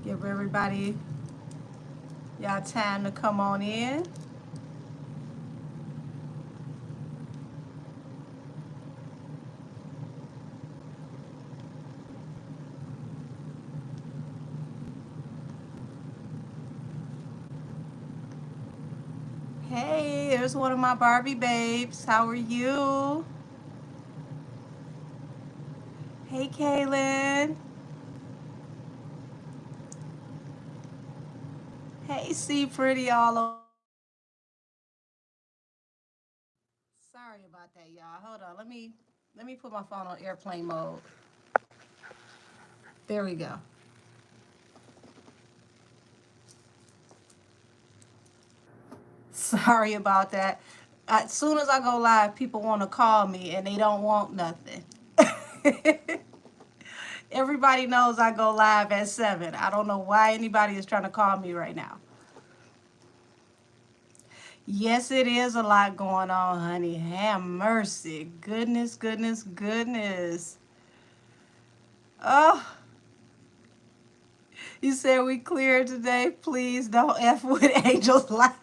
Give everybody y'all time to come on in. Hey, there's one of my Barbie babes. How are you? Hey, Kaylin. Hey, see pretty all over. Sorry about that, y'all. Hold on. Let me put my phone on airplane mode. There we go. Sorry about that. As soon as I go live, people want to call me and they don't want nothing. Everybody knows I go live at 7. I don't know why anybody is trying to call me right now. Yes, it is a lot going on, honey. Have mercy. Goodness, goodness, goodness. Oh, you said we cleared today. Please don't F with Angel's Life.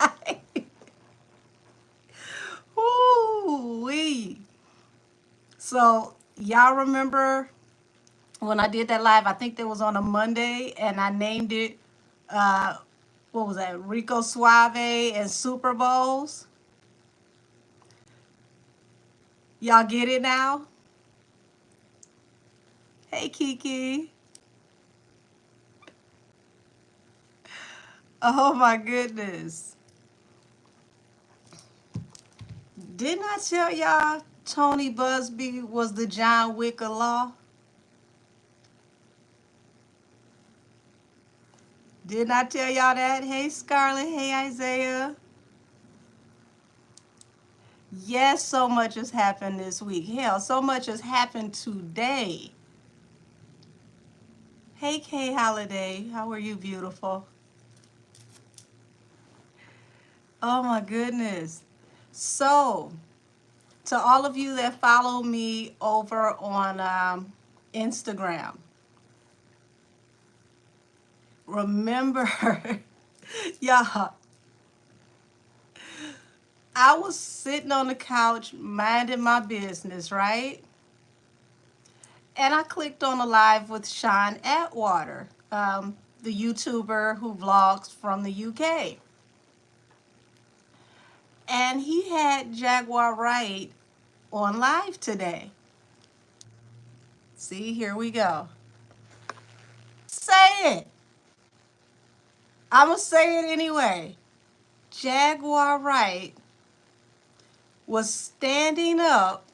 Woo-wee. So, y'all remember when I did that live? I think that was on a Monday, and I named it, uh, what was that? Rico Suave and Super Bowls. Y'all get it now? Hey, Kiki. Oh, my goodness. Didn't I tell y'all Tony Busby was the John Wick of law? Didn't I tell y'all that? Hey, Scarlett. Hey, Isaiah. Yes, so much has happened this week. Hell, so much has happened today. Hey, Kay Holiday. How are you, beautiful? Oh, my goodness. So, to all of you that follow me over on Instagram, remember, y'all, I was sitting on the couch minding my business, right? And I clicked on a live with Sean Atwater, the YouTuber who vlogs from the UK. And he had Jaguar Wright on live today. See, here we go. Say it. I'm going to say it anyway. Jaguar Wright was standing up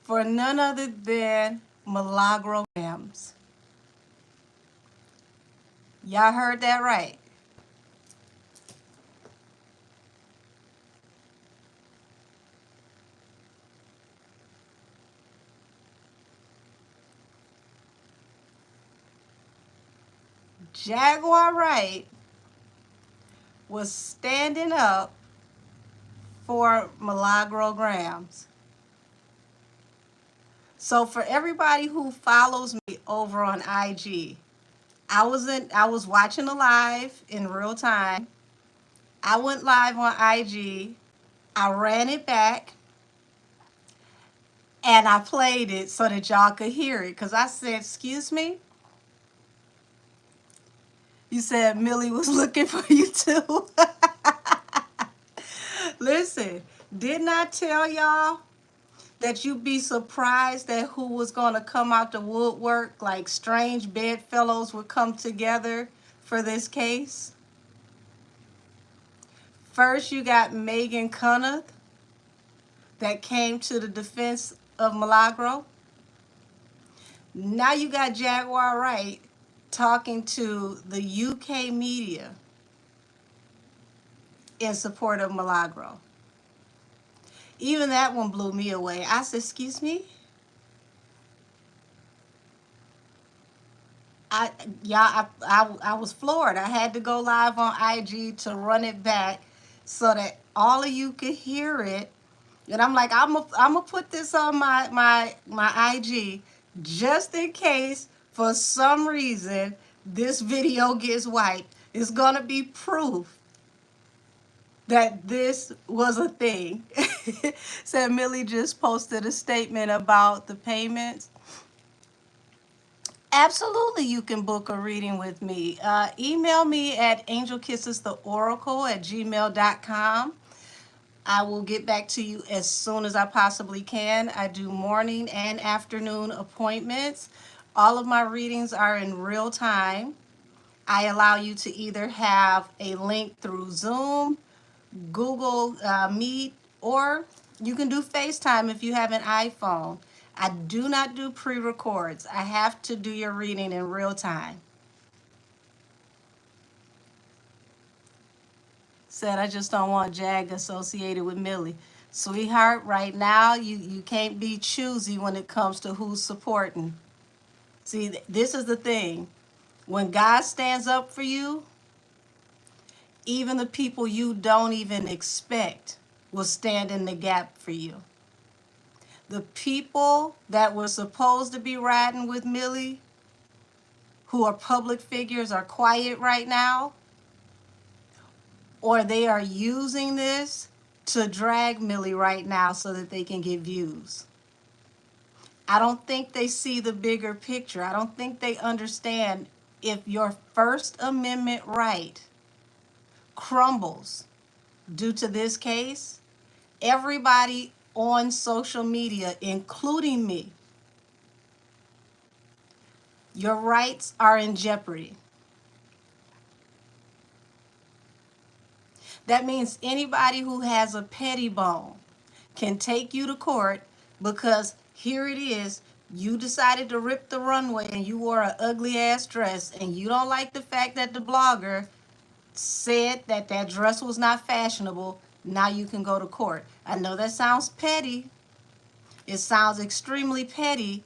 for none other than Milagro. Y'all heard that right. Jaguar Wright was standing up for Milagro. So for everybody who follows me over on IG, I was watching the live in real time. I went live on IG. I ran it back and I played it so that y'all could hear it. Cause I said, excuse me? You said Millie was looking for you too. Listen, didn't I tell y'all that you'd be surprised at who was going to come out the woodwork, like strange bedfellows would come together for this case? First, you got Megan that came to the defense of Milagro. Now you got Jaguar Wright talking to the UK media in support of Milagro. Even that one blew me away. I said, excuse me? I yeah, I was floored. I had to go live on IG to run it back so that all of you could hear it. And I'm like, I'm gonna put this on my IG just in case for some reason this video gets wiped, it's going to be proof that this was a thing. Said Millie just posted a statement about the payments. Absolutely, you can book a reading with me. Email me at angelkissestheoracle@gmail.com. I will get back to you as soon as I possibly can. I do morning and afternoon appointments. All of my readings are in real time. I allow you to either have a link through Zoom, Google Meet, or you can do FaceTime if you have an iPhone. I do not do pre-records. I have to do your reading in real time. Said I just don't want Jag associated with Millie. Sweetheart, right now you can't be choosy when it comes to who's supporting. See, this is the thing. When God stands up for you, even the people you don't even expect will stand in the gap for you. The people that were supposed to be riding with Millie, who are public figures, are quiet right now, or they are using this to drag Millie right now so that they can get views. I don't think they see the bigger picture. I don't think they understand if your First Amendment right crumbles due to this case, everybody on social media, including me, your rights are in jeopardy. That means anybody who has a petty bone can take you to court because here it is. You decided to rip the runway and you wore an ugly ass dress and you don't like the fact that the blogger said that that dress was not fashionable. Now you can go to court. I know that sounds petty. It sounds extremely petty,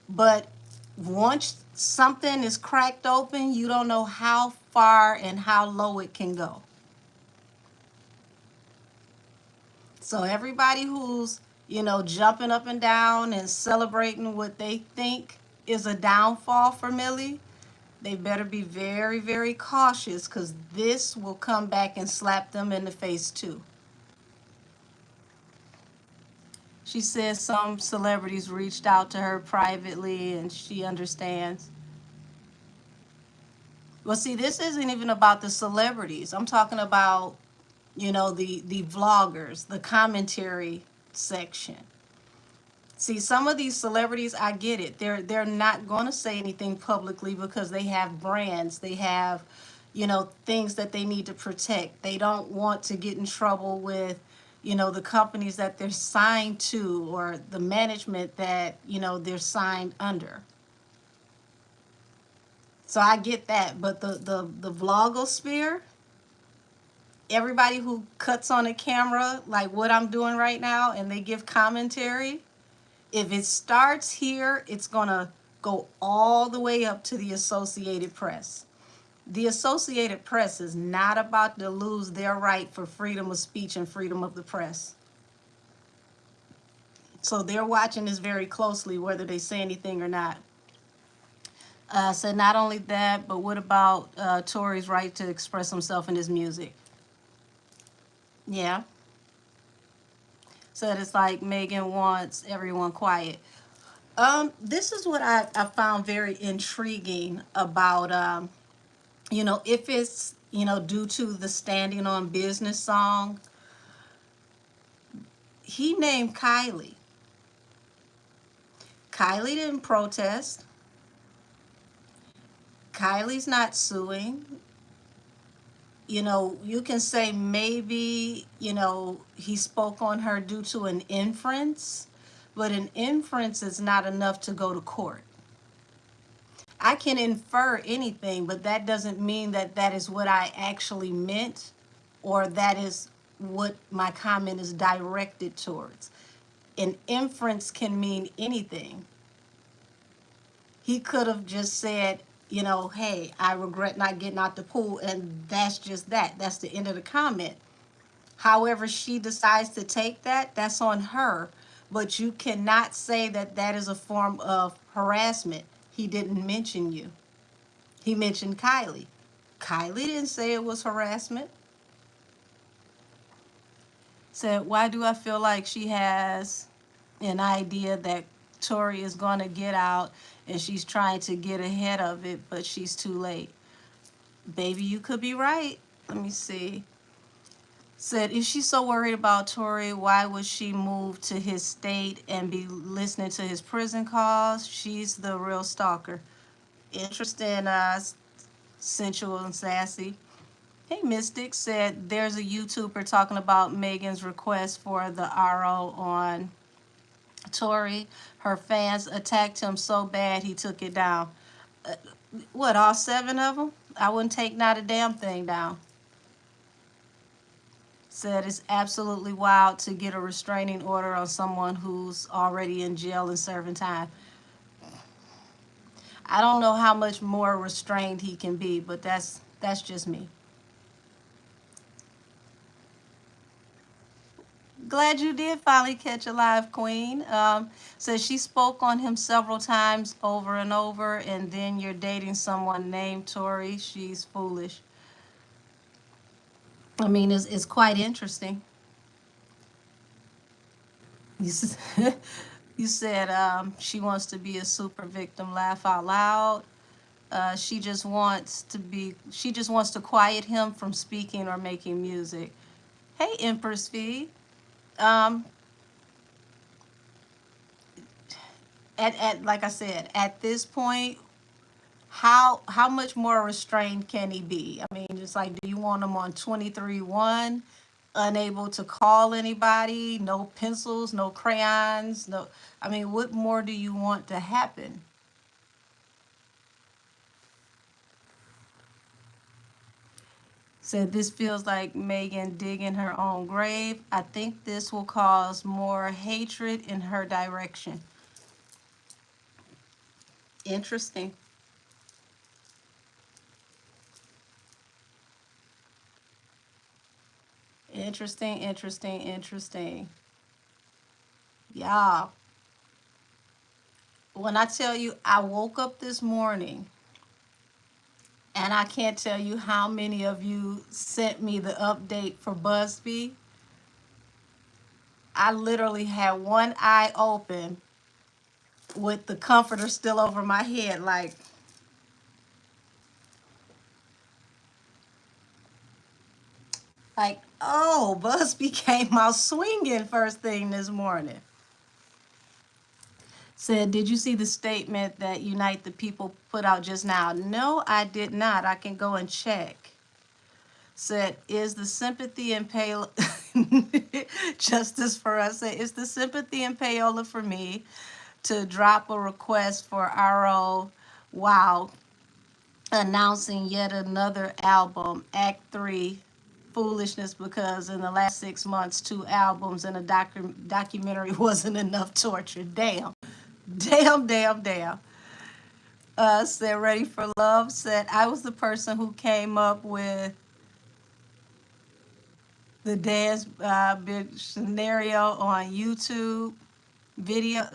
but once something is cracked open, you don't know how far and how low it can go. So everybody who's, jumping up and down and celebrating what they think is a downfall for Millie, they better be very, very cautious because this will come back and slap them in the face too. She says some celebrities reached out to her privately and she understands. Well, see, this isn't even about the celebrities. I'm talking about, the vloggers, the commentary section. See, some of these celebrities, I get it. They're not going to say anything publicly because they have brands. They have, things that they need to protect. They don't want to get in trouble with, the companies that they're signed to or the management that, they're signed under. So I get that. But the vlogosphere, everybody who cuts on a camera like what I'm doing right now and they give commentary, if it starts here, it's going to go all the way up to the Associated Press. The Associated Press is not about to lose their right for freedom of speech and freedom of the press. So they're watching this very closely, whether they say anything or not. So not only that, but what about Tory's right to express himself in his music? Yeah. Said it's like Megan wants everyone quiet. This is what I found very intriguing about, if it's, due to the Standing on Business song, he named Kylie. Kylie didn't protest. Kylie's not suing. You can say maybe, he spoke on her due to an inference, but an inference is not enough to go to court. I can infer anything, but that doesn't mean that that is what I actually meant or that is what my comment is directed towards. An inference can mean anything. He could have just said, hey, I regret not getting out the pool, and that's just that. That's the end of the comment. However she decides to take that, that's on her. But you cannot say that that is a form of harassment. He didn't mention you. He mentioned Kylie. Kylie didn't say it was harassment. Said, why do I feel like she has an idea that Tori is going to get out and she's trying to get ahead of it, but she's too late? Baby, you could be right. Let me see. Said, if she's so worried about Tory, why would she move to his state and be listening to his prison calls? She's the real stalker. Interesting, sensual and sassy. Hey, Mystic said, there's a YouTuber talking about Megan's request for the RO on Tory. Her fans attacked him so bad he took it down. Uh, what, all 7 of them? I wouldn't take not a damn thing down. Said it's absolutely wild to get a restraining order on someone who's already in jail and serving time. I don't know how much more restrained he can be, but that's just me. Glad you did finally catch a live, Queen. Says she spoke on him several times over and over, and then you're dating someone named Tori. She's foolish. I mean, it's quite interesting. You, you said she wants to be a super victim. Laugh out loud. She just wants to quiet him from speaking or making music. Hey, Empress V. Um, at like I said, at this point, how much more restrained can he be? I mean, it's like, do you want him on 23-1, unable to call anybody, no pencils, no crayons, no? I mean, what more do you want to happen? Said this feels like Megan digging her own grave. I think this will cause more hatred in her direction. Interesting. Interesting, interesting, interesting. Yeah. When I tell you, I woke up this morning and I can't tell you how many of you sent me the update for Busby. I literally had one eye open with the comforter still over my head, like, oh, Busby came out swinging first thing this morning. Said, did you see the statement that Unite the People put out just now? No, I did not. I can go and check. Said, is the sympathy and payola justice for us? Said, is the sympathy and payola for me to drop a request for RO while announcing yet another album, Act 3, Foolishness, because in the last 6 months, 2 albums and a documentary wasn't enough torture. Damn. Damn, damn, damn. Said, ready for love. Said, I was the person who came up with the dance bit scenario on YouTube video,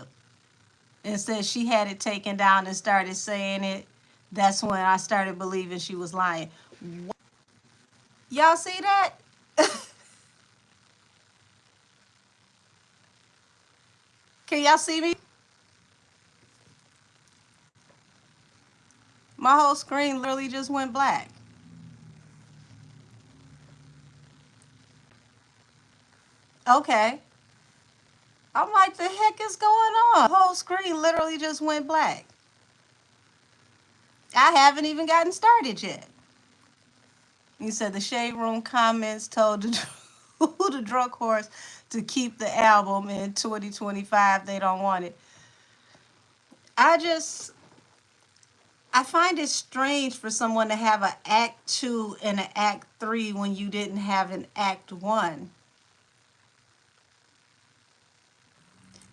and said she had it taken down and started saying it. That's when I started believing she was lying. Y'all see that? Can y'all see me? My whole screen literally just went black. Okay. I'm like, the heck is going on? The whole screen literally just went black. I haven't even gotten started yet. You said the Shade Room comments told the drug horse to keep the album in 2025. They don't want it. I just, I find it strange for someone to have an Act 2 and an Act 3 when you didn't have an Act 1.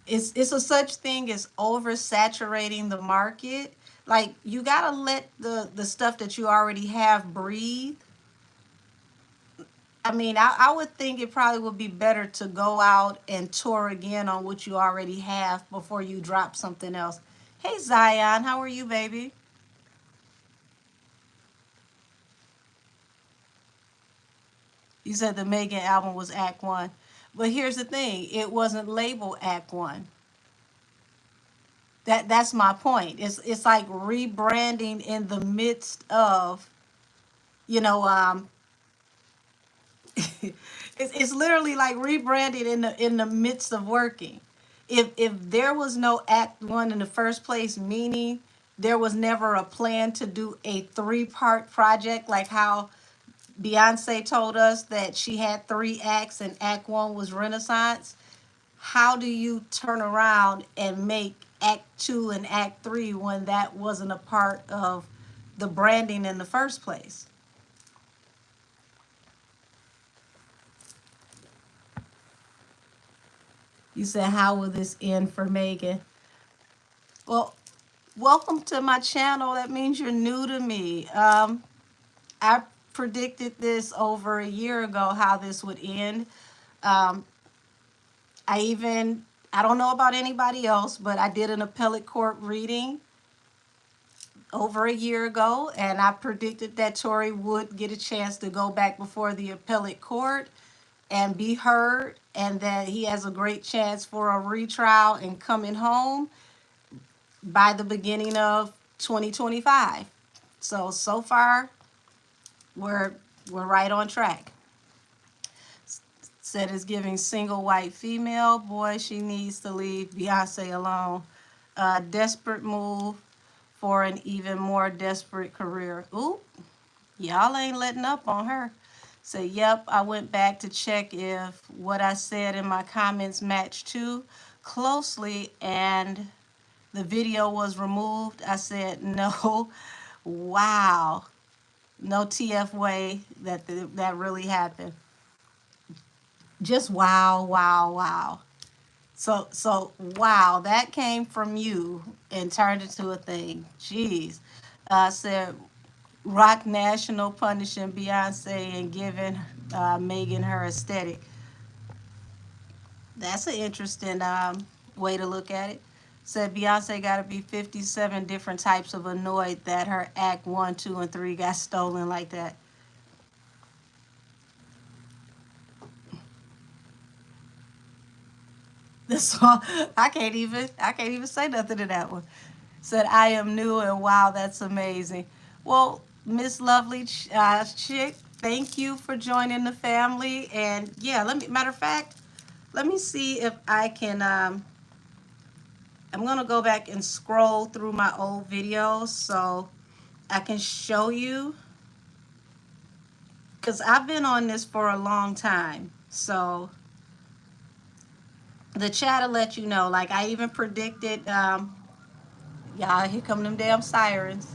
It's a such thing as oversaturating the market. Like, you gotta let the stuff that you already have breathe. I mean, I would think it probably would be better to go out and tour again on what you already have before you drop something else. Hey, Zion, how are you, baby? You said the Megan album was Act One. But here's the thing, it wasn't labeled Act One. That's my point. It's like rebranding in the midst of, you know, it's literally like rebranding in the midst of working. If there was no Act One in the first place, meaning there was never a plan to do a three-part project, like how Beyonce told us that she had three acts and Act One was Renaissance. How do you turn around and make Act Two and Act Three when that wasn't a part of the branding in the first place? You said, how will this end for Megan? Well, welcome to my channel. That means you're new to me. I predicted this over a year ago how this would end. Um, I even, I don't know about anybody else, but I did an appellate court reading over a year ago, and I predicted that Tory would get a chance to go back before the appellate court and be heard, and that he has a great chance for a retrial and coming home by the beginning of 2025. So far, we're we're right on track. Said it's giving single white female. Boy, she needs to leave Beyonce alone. Desperate move for an even more desperate career. Ooh, y'all ain't letting up on her. Say, yep, I went back to check if what I said in my comments matched too closely, and the video was removed. I said, no. Wow. No TF way that really happened. Just wow, wow, wow. So wow, that came from you and turned into a thing. Jeez. Said Rock National punishing Beyonce and giving Megan her aesthetic. That's an interesting way to look at it. Said Beyonce got to be 57 different types of annoyed that her act 1, 2, and 3 got stolen like that. This song, I can't even say nothing to that one. Said I am new and wow, that's amazing. Well, Miss Lovely Chick, thank you for joining the family. And yeah, matter of fact, let me see if I can. I'm gonna go back and scroll through my old videos so I can show you, because I've been on this for a long time. So the chat will let you know. Like I even predicted. Y'all, here come them damn sirens.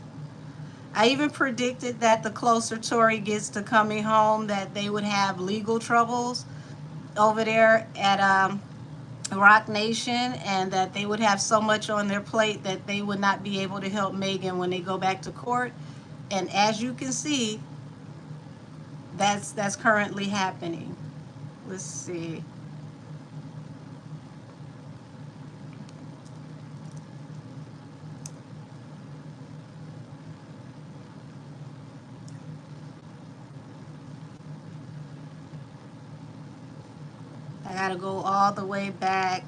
I even predicted that the closer Tory gets to coming home, that they would have legal troubles over there at Rock Nation, and that they would have so much on their plate that they would not be able to help Megan when they go back to court. And as you can see, that's currently happening. Let's see. I gotta go all the way back,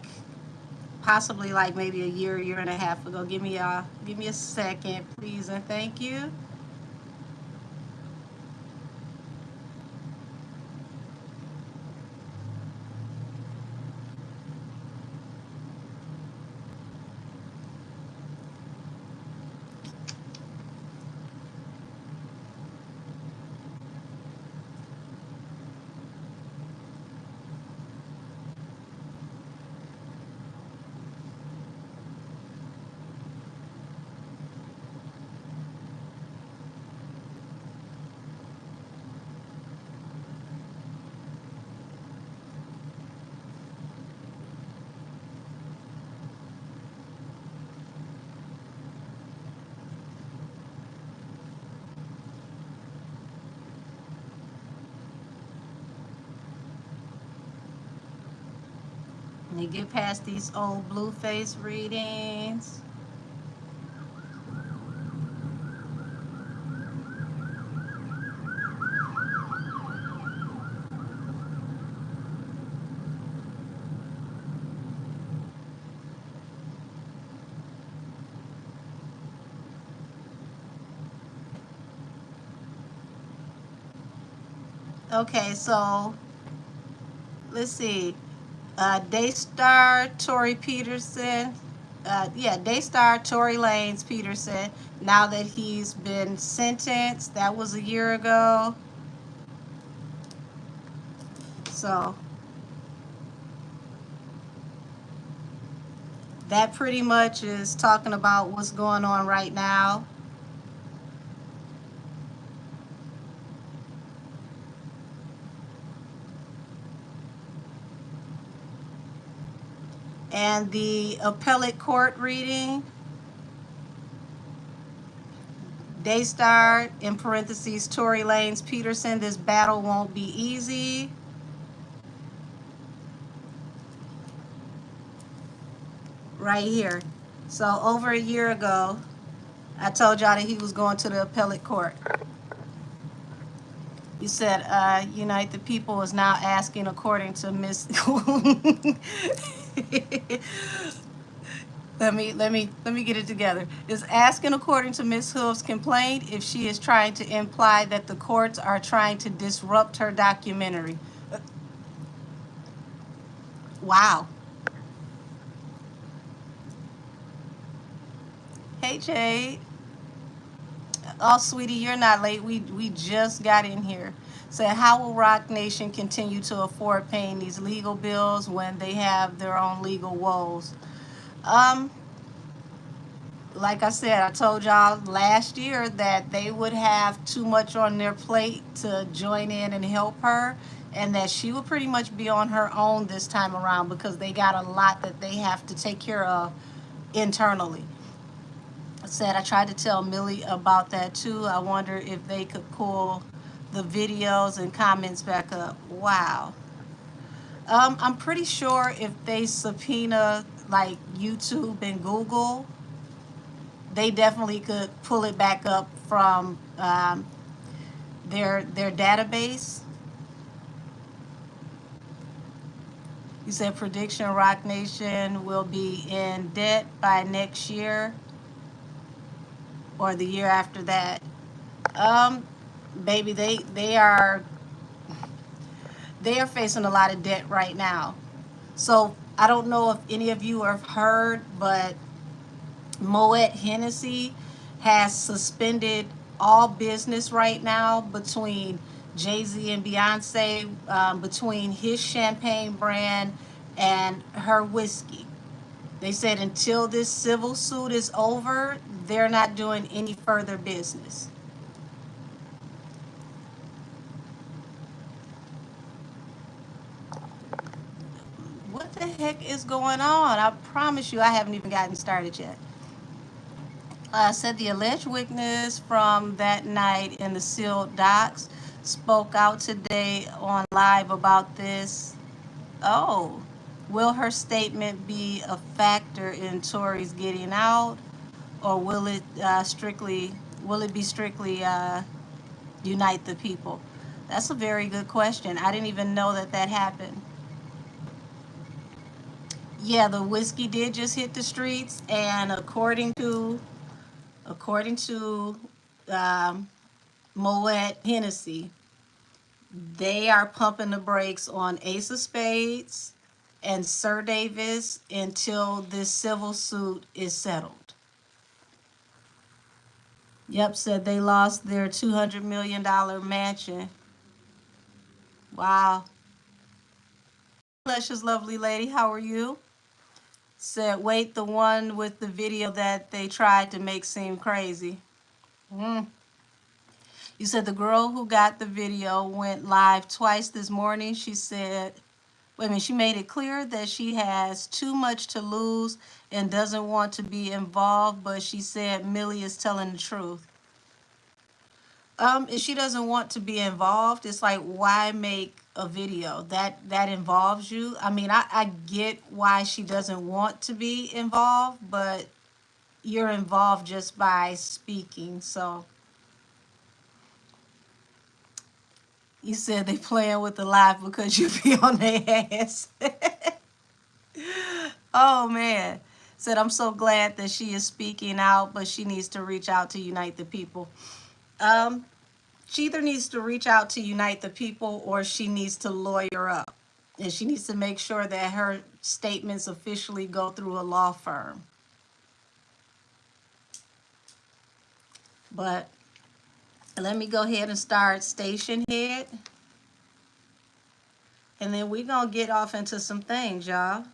possibly like maybe a year and a half ago. Give me a second, please, and thank you. Let me get past these old Blueface readings. Okay, so let's see. Daystar Tory Peterson. Daystar Tory Lanez Peterson. Now that he's been sentenced, that was a year ago. So that pretty much is talking about what's going on right now. And the appellate court reading, Daystar, in parentheses, Tory Lanez Peterson, this battle won't be easy. Right here. So over a year ago, I told y'all that he was going to the appellate court. He said, Unite the People is now asking, according to Miss let me get it together. Is asking, according to Miss Hoof's complaint, if she is trying to imply that the courts are trying to disrupt her documentary. Wow. Hey Jade. Oh, sweetie, you're not late. We just got in here. Said, how will Rock Nation continue to afford paying these legal bills when they have their own legal woes? Um, like I said, I told y'all last year that they would have too much on their plate to join in and help her, and that she would pretty much be on her own this time around because they got a lot that they have to take care of internally. I said I tried to tell Millie about that too. I wonder if they could pull the videos and comments back up. Wow. I'm pretty sure if they subpoena like YouTube and Google, they definitely could pull it back up from their database. You said prediction Rock Nation will be in debt by next year or the year after that. Um, Baby, they are facing a lot of debt right now. So I don't know if any of you have heard, but Moët Hennessy has suspended all business right now between Jay-Z and Beyonce, between his champagne brand and her whiskey. They said until this civil suit is over, they're not doing any further business. What the heck is going on? I promise you, I haven't even gotten started yet. Said the alleged witness from that night in the sealed docks spoke out today on live about this. Oh, will her statement be a factor in Tory's getting out, or will it be strictly unite the people? That's a very good question. I didn't even know that that happened. Yeah, the whiskey did just hit the streets, and according to um, Moët Hennessy, they are pumping the brakes on Ace of Spades and Sir Davis until this civil suit is settled. Yep, said they lost their $200 million mansion. Wow. Precious lovely lady, how are you? Said, wait, the one with the video that they tried to make seem crazy. Mm. You said the girl who got the video went live twice this morning. She said, wait a minute, she made it clear that she has too much to lose and doesn't want to be involved, but she said Millie is telling the truth. If she doesn't want to be involved, it's like, why make a video that involves you? I mean, I get why she doesn't want to be involved, but you're involved just by speaking. So you said they playing with the live because you be on their ass. Oh man. Said I'm so glad that she is speaking out, but she needs to reach out to unite the people. Um, she either needs to reach out to unite the people or she needs to lawyer up. And she needs to make sure that her statements officially go through a law firm. But let me go ahead and start station head. And then we're going to get off into some things, y'all.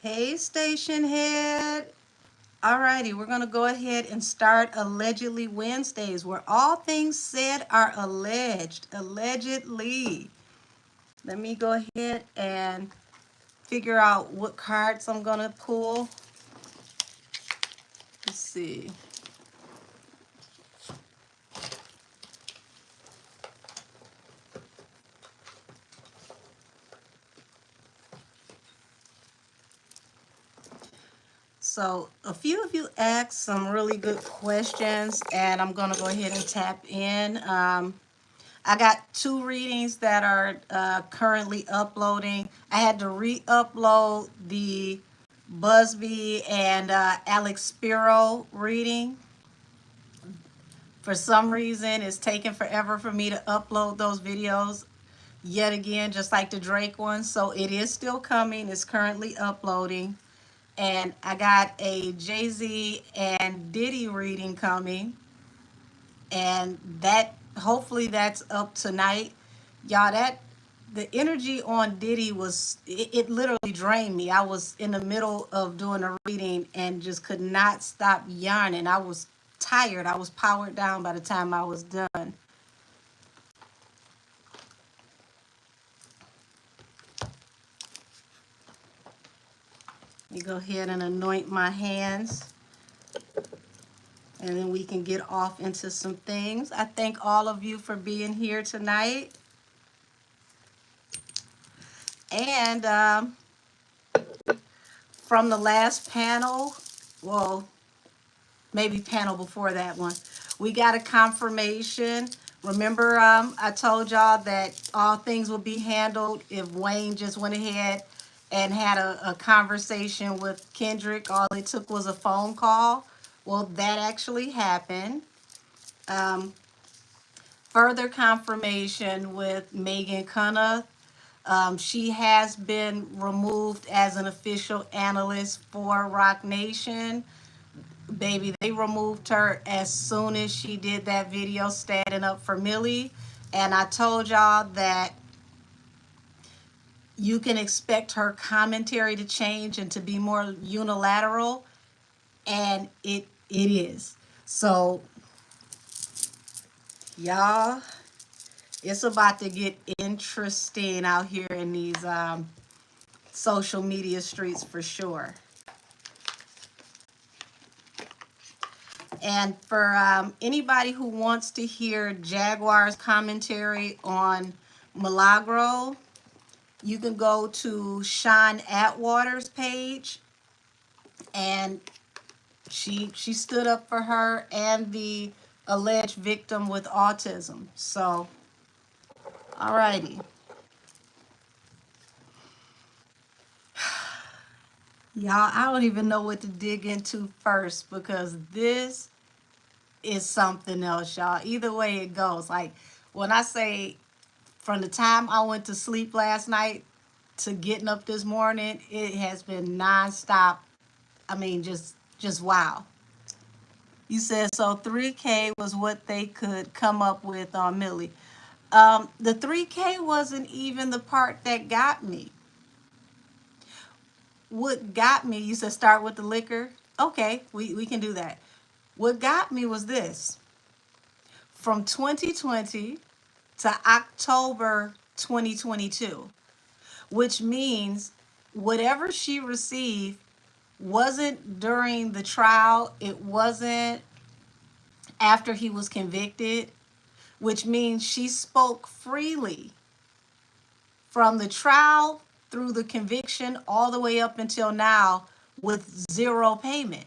Hey, station head. Alrighty, we're going to go ahead and start Allegedly Wednesdays, where all things said are alleged. Allegedly. Let me go ahead and figure out what cards I'm going to pull. Let's see. So a few of you asked some really good questions, and I'm going to go ahead and tap in. I got 2 readings that are currently uploading. I had to re-upload the Busby and Alex Spiro reading. For some reason, it's taken forever for me to upload those videos yet again, just like the Drake one. So it is still coming. It's currently uploading. And I got a Jay-Z and Diddy reading coming. And that, hopefully that's up tonight. Y'all, that the energy on Diddy was, it literally drained me. I was in the middle of doing a reading and just could not stop yarning. I was tired. I was powered down by the time I was done. Let me go ahead and anoint my hands, and then we can get off into some things. I thank all of you for being here tonight. And from the last panel, well, maybe panel before that one, we got a confirmation. Remember, I told y'all that all things would be handled if Wayne just went ahead and had a conversation with Kendrick. All it took was a phone call. Well, that actually happened. Um, Further confirmation with Megan Cunha. She has been removed as an official analyst for Rock Nation. Baby, they removed her as soon as she did that video standing up for Millie. And I told y'all that you can expect her commentary to change and to be more unilateral. And it is. So, y'all, it's about to get interesting out here in these social media streets for sure. And for anybody who wants to hear Jaguar's commentary on Milagro, you can go to Sean Atwater's page, and she stood up for her and the alleged victim with autism. So, alrighty. Y'all, I don't even know what to dig into first because this is something else, y'all. Either way it goes. Like when I say from the time I went to sleep last night to getting up this morning, it has been nonstop. I mean, just wow. You said so 3K was what they could come up with on Millie. The 3K wasn't even the part that got me. What got me, you said start with the liquor. Okay, we can do that. What got me was this. From 2020 to October 2022, which means whatever she received wasn't during the trial. It wasn't after he was convicted, which means she spoke freely from the trial through the conviction all the way up until now with zero payment.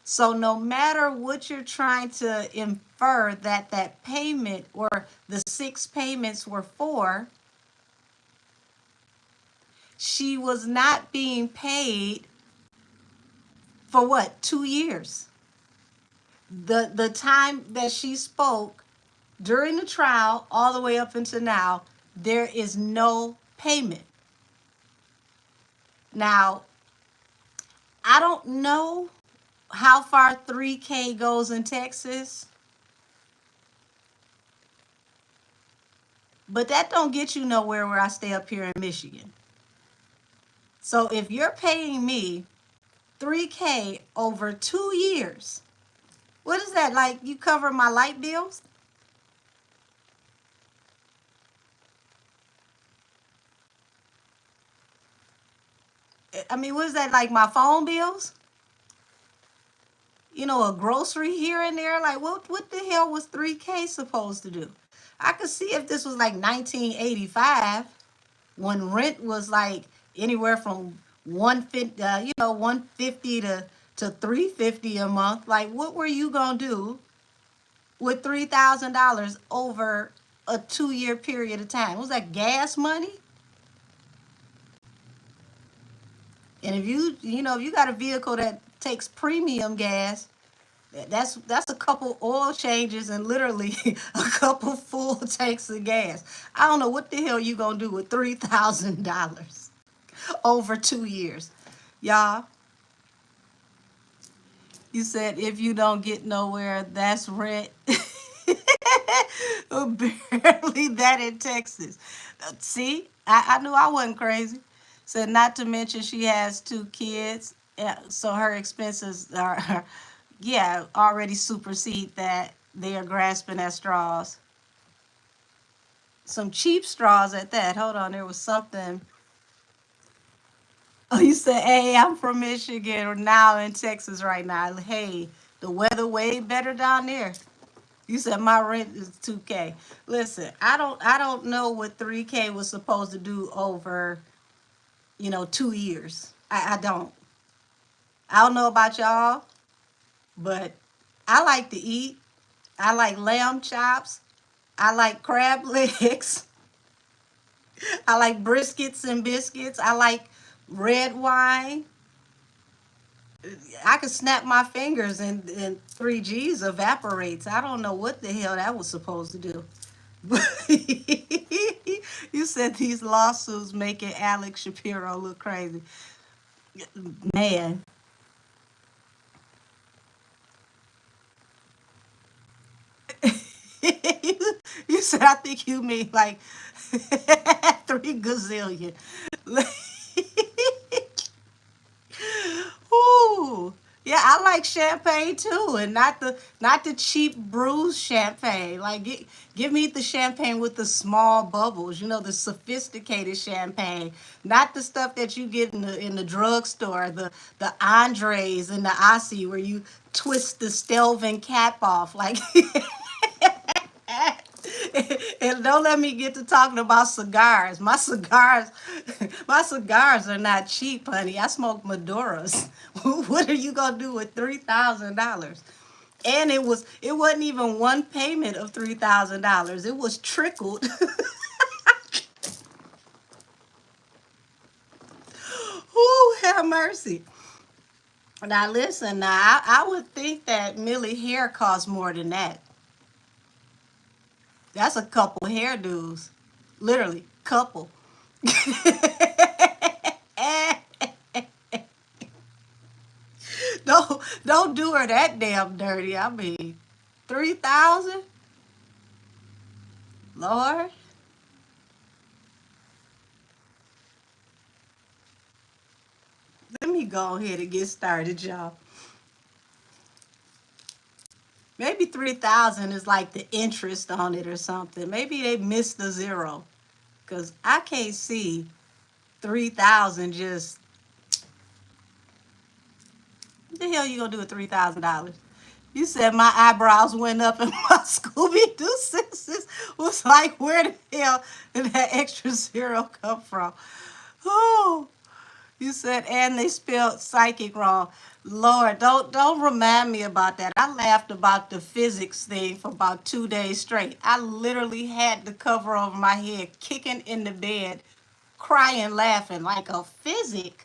So no matter what you're trying to infer that that payment or the 6 payments were for, she was not being paid for what? 2 years. The time that she spoke during the trial all the way up until now, there is no payment. Now, I don't know how far 3K goes in Texas, but that don't get you nowhere where I stay up here in Michigan. So if you're paying me 3K over 2 years, what is that? Like you cover my light bills? I mean, what is that? Like my phone bills? You know, a grocery here and there? Like what the hell was 3K supposed to do? I could see if this was like 1985 when rent was like anywhere from 150, 150 to 350 a month. Like, what were you gonna do with $3,000 over a 2 year period of time? Was that gas money? And if you got a vehicle that takes premium gas, that's a couple oil changes and literally a couple full tanks of gas. I don't know what the hell you gonna do with $3,000 over 2 years. Y'all, you said if you don't get nowhere, that's rent. Barely that in Texas. See, I knew I wasn't crazy. Said not to mention she has 2 kids, so her expenses are, yeah, already supersede that. They are grasping at straws. Some cheap straws at that. Hold on, there was something. Oh, you said, hey, I'm from Michigan or now in Texas right now. Hey, the weather way better down there. You said my rent is 2K. Listen, I don't know what 3K was supposed to do over, 2 years. I don't. I don't know about y'all, but I like to eat. I like lamb chops. I like crab legs. I like briskets and biscuits. I like red wine. I could snap my fingers and 3Gs evaporates. I don't know what the hell that was supposed to do. You said these lawsuits making Alex Shapiro look crazy. Man, you said I think you mean like 3 gazillion. Ooh. Yeah, I like champagne too, and not the cheap bruised champagne. Like give me the champagne with the small bubbles, the sophisticated champagne, not the stuff that you get in the drugstore, the Andres and the Aussie where you twist the Stelvin cap off. Like and don't let me get to talking about cigars. My cigars are not cheap, honey. I smoke Maduras. What are you gonna do with $3,000? And it wasn't even one payment of $3,000. It was trickled. Ooh, have mercy. Now listen, now I would think that Millie hair costs more than that. That's a couple hairdos. Literally, couple. Don't do her that damn dirty. I mean, 3,000? Lord. Let me go ahead and get started, y'all. Maybe 3,000 is like the interest on it or something. Maybe they missed the zero. Cause I can't see 3,000 just The hell you gonna do with $3,000? You said my eyebrows went up and my Scooby Doo senses was like, where the hell did that extra zero come from? Oh, you said, and they spelled psychic wrong. Lord, don't remind me about that. I laughed about the physics thing for about 2 days straight. I literally had the cover over my head, kicking in the bed, crying, laughing like a fake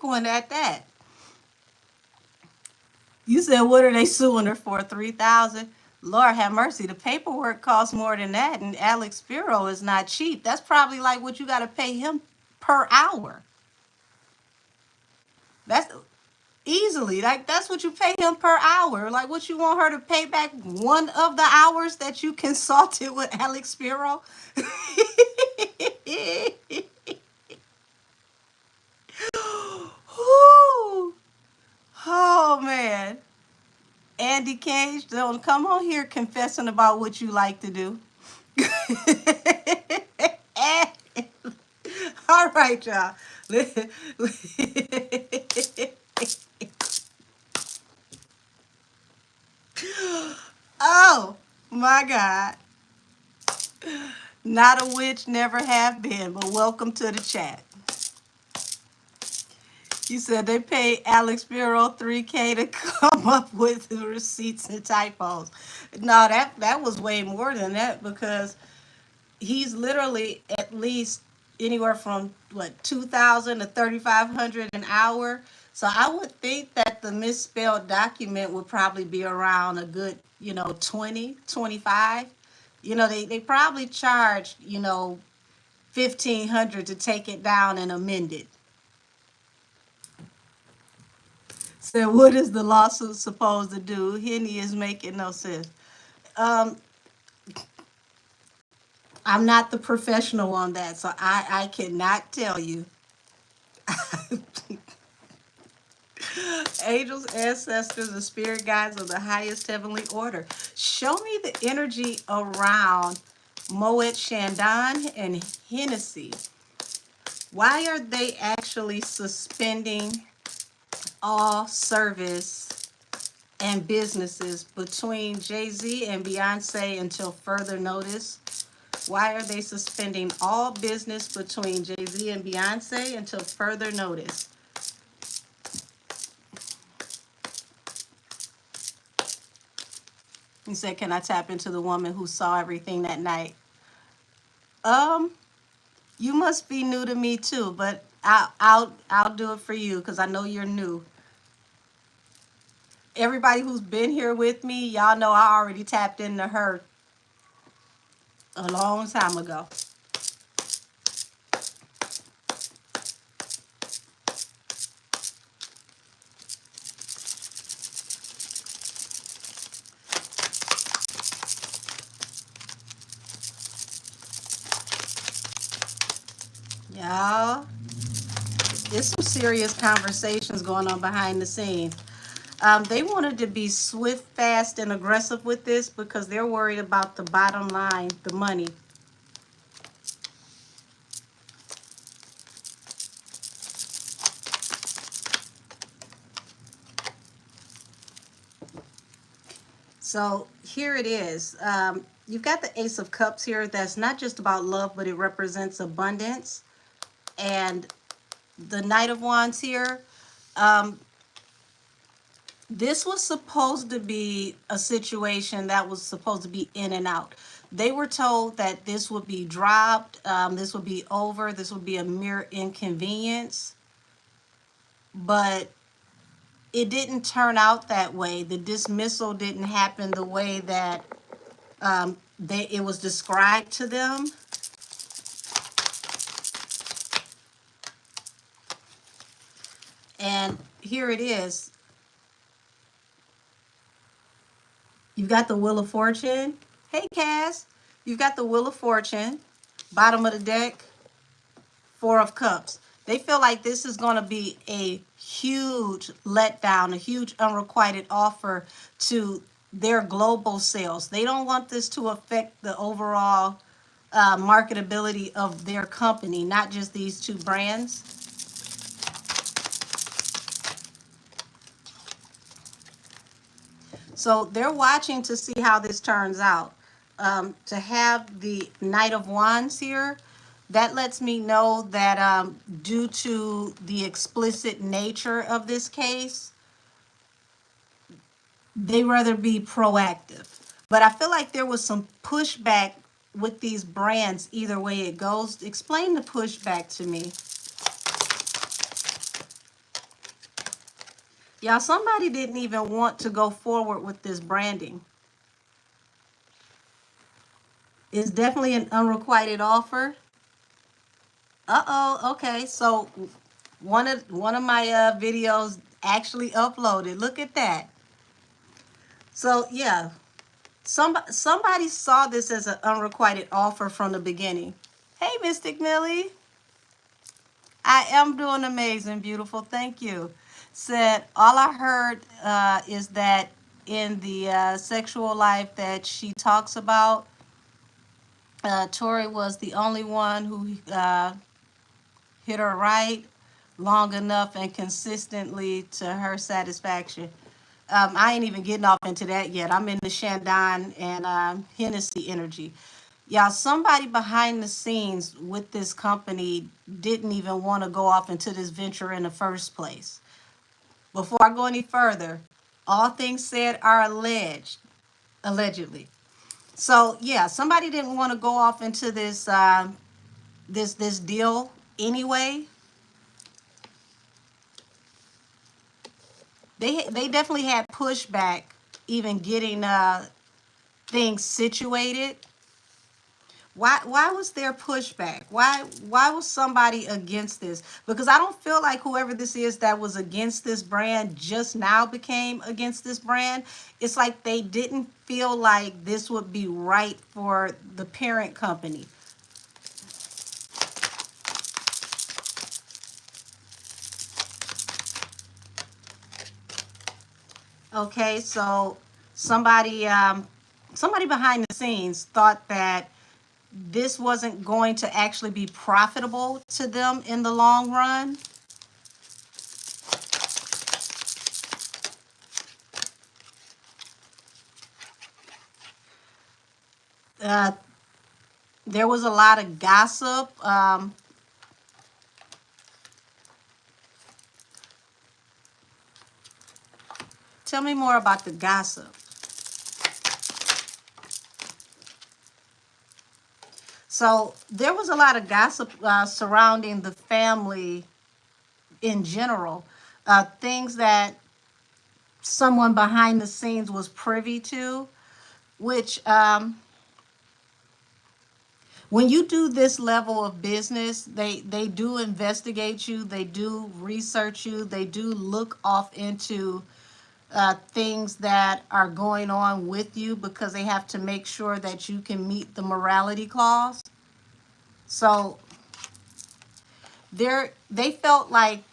one at that. You said, what are they suing her for? 3,000. Lord have mercy. The paperwork costs more than that, and Alex Spiro is not cheap. That's probably like what you got to pay him per hour. That's easily like that's what you pay him per hour. Like what you want her to pay back one of the hours that you consulted with Alex Spiro. Whew. Oh man. Andy Cage, don't come on here confessing about what you like to do. All right, y'all. Oh my God. Not a witch, never have been, but welcome to the chat. You said they paid Alex Bureau 3K to come up with the receipts and typos. No, that was way more than that because he's literally at least anywhere from what 2,000 to 3,500 an hour. So I would think that the misspelled document would probably be around a good 20, 25. They probably charged 1,500 to take it down and amend it. So what is the lawsuit supposed to do? Henny is making no sense. Um, I'm not the professional on that, so I cannot tell you. Angels, ancestors, and spirit guides of the highest heavenly order. Show me the energy around Moët Chandon and Hennessy. Why are they actually suspending all service and businesses between Jay-Z and Beyonce until further notice? Why are they suspending all business between Jay-Z and Beyonce until further notice? He said, can I tap into the woman who saw everything that night? Um, you must be new to me too, but I'll do it for you because I know you're new. Everybody who's been here with me, y'all know I already tapped into her a long time ago. Y'all, there's some serious conversations going on behind the scenes. They wanted to be swift, fast, and aggressive with this because they're worried about the bottom line, the money. So here it is. You've got the Ace of Cups here. That's not just about love, but it represents abundance. And the Knight of Wands here. This was supposed to be a situation that was supposed to be in and out. They were told that this would be dropped, this would be over, this would be a mere inconvenience. But it didn't turn out that way. The dismissal didn't happen the way that it was described to them. And here it is. You've got the Wheel of Fortune. Hey, Cass. You've got the Wheel of Fortune. Bottom of the deck, Four of Cups. They feel like this is going to be a huge letdown, a huge unrequited offer to their global sales. They don't want this to affect the overall marketability of their company, not just these two brands. So they're watching to see how this turns out. To have the Knight of Wands here, that lets me know that due to the explicit nature of this case, they rather be proactive. But I feel like there was some pushback with these brands either way it goes. Explain the pushback to me. Y'all, somebody didn't even want to go forward with this branding. It's definitely an unrequited offer. Uh-oh, okay. So one of my videos actually uploaded. Look at that. So yeah, somebody saw this as an unrequited offer from the beginning. Hey, Mystic Millie. I am doing amazing, beautiful. Thank you. Said, all I heard is that in the sexual life that she talks about, Tori was the only one who hit her right long enough and consistently to her satisfaction. I ain't even getting off into that yet. I'm in the Shandon and Hennessy energy. Y'all, somebody behind the scenes with this company didn't even want to go off into this venture in the first place. Before I go any further, all things said are allegedly. So yeah, somebody didn't want to go off into this this deal anyway. They definitely had pushback even getting things situated. Why was there pushback? Why was somebody against this? Because I don't feel like whoever this is that was against this brand just now became against this brand. It's like they didn't feel like this would be right for the parent company. Okay, so somebody somebody behind the scenes thought that this wasn't going to actually be profitable to them in the long run. Uh, there was a lot of gossip. Tell me more about the gossip. So there was a lot of gossip surrounding the family in general. Things that someone behind the scenes was privy to, which when you do this level of business, they do investigate you, they do research you, they do look off into things that are going on with you because they have to make sure that you can meet the morality clause. So they felt like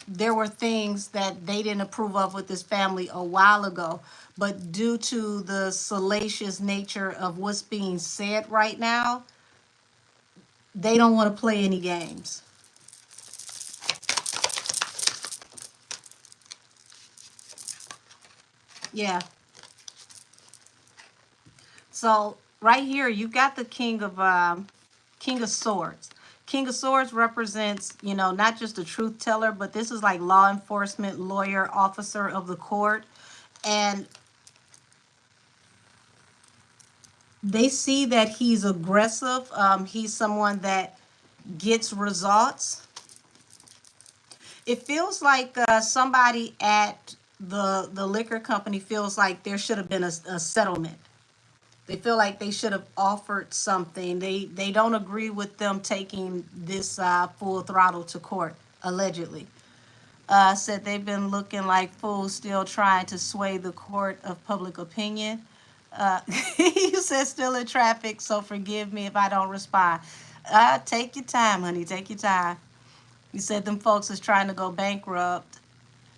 there were things that they didn't approve of with this family a while ago, but due to the salacious nature of what's being said right now, they don't want to play any games. Yeah. So right here, you've got the King of Swords. King of Swords represents, you know, not just a truth teller, but this is like law enforcement, lawyer, officer of the court. And they see that he's aggressive. He's someone that gets results. It feels like somebody at the liquor company feels like there should have been a settlement. They feel like they should have offered something. They don't agree with them taking this full throttle to court, allegedly. Said they've been looking like fools still trying to sway the court of public opinion. You said still in traffic, so forgive me if I don't respond. Take your time, honey. Take your time. You said them folks is trying to go bankrupt.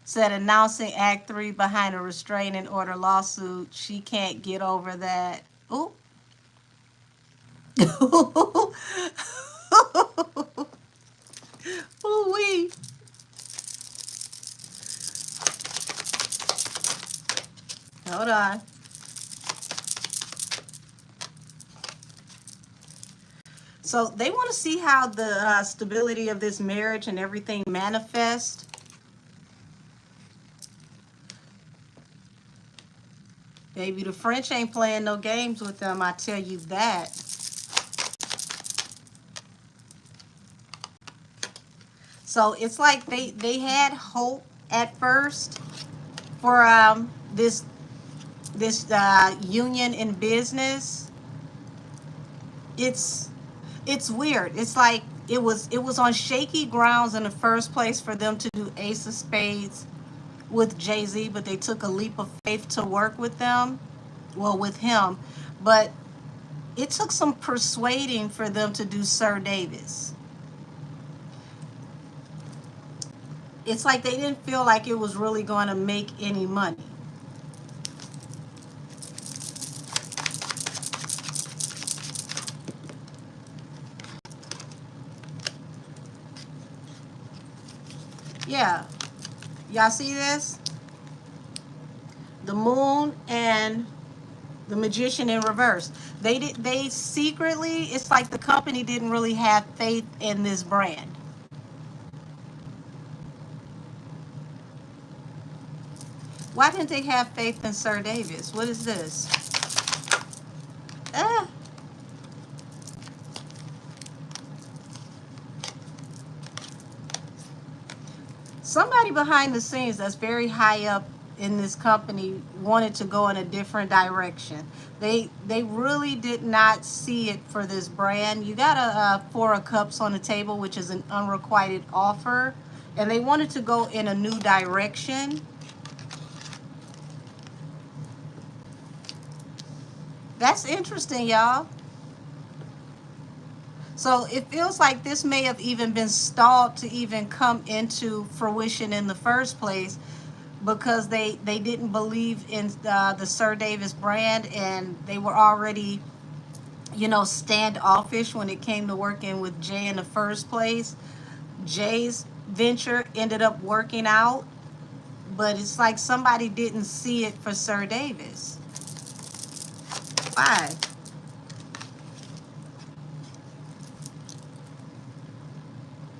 Said announcing Act 3 behind a restraining order lawsuit. She can't get over that. Ooh. Ooh-wee. Hold on. So they want to see how the stability of this marriage and everything manifest. Baby, the French ain't playing no games with them, I tell you that. So it's like they had hope at first for this union in business. It's it's weird. It's like it was on shaky grounds in the first place for them to do Ace of Spades with Jay-Z, but they took a leap of faith to work with them. Well, with him, but it took some persuading for them to do Sir Davis. It's like they didn't feel like it was really going to make any money. Yeah, y'all see this? The moon and the magician in reverse. They secretly, it's like the company didn't really have faith in this brand. Why didn't they have faith in Sir Davis? What is this? Ah, somebody behind the scenes that's very high up in this company wanted to go in a different direction. They really did not see it for this brand. You got a Four of Cups on the table, which is an unrequited offer, and they wanted to go in a new direction. That's interesting, y'all. So it feels like this may have even been stalled to even come into fruition in the first place because they didn't believe in the Sir Davis brand, and they were already, standoffish when it came to working with Jay in the first place. Jay's venture ended up working out, but it's like somebody didn't see it for Sir Davis. Why?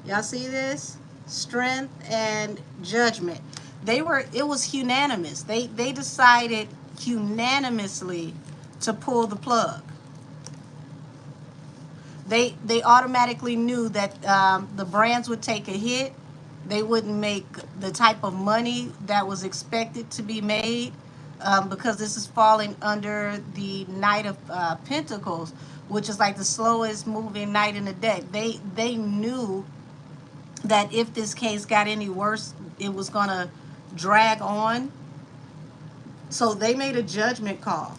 Y'all see this? Strength and judgment. It was unanimous. They decided unanimously to pull the plug. They automatically knew that the brands would take a hit. They wouldn't make the type of money that was expected to be made, because this is falling under the Knight of Pentacles, which is like the slowest moving knight in the deck. They knew that if this case got any worse, it was going to drag on. So they made a judgment call.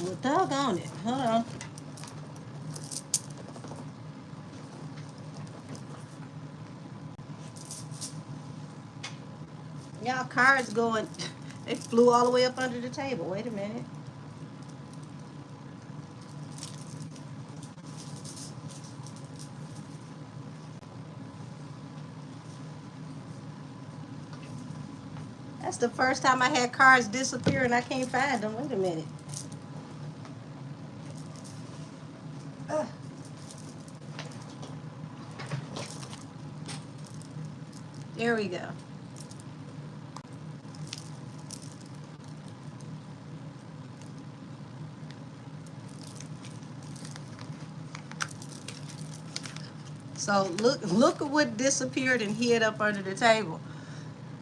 Well, doggone it. Hold on. Y'all, cards going, they flew all the way up under the table. Wait a minute. That's the first time I had cards disappear and I can't find them. Wait a minute. Ugh. There we go. So look at what disappeared and hid up under the table.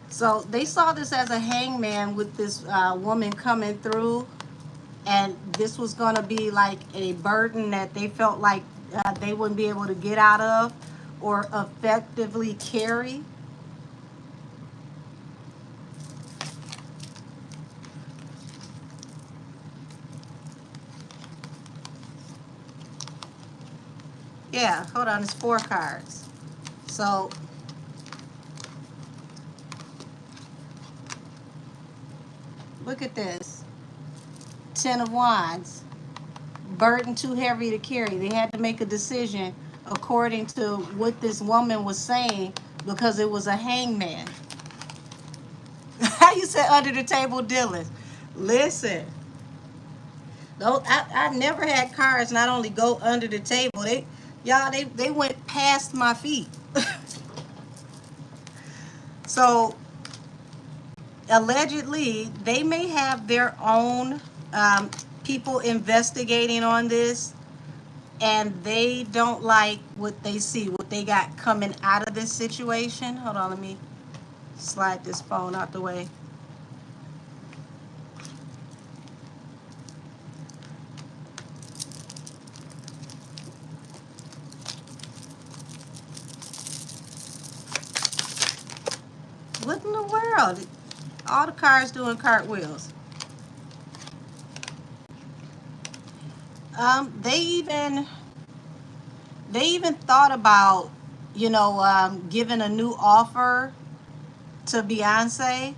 So they saw this as a hangman with this woman coming through, and this was going to be like a burden that they felt like they wouldn't be able to get out of or effectively carry. Yeah, hold on, it's 4 cards. So look at this. Ten of Wands. Burden too heavy to carry. They had to make a decision according to what this woman was saying because it was a hangman. How you said under the table dealings? Listen, I never had cards not only go under the table. They went past my feet. So allegedly, they may have their own people investigating on this, and they don't like what they see, what they got coming out of this situation. Hold on, let me slide this phone out the way. What in the world? All the cars doing cartwheels. They even thought about, giving a new offer to Beyonce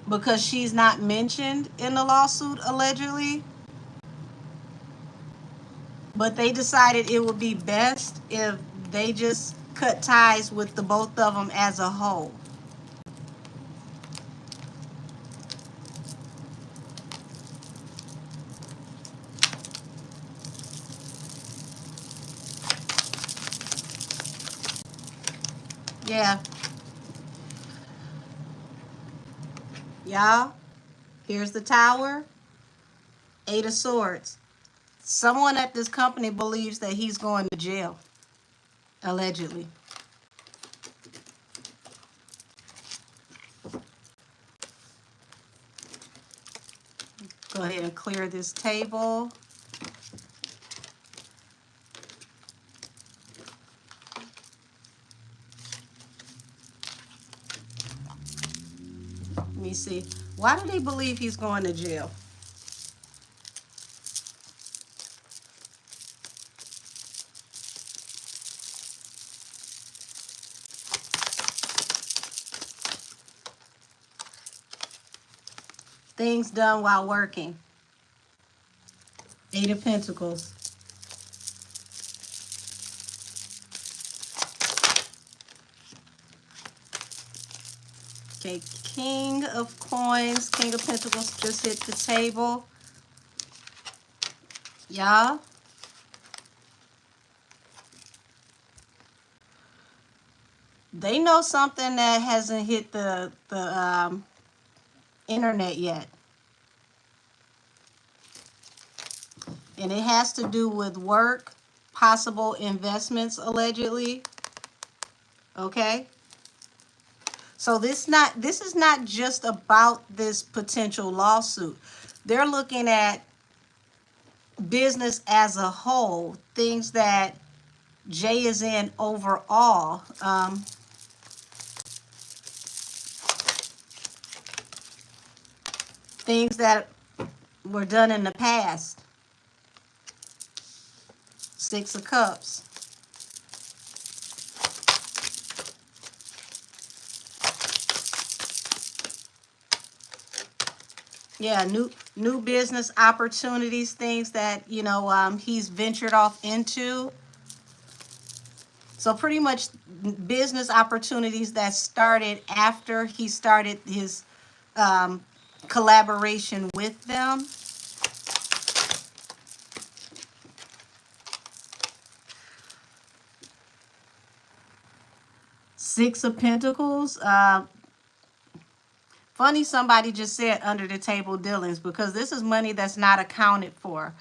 because she's not mentioned in the lawsuit allegedly. But they decided it would be best if they just cut ties with the both of them as a whole. Yeah. Y'all, here's the Tower. Eight of Swords. Someone at this company believes that he's going to jail, allegedly. Go ahead and clear this table. Let me see. Why do they believe he's going to jail? Things done while working. Eight of Pentacles. Okay, King of Coins, King of Pentacles just hit the table. Y'all, they know something that hasn't hit the internet yet. And it has to do with work, possible investments, allegedly. Okay? So this is not just about this potential lawsuit. They're looking at business as a whole, things that Jay is in overall. Things that were done in the past. Six of Cups. Yeah, new business opportunities, things that, he's ventured off into. So pretty much business opportunities that started after he started his collaboration with them. Six of Pentacles. Funny somebody just said under the table dealings, because this is money that's not accounted for.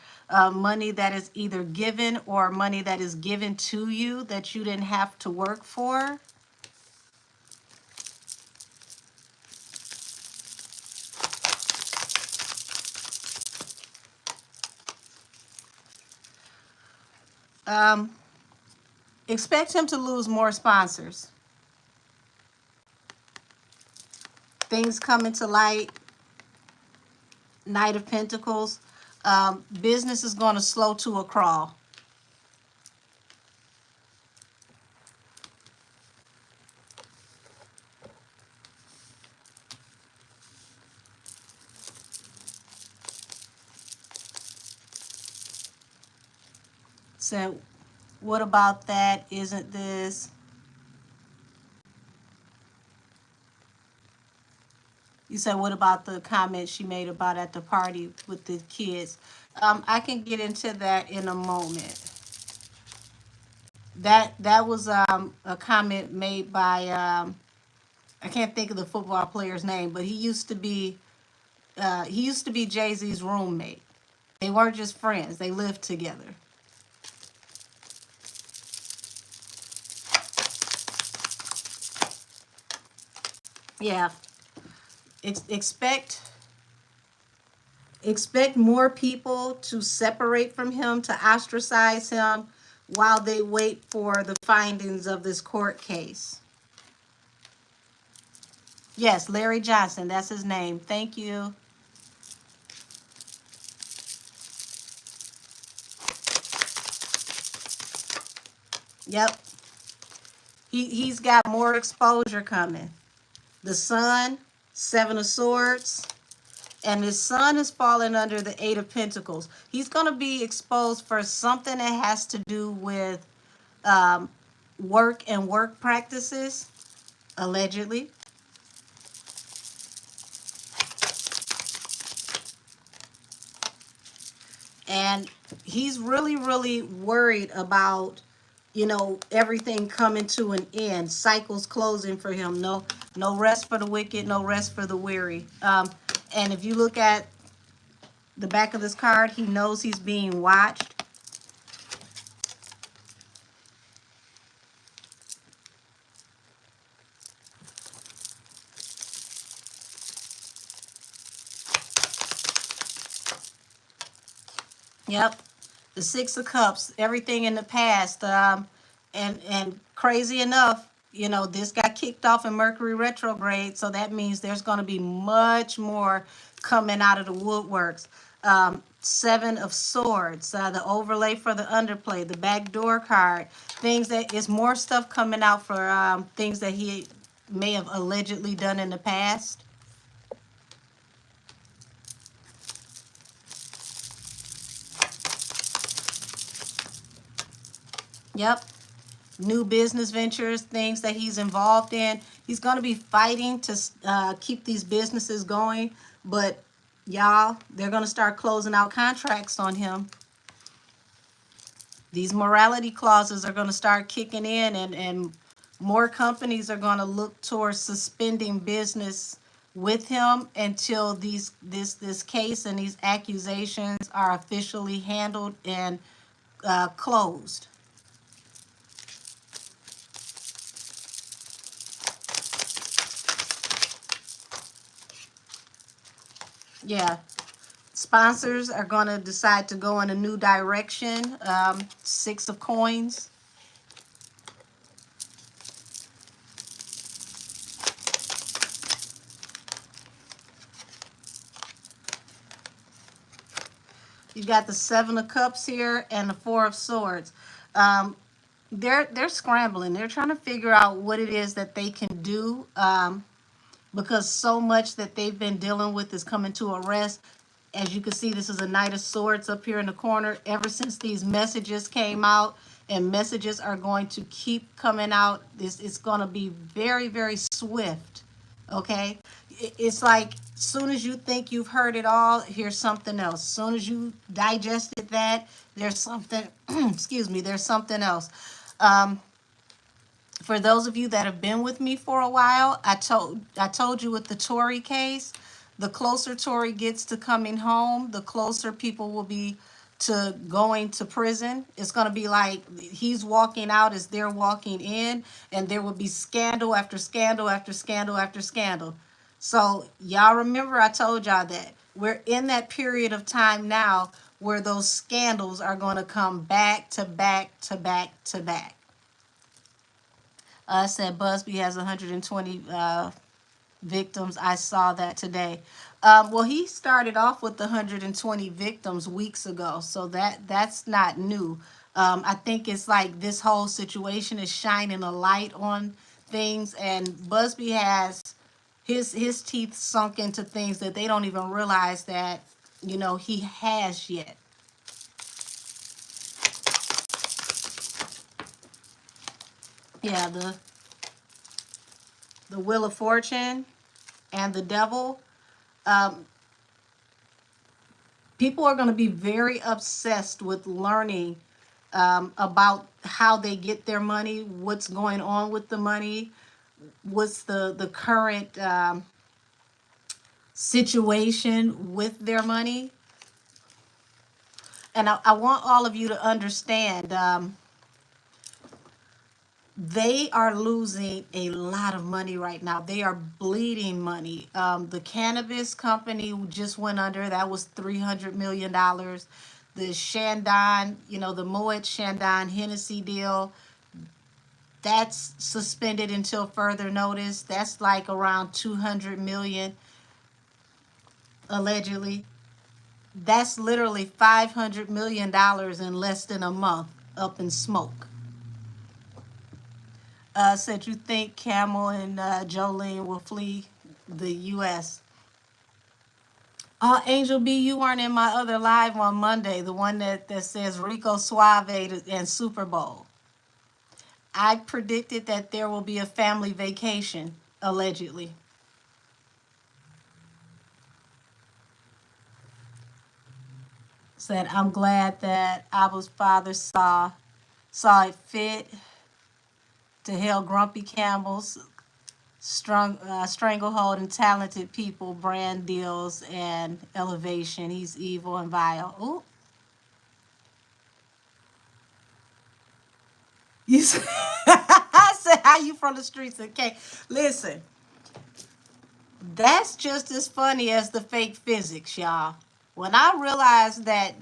Money that is either given or money that is given to you that you didn't have to work for. Expect him to lose more sponsors. Things coming to light. Knight of Pentacles. Business is going to slow to a crawl. Said, what about that? Isn't this? You said, what about the comment she made about at the party with the kids? I can get into that in a moment. That was a comment made by I can't think of the football player's name, but he used to be Jay-Z's roommate. They weren't just friends; they lived together. Yeah, expect more people to separate from him, to ostracize him, while they wait for the findings of this court case. Yes, Larry Johnson, that's his name. Thank you. Yep, he's got more exposure coming. The Sun, Seven of Swords, and his son is falling under the Eight of Pentacles. He's going to be exposed for something that has to do with um, work and work practices, allegedly. And he's really, really worried about, everything coming to an end, cycles closing for him. No rest for the wicked, no rest for the weary. And if you look at the back of this card, he knows he's being watched. Yep, the Six of Cups, everything in the past, and crazy enough, this got kicked off in Mercury retrograde, so that means there's going to be much more coming out of the woodworks. Seven of Swords, the overlay for the underplay, the backdoor card, things that is more stuff coming out for things that he may have allegedly done in the past. Yep. New business ventures, things that he's involved in. He's going to be fighting to keep these businesses going, but y'all, they're going to start closing out contracts on him. These morality clauses are going to start kicking in, and more companies are going to look towards suspending business with him until this case and these accusations are officially handled and closed. Yeah, sponsors are going to decide to go in a new direction. Six of Coins. You got the Seven of Cups here and the Four of Swords. They're scrambling. They're trying to figure out what it is that they can do, because so much that they've been dealing with is coming to a rest. As you can see, this is a Knight of Swords up here in the corner. Ever since these messages came out, and messages are going to keep coming out, it's going to be very, very swift. Okay? It's like, soon as you think you've heard it all, here's something else. Soon as you digested that, there's something, excuse me, there's something else. For those of you that have been with me for a while, I told you with the Tory case, the closer Tory gets to coming home, the closer people will be to going to prison. It's going to be like he's walking out as they're walking in, and there will be scandal after scandal after scandal after scandal. So y'all remember I told y'all that we're in that period of time now where those scandals are going to come back to back to back to back. Said Busby has 120 victims. I saw that today. Well, he started off with the 120 victims weeks ago, so that's not new. I think it's like this whole situation is shining a light on things, and Busby has his teeth sunk into things that they don't even realize that he has yet. Yeah, the Wheel of Fortune and the Devil. Um, People are going to be very obsessed with learning about how they get their money, what's going on with the money, what's the current situation with their money. And I want all of you to understand, they are losing a lot of money right now. They are bleeding money. The cannabis company just went under. That was $300 million. The Shandon, the Moët Shandon Hennessy deal, that's suspended until further notice. That's like around 200 million allegedly. That's literally $500 million in less than a month up in smoke. Said you think Camel and Jolene will flee the U.S. Angel B, you weren't in my other live on Monday, the one that says Rico Suave and Super Bowl. I predicted that there will be a family vacation, allegedly. Said, I'm glad that Abba's father saw it fit to hail grumpy camels, stranglehold and talented people, brand deals and elevation. He's evil and vile. Ooh. You said, I said, how you from the streets of K? Listen, that's just as funny as the fake physics, y'all. When I realized that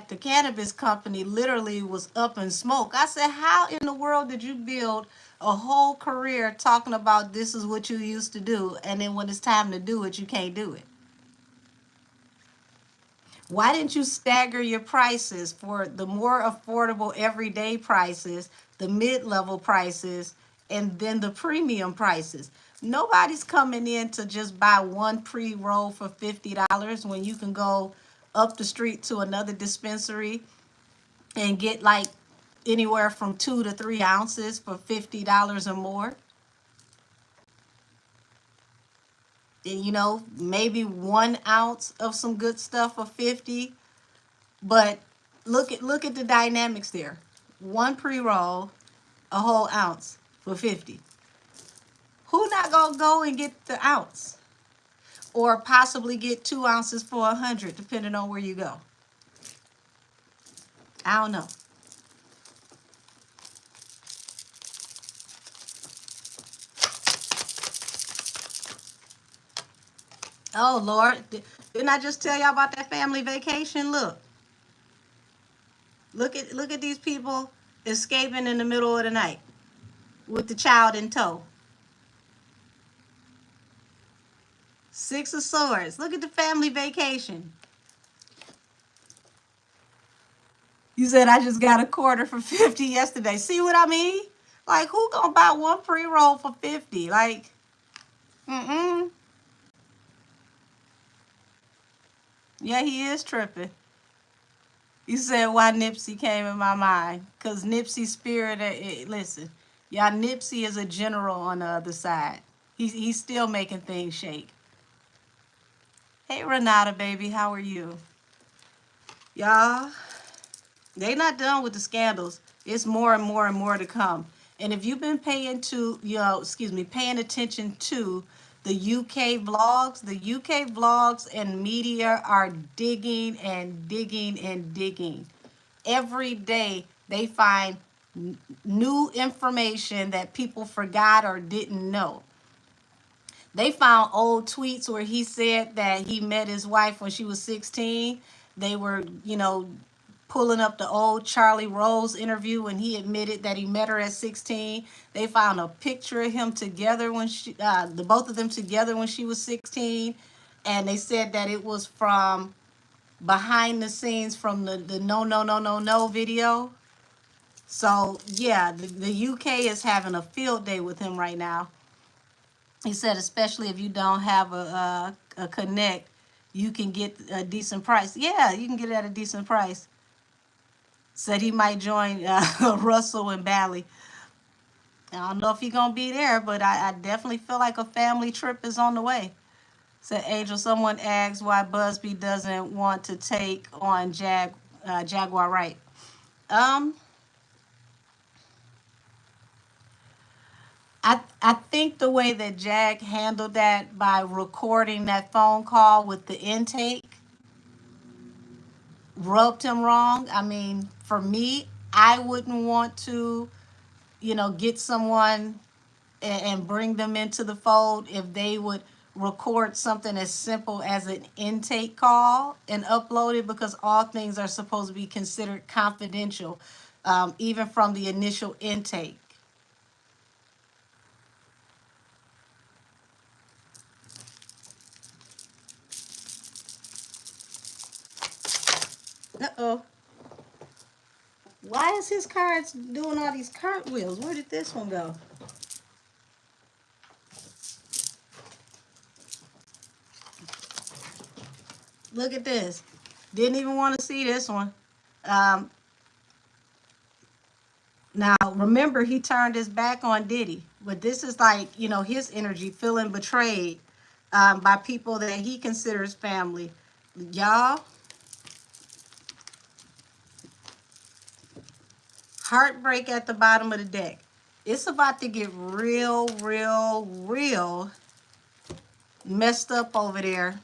the cannabis company literally was up in smoke, I said, how in the world did you build a whole career talking about this is what you used to do, and then when it's time to do it, you can't do it? Why didn't you stagger your prices for the more affordable everyday prices, the mid-level prices, and then the premium prices? Nobody's coming in to just buy one pre-roll for $50 when you can go up the street to another dispensary and get like anywhere from 2 to 3 ounces for $50 or more. And maybe 1 ounce of some good stuff for 50. But look at the dynamics there. One pre-roll, a whole ounce for 50. Who not gonna go and get the ounce? Or possibly get 2 ounces for 100, depending on where you go. I don't know. Oh Lord, didn't I just tell y'all about that family vacation? Look at these people escaping in the middle of the night with the child in tow. Six of Swords. Look at the family vacation. You said I just got a quarter for 50 yesterday. See what I mean? Like, who gonna buy one pre-roll for 50? Like, mm-mm. Yeah, he is tripping. You said why Nipsey came in my mind. Because Nipsey's spirit, listen, y'all, Nipsey is a general on the other side. He's still making things shake. Hey, Renata, baby, how are you? Y'all, they not done with the scandals. It's more and more and more to come. And if you've been paying attention to the UK vlogs and media are digging and digging and digging. Every day they find new information that people forgot or didn't know. They found old tweets where he said that he met his wife when she was 16. They were, pulling up the old Charlie Rose interview when he admitted that he met her at 16. They found a picture of him together when the both of them together when she was 16. And they said that it was from behind the scenes from the No, No, No, No, No video. So, yeah, the UK is having a field day with him right now. He said, especially if you don't have a connect, you can get a decent price. Yeah, you can get it at a decent price. Said he might join Russell and Bally. I don't know if he's gonna be there, but I definitely feel like a family trip is on the way. Said Angel, someone asked why Busby doesn't want to take on Jaguar Wright. Um, I think the way that Jag handled that by recording that phone call with the intake rubbed him wrong. I mean, for me, I wouldn't want to, get someone and bring them into the fold if they would record something as simple as an intake call and upload it, because all things are supposed to be considered confidential, even from the initial intake. Uh-oh. Why is his cards doing all these cartwheels? Where did this one go? Look at this. Didn't even want to see this one. Um, Now, remember, he turned his back on Diddy, but this is like, his energy feeling betrayed by people that he considers family. Y'all, heartbreak at the bottom of the deck. It's about to get real, real, real messed up over there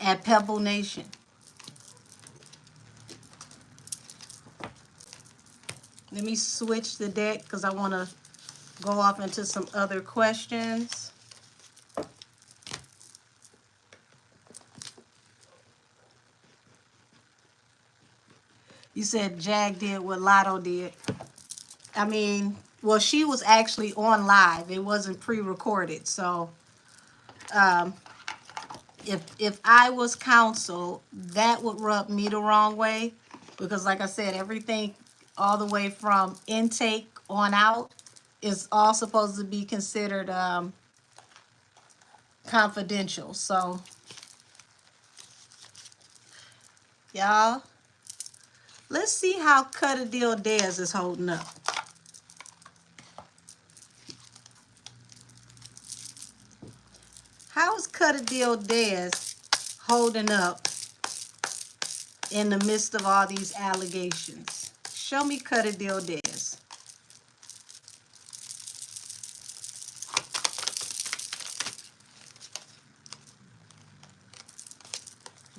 at Pebble Nation. Let me switch the deck because I want to go off into some other questions. You said Jag did what Lotto did. I mean, well, she was actually on live. It wasn't pre-recorded. So um, if I was counsel, that would rub me the wrong way. Because like I said, everything all the way from intake on out is all supposed to be considered confidential. So, y'all, let's see how Cut a Deal Dez is holding up. How is Cut a Deal Dez holding up in the midst of all these allegations? Show me Cut a Deal Dez.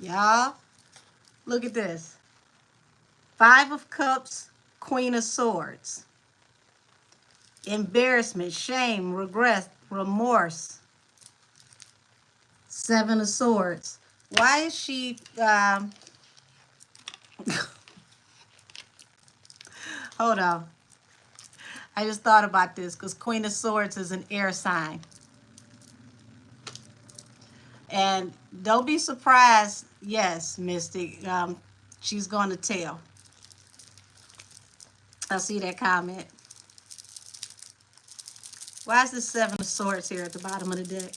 Y'all, look at this. Five of Cups, Queen of Swords. Embarrassment, shame, regret, remorse. Seven of Swords. Why is she... hold on. I just thought about this because Queen of Swords is an air sign. And don't be surprised, yes, Mystic, she's going to tell. I see that comment. Why is the Seven of Swords here at the bottom of the deck?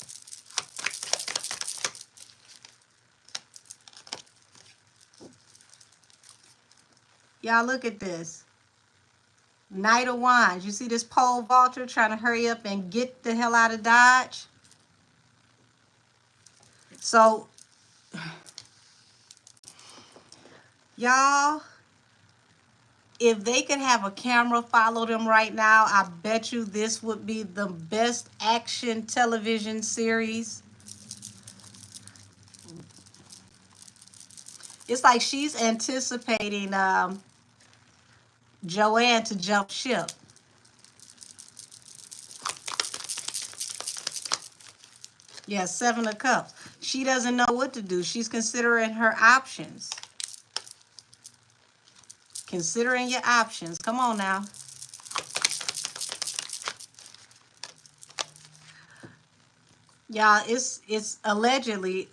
Y'all look at this. Knight of Wands. You see this pole vaulter trying to hurry up and get the hell out of Dodge? So, y'all, if they could have a camera follow them right now, I bet you this would be the best action television series. It's like she's anticipating Joanne to jump ship. Yeah, Seven of Cups. She doesn't know what to do. She's considering her options. Considering your options. Come on now. Y'all, it's allegedly.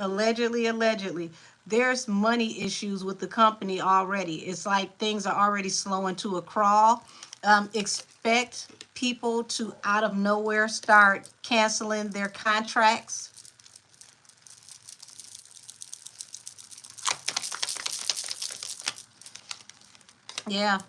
There's money issues with the company already. It's like things are already slowing to a crawl. Expect people to out of nowhere start canceling their contracts. Yeah.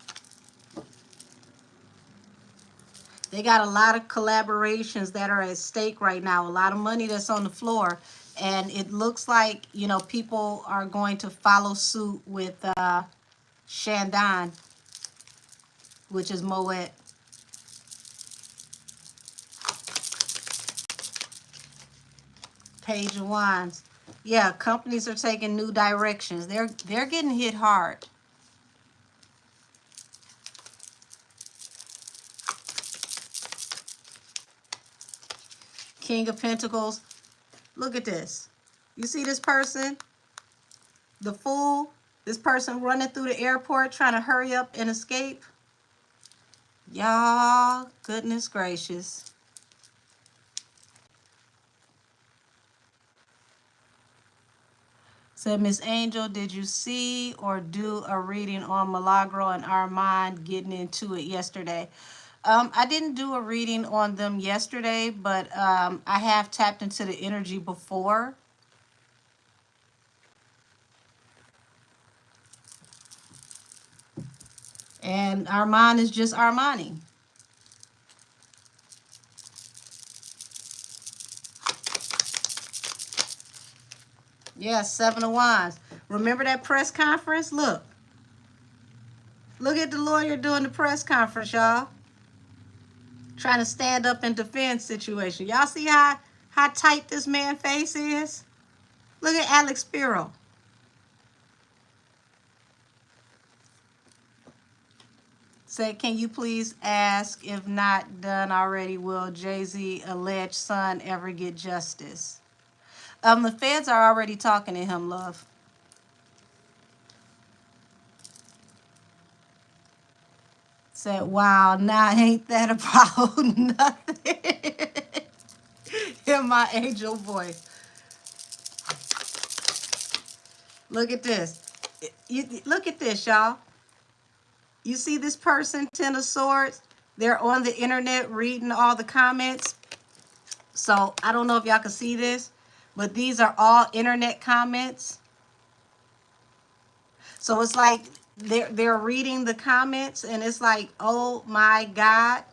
They got a lot of collaborations that are at stake right now, a lot of money that's on the floor. And it looks like, you know, people are going to follow suit with Shandon, which is Moët. Page of Wands. Yeah, companies are taking new directions. They're getting hit hard. King of Pentacles. Look at this. You see this person? The Fool? This person running through the airport trying to hurry up and escape? Y'all, goodness gracious. Said, Miss Angel, did you see or do a reading on Milagro and Armand getting into it yesterday? I didn't do a reading on them yesterday, but I have tapped into the energy before. And Armand is just Armani. Yeah, Seven of Wands. Remember that press conference? Look. Look at the lawyer doing the press conference, y'all. Trying to stand up and defend situation. Y'all see how tight this man's face is? Look at Alex Spiro. Said, can you please ask, if not done already, will Jay-Z alleged son ever get justice? The feds are already talking to him, love. Said, wow, now ain't that about nothing? In my angel voice. Look at this. Look at this, y'all. You see this person, Ten of Swords? They're on the internet reading all the comments. So I don't know if y'all can see this, but these are all internet comments. So it's like they're reading the comments, and it's like, oh my God.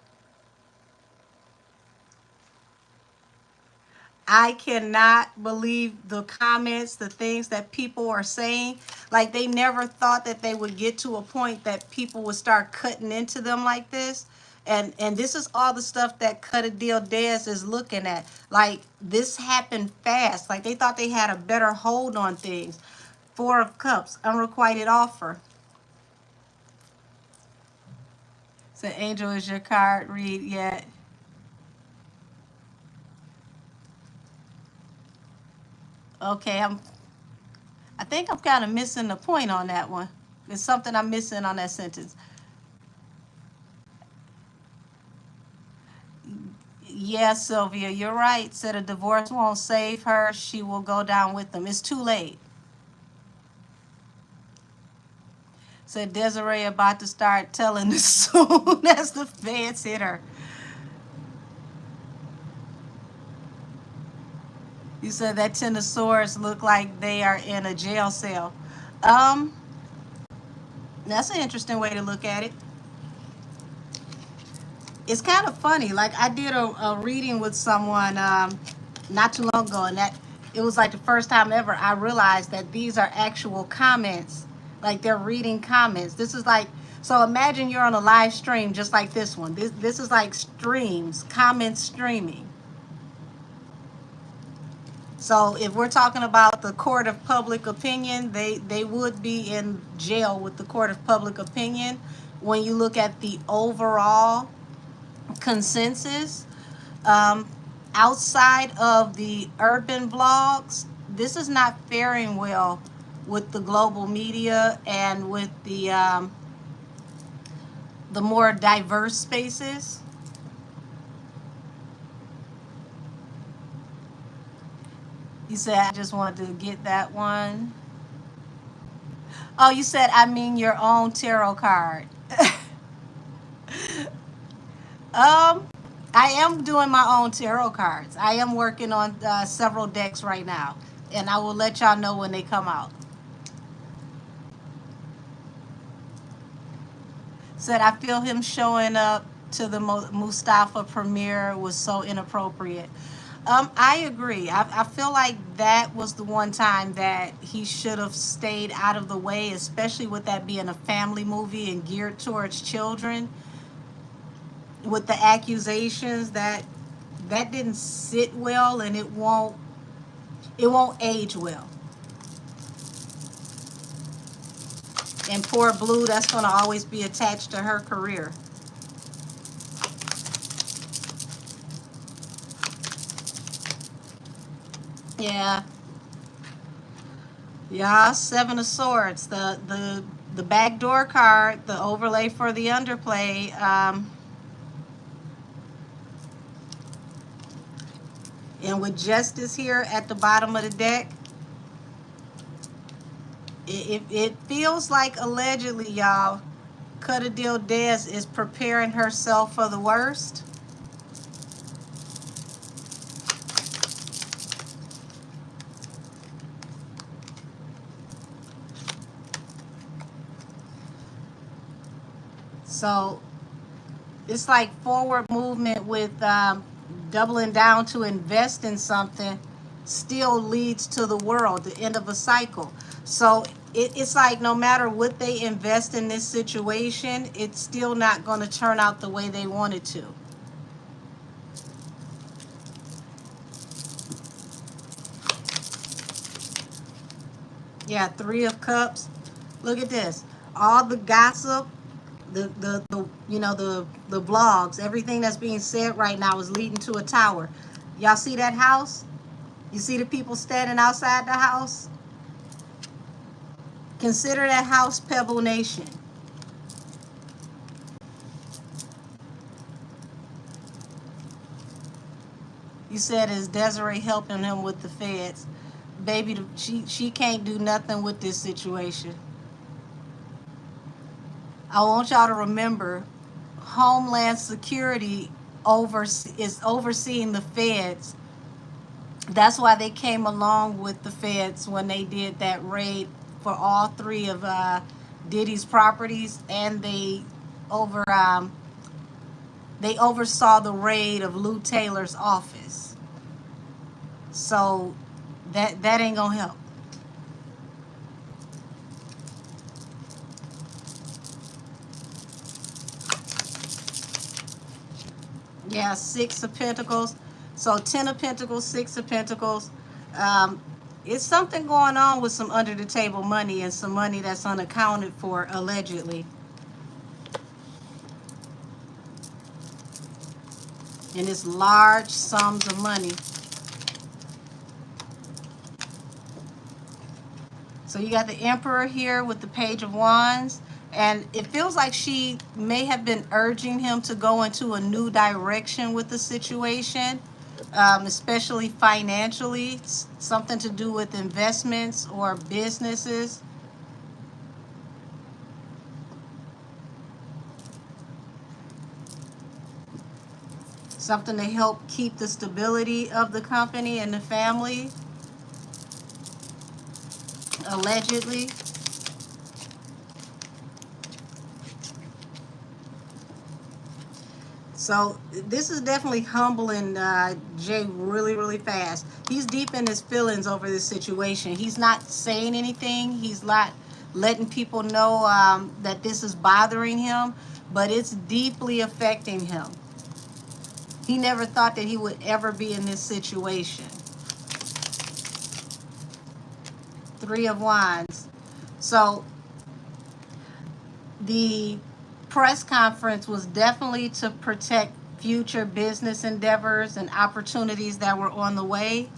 I cannot believe the comments, the things that people are saying. Like, they never thought that they would get to a point that people would start cutting into them like this. And this is all the stuff that Cut a Deal Dez is looking at. Like, this happened fast. Like, they thought they had a better hold on things. Four of Cups, unrequited offer. So, Angel, is your card read yet? Okay, I think I'm kind of missing the point on that one. There's something I'm missing on that sentence. Yes, Sylvia, you're right. Said a divorce won't save her. She will go down with them. It's too late. Said Desiree about to start telling as soon as the feds hit her. You said that Ten of Swords look like they are in a jail cell. Um, that's an interesting way to look at it. It's kind of funny. Like, I did a reading with someone not too long ago, and that it was like the first time ever I realized that these are actual comments. Like, they're reading comments. This is like, so imagine you're on a live stream just like this one. This is like streams, comment streaming. So if we're talking about the court of public opinion, they would be in jail with the court of public opinion. When you look at the overall consensus, outside of the urban blogs, this is not faring well with the global media and with the more diverse spaces. You said, I just wanted to get that one. Oh, you said, I mean your own tarot card. I am doing my own tarot cards. I am working on several decks right now, and I will let y'all know when they come out. Said, I feel him showing up to the Mustafa premiere was so inappropriate. I agree. I feel like that was the one time that he should have stayed out of the way, especially with that being a family movie and geared towards children. With the accusations that didn't sit well, and it won't age well. And poor Blue, that's going to always be attached to her career. Yeah. Yeah, Seven of Swords, the backdoor card, the overlay for the underplay. And with Justice here at the bottom of the deck, it feels like allegedly, y'all, Cut a Deal Des is preparing herself for the worst. So it's like forward movement with doubling down to invest in something still leads to the world, the end of a cycle. So it's like no matter what they invest in this situation, it's still not going to turn out the way they want it to. Yeah, Three of Cups. Look at this. All the gossip, the blogs, everything that's being said right now is leading to a tower. Y'all see that house? You see the people standing outside the house? Consider that house Pebble Nation. You said, is Desiree helping him with the feds? Baby, she can't do nothing with this situation. I want y'all to remember, Homeland Security is overseeing the feds. That's why they came along with the feds when they did that raid for all three of Diddy's properties, and they oversaw the raid of Lou Taylor's office. So that ain't gonna help. Yeah, Six of Pentacles. So 10 of Pentacles, Six of Pentacles. Um, it's something going on with some under the table money and some money that's unaccounted for, allegedly. And it's large sums of money. So you got the Emperor here with the Page of Wands. And it feels like she may have been urging him to go into a new direction with the situation, especially financially, something to do with investments or businesses. Something to help keep the stability of the company and the family, allegedly. So this is definitely humbling Jay really, really fast. He's deep in his feelings over this situation. He's not saying anything. He's not letting people know that this is bothering him, but it's deeply affecting him. He never thought that he would ever be in this situation. Three of Wands. So the press conference was definitely to protect future business endeavors and opportunities that were on the way.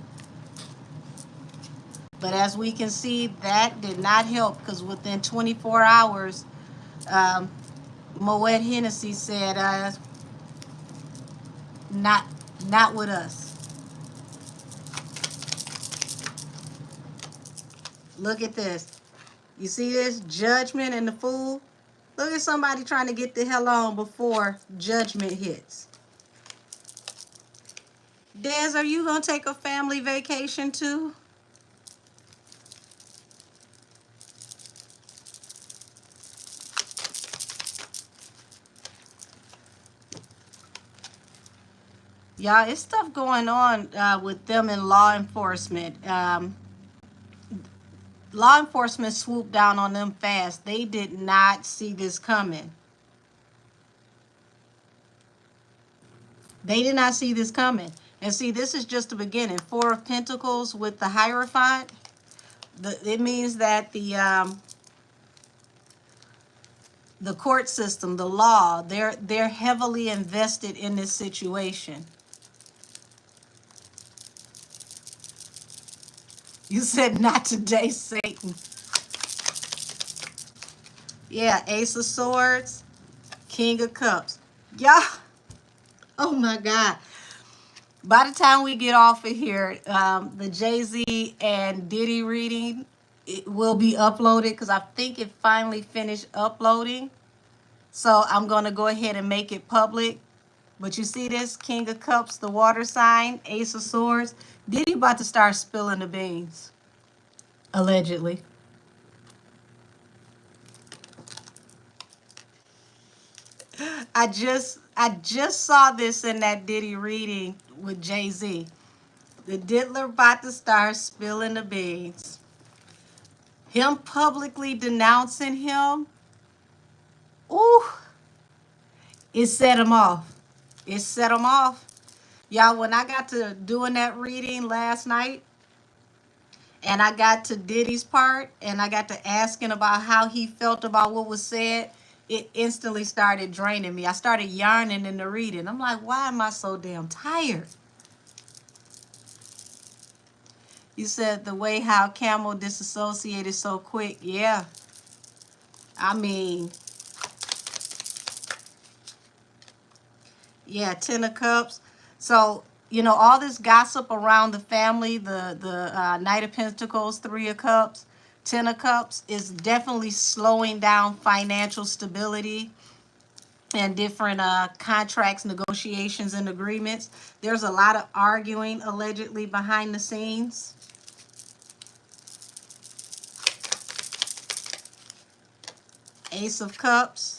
But as we can see, that did not help, because within 24 hours, Moët Hennessy said, not with us. Look at this. You see this? Judgment and the Fool. Look at somebody trying to get the hell on before judgment hits. Des, are you going to take a family vacation too? Y'all, it's stuff going on with them in law enforcement. Law enforcement swooped down on them fast. They did not see this coming. They did not see this coming. And see, this is just the beginning. Four of Pentacles with the Hierophant. It means that the court system, the law, they're heavily invested in this situation. You said not today, Satan. Yeah, Ace of Swords, King of Cups. Y'all, oh my God. By the time we get off of here, the Jay-Z and Diddy reading, it will be uploaded because I think it finally finished uploading. So I'm going to go ahead and make it public. But you see this? King of Cups, the water sign, Ace of Swords. Diddy about to start spilling the beans, allegedly. I just saw this in that Diddy reading with Jay-Z. The diddler about to start spilling the beans. Him publicly denouncing him. Ooh, it set him off. It set him off. Y'all, when I got to doing that reading last night, and I got to Diddy's part, and I got to asking about how he felt about what was said, it instantly started draining me. I started yarning in the reading. I'm like, why am I so damn tired? You said the way how Camel disassociated so quick. Yeah. I mean, yeah, Ten of Cups. So, you know, all this gossip around the family, the Knight of Pentacles, Three of Cups, Ten of Cups is definitely slowing down financial stability and different contracts, negotiations, and agreements. There's a lot of arguing allegedly behind the scenes. Ace of Cups.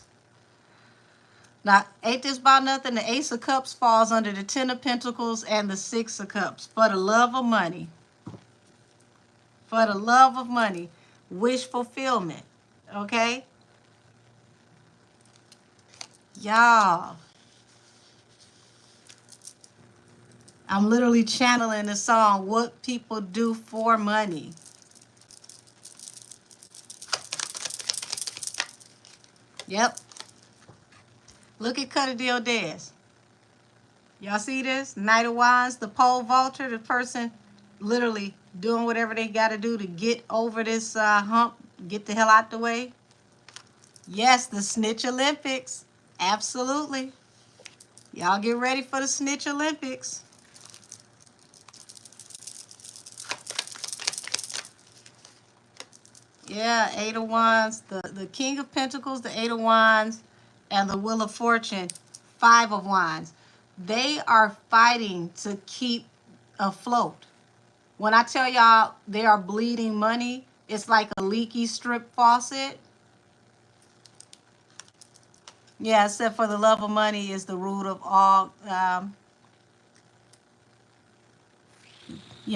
Now, ain't this about nothing? The Ace of Cups falls under the Ten of Pentacles and the Six of Cups. For the love of money. For the love of money. Wish fulfillment. Okay? Y'all. I'm literally channeling the song, What People Do for Money. Yep. Look at Cut a Deal Dez. Y'all see this? Knight of Wands, the pole vaulter, the person literally doing whatever they got to do to get over this hump, get the hell out the way. Yes, the Snitch Olympics. Absolutely. Y'all get ready for the Snitch Olympics. Yeah, Eight of Wands, the King of Pentacles, the Eight of Wands, and the Wheel of Fortune, Five of Wands. They are fighting to keep afloat. When I tell y'all they are bleeding money, it's like a leaky strip faucet. Yeah, except for the love of money is the root of all,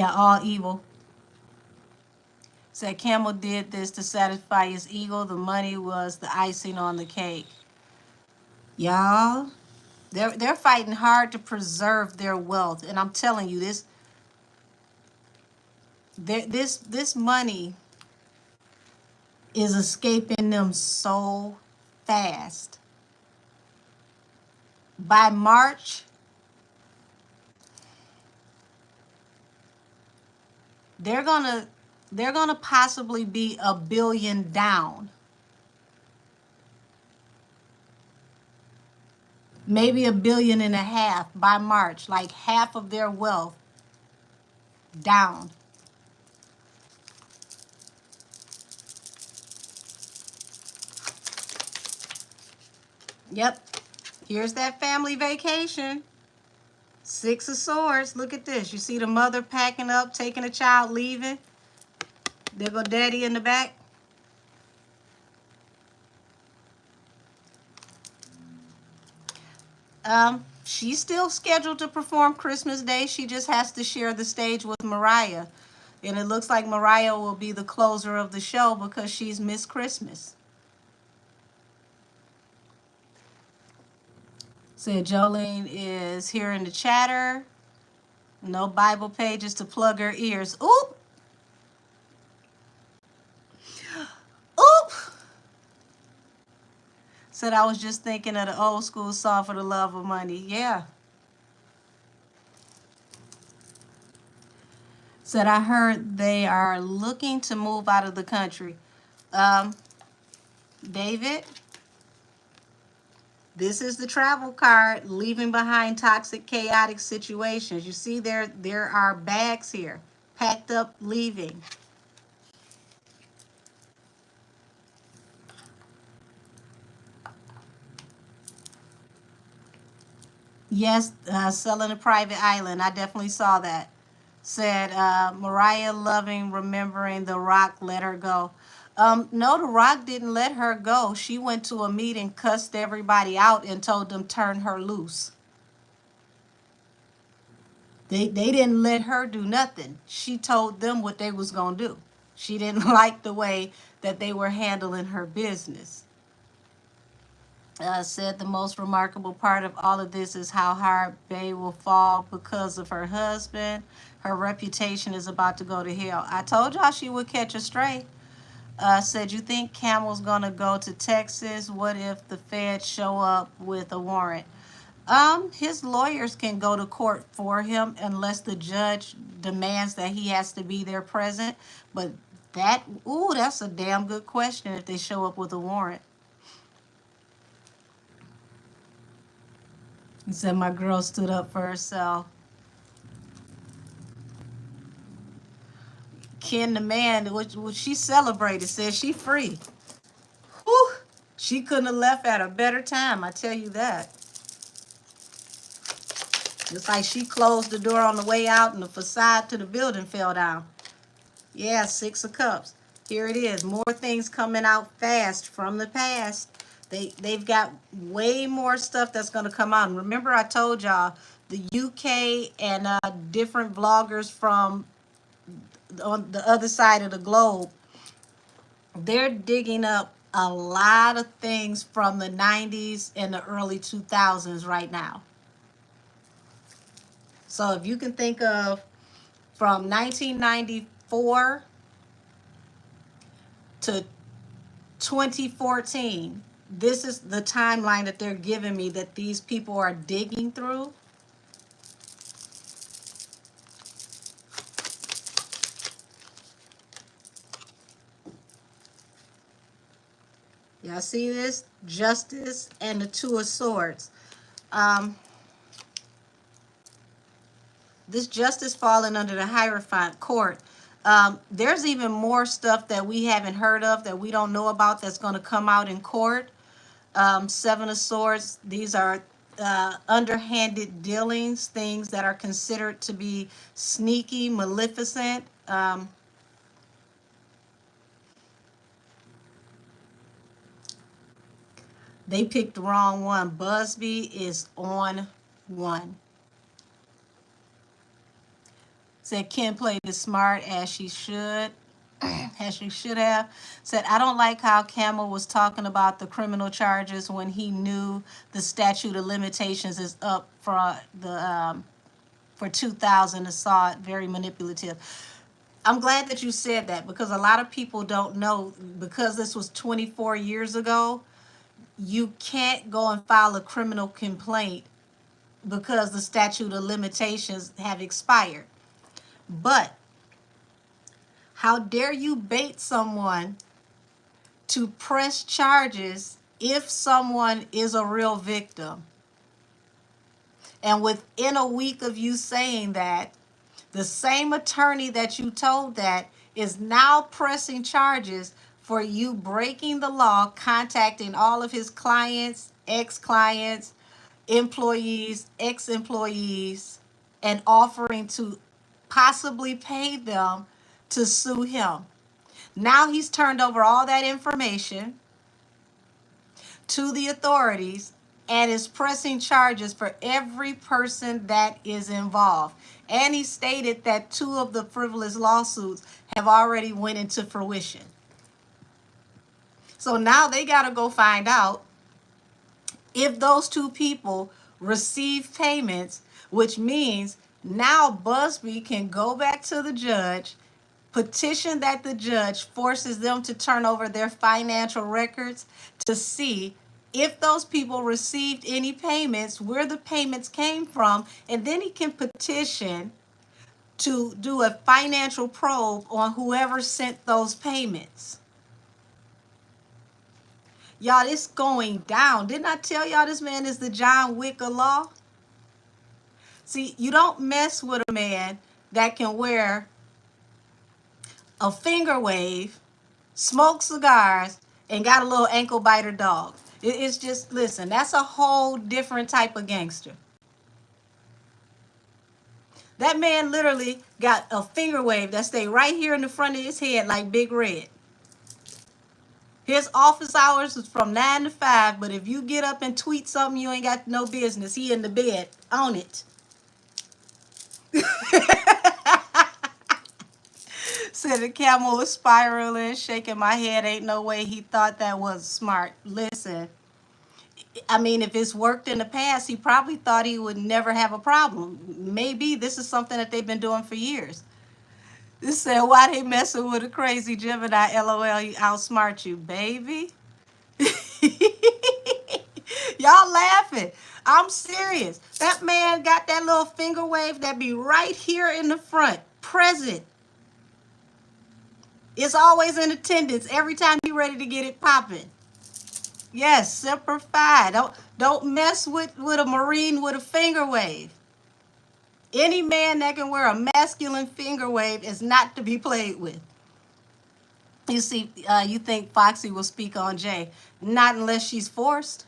all evil. Said Camel did this to satisfy his ego. The money was the icing on the cake. Y'all, they're fighting hard to preserve their wealth, and I'm telling you this money is escaping them so fast. By March, they're gonna possibly be $1 billion down. Maybe $1.5 billion by March, like half of their wealth down. Yep. Here's that family vacation. Six of Swords. Look at this. You see the mother packing up, taking a child, leaving. There go daddy in the back. She's still scheduled to perform Christmas Day. She just has to share the stage with Mariah. And it looks like Mariah will be the closer of the show because she's Miss Christmas. Said Jolene is here in the chatter. No Bible pages to plug her ears. Oop! Oop! Said I was just thinking of the old school song For the Love of Money. Yeah. Said I heard they are looking to move out of the country. David, this is the travel card, leaving behind toxic, chaotic situations. You see there are bags here, packed up, leaving. Yes, selling a private island. I definitely saw that. Said Mariah loving, remembering The Rock let her go. No, The Rock didn't let her go. She went to a meeting, cussed everybody out, and told them turn her loose. They didn't let her do nothing. She told them what they was gonna do. She didn't like the way that they were handling her business. Said the most remarkable part of all of this is how hard Bay will fall because of her husband. Her reputation is about to go to hell. I told y'all she would catch a stray. Said, you think Camel's gonna go to Texas? What if the feds show up with a warrant? His lawyers can go to court for him unless the judge demands that he has to be there present. But that's a damn good question if they show up with a warrant. He said my girl stood up for herself. Ken the man, what she celebrated, said she free. Whew, she couldn't have left at a better time, I tell you that. It's like she closed the door on the way out and the facade to the building fell down. Yeah, 6 of Cups. Here it is. More things coming out fast from the past. They've got way more stuff that's going to come out. And remember I told y'all the UK and different vloggers from on the other side of the globe, they're digging up a lot of things from the 90s and the early 2000s right now. So if you can think of from 1994 to 2014, this is the timeline that they're giving me that these people are digging through. Y'all see this? Justice and the Two of Swords. This justice falling under the Hierophant court. There's even more stuff that we haven't heard of, that we don't know about, that's going to come out in court. 7 of Swords, these are underhanded dealings, things that are considered to be sneaky, maleficent. They picked the wrong one. Busby is on one. Said Kim played as smart as she should. As she should have. Said, I don't like how Camel was talking about the criminal charges when he knew the statute of limitations is up for the for 2000 assault. Very manipulative. I'm glad that you said that, because a lot of people don't know, because this was 24 years ago, you can't go and file a criminal complaint because the statute of limitations have expired. But how dare you bait someone to press charges if someone is a real victim? And within a week of you saying that, the same attorney that you told that is now pressing charges for you breaking the law, contacting all of his clients, ex-clients, employees, ex-employees, and offering to possibly pay them to sue him. Now he's turned over all that information to the authorities, and is pressing charges for every person that is involved. And he stated that 2 of the frivolous lawsuits have already went into fruition. So now they got to go find out if those 2 people receive payments, which means now Busby can go back to the judge, petition that the judge forces them to turn over their financial records to see if those people received any payments, where the payments came from, and then he can petition to do a financial probe on whoever sent those payments. Y'all, it's going down. Didn't I tell y'all this man is the John Wick of law? See, you don't mess with a man that can wear a finger wave, smoke cigars, and got a little ankle biter dog. It's just, listen, that's a whole different type of gangster. That man literally got a finger wave that stayed right here in the front of his head like Big Red. His office hours is from 9 to 5, but if you get up and tweet something you ain't got no business, he in the bed on it. Said the camel was spiraling, shaking my head. Ain't no way he thought that was smart. Listen, I mean, if it's worked in the past, he probably thought he would never have a problem. Maybe this is something that they've been doing for years. This said, why they messing with a crazy Gemini? LOL, he outsmart you, baby. Y'all laughing. I'm serious. That man got that little finger wave that be right here in the front, present. It's always in attendance every time he ready to get it popping. Yes, Semper Fi. Don't mess with a Marine with a finger wave. Any man that can wear a masculine finger wave is not to be played with. You see, you think Foxy will speak on Jay. Not unless she's forced.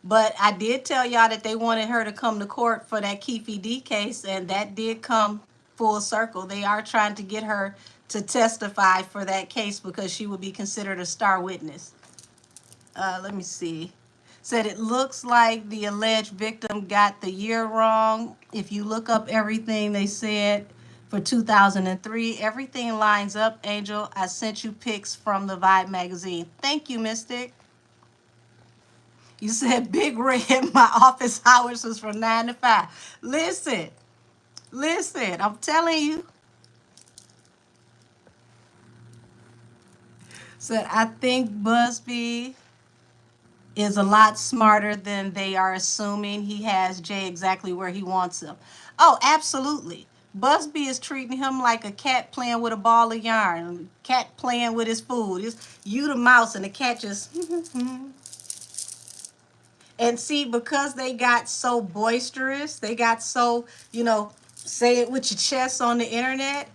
But I did tell y'all that they wanted her to come to court for that Keefe D case, and that did come full circle. They are trying to get her to testify for that case because she would be considered a star witness. Let me see. Said it looks like the alleged victim got the year wrong. If you look up everything they said for 2003, everything lines up, Angel. I sent you pics from the Vibe magazine. Thank you, Mystic. You said Big Red, my office hours was from 9 to 5. Listen, I'm telling you. Said, I think Busby is a lot smarter than they are assuming. He has Jay exactly where he wants him. Oh, absolutely. Busby is treating him like a cat playing with a ball of yarn. Cat playing with his food. It's you the mouse and the cat just... And see, because they got so boisterous, they got so, say it with your chest on the internet,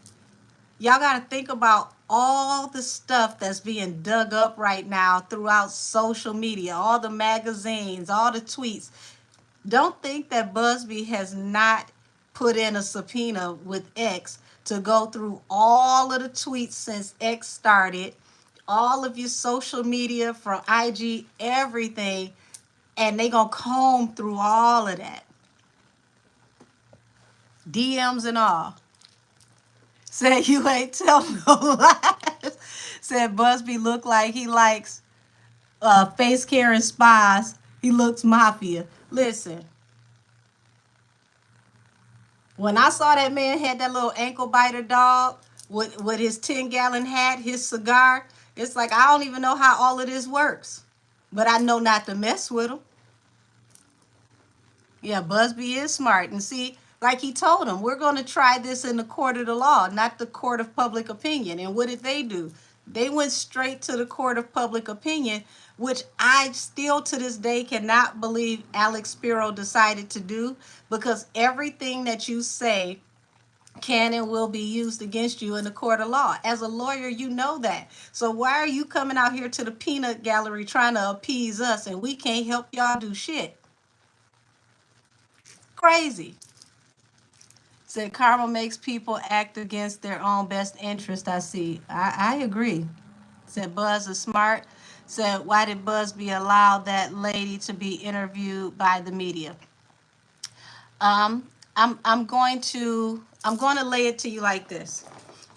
y'all got to think about all the stuff that's being dug up right now throughout social media, all the magazines, all the tweets. Don't think that Busby has not put in a subpoena with X to go through all of the tweets since X started, all of your social media from IG, everything. And they gonna comb through all of that. DMs and all. Said you ain't telling no lies. Said Busby look like he likes face care and spas. He looks mafia. Listen. When I saw that man had that little ankle biter dog with his 10-gallon hat, his cigar, it's like I don't even know how all of this works. But I know not to mess with him. Yeah, Busby is smart. And see, like he told him, we're going to try this in the court of the law, not the court of public opinion. And what did they do? They went straight to the court of public opinion, which I still to this day cannot believe Alex Spiro decided to do, because everything that you say can and will be used against you in the court of law. As a lawyer, you know that. So why are you coming out here to the peanut gallery trying to appease us and we can't help y'all do shit? Crazy. Said karma makes people act against their own best interest. I see. I agree. Said Buzz is smart. said, why did Busby allow that lady to be interviewed by the media? I'm going to lay it to you like this.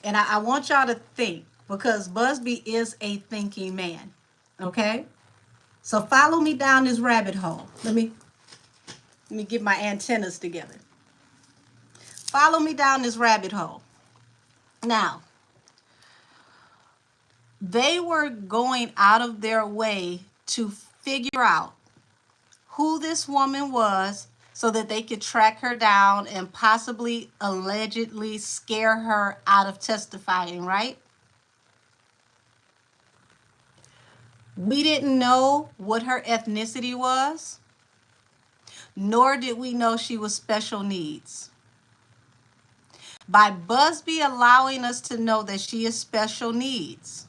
And I want y'all to think, because Busby is a thinking man. Okay? So follow me down this rabbit hole. Let me get my antennas together. Follow me down this rabbit hole. Now, they were going out of their way to figure out who this woman was so that they could track her down and possibly allegedly scare her out of testifying, right? We didn't know what her ethnicity was, nor did we know she was special needs. By Busby allowing us to know that she is special needs,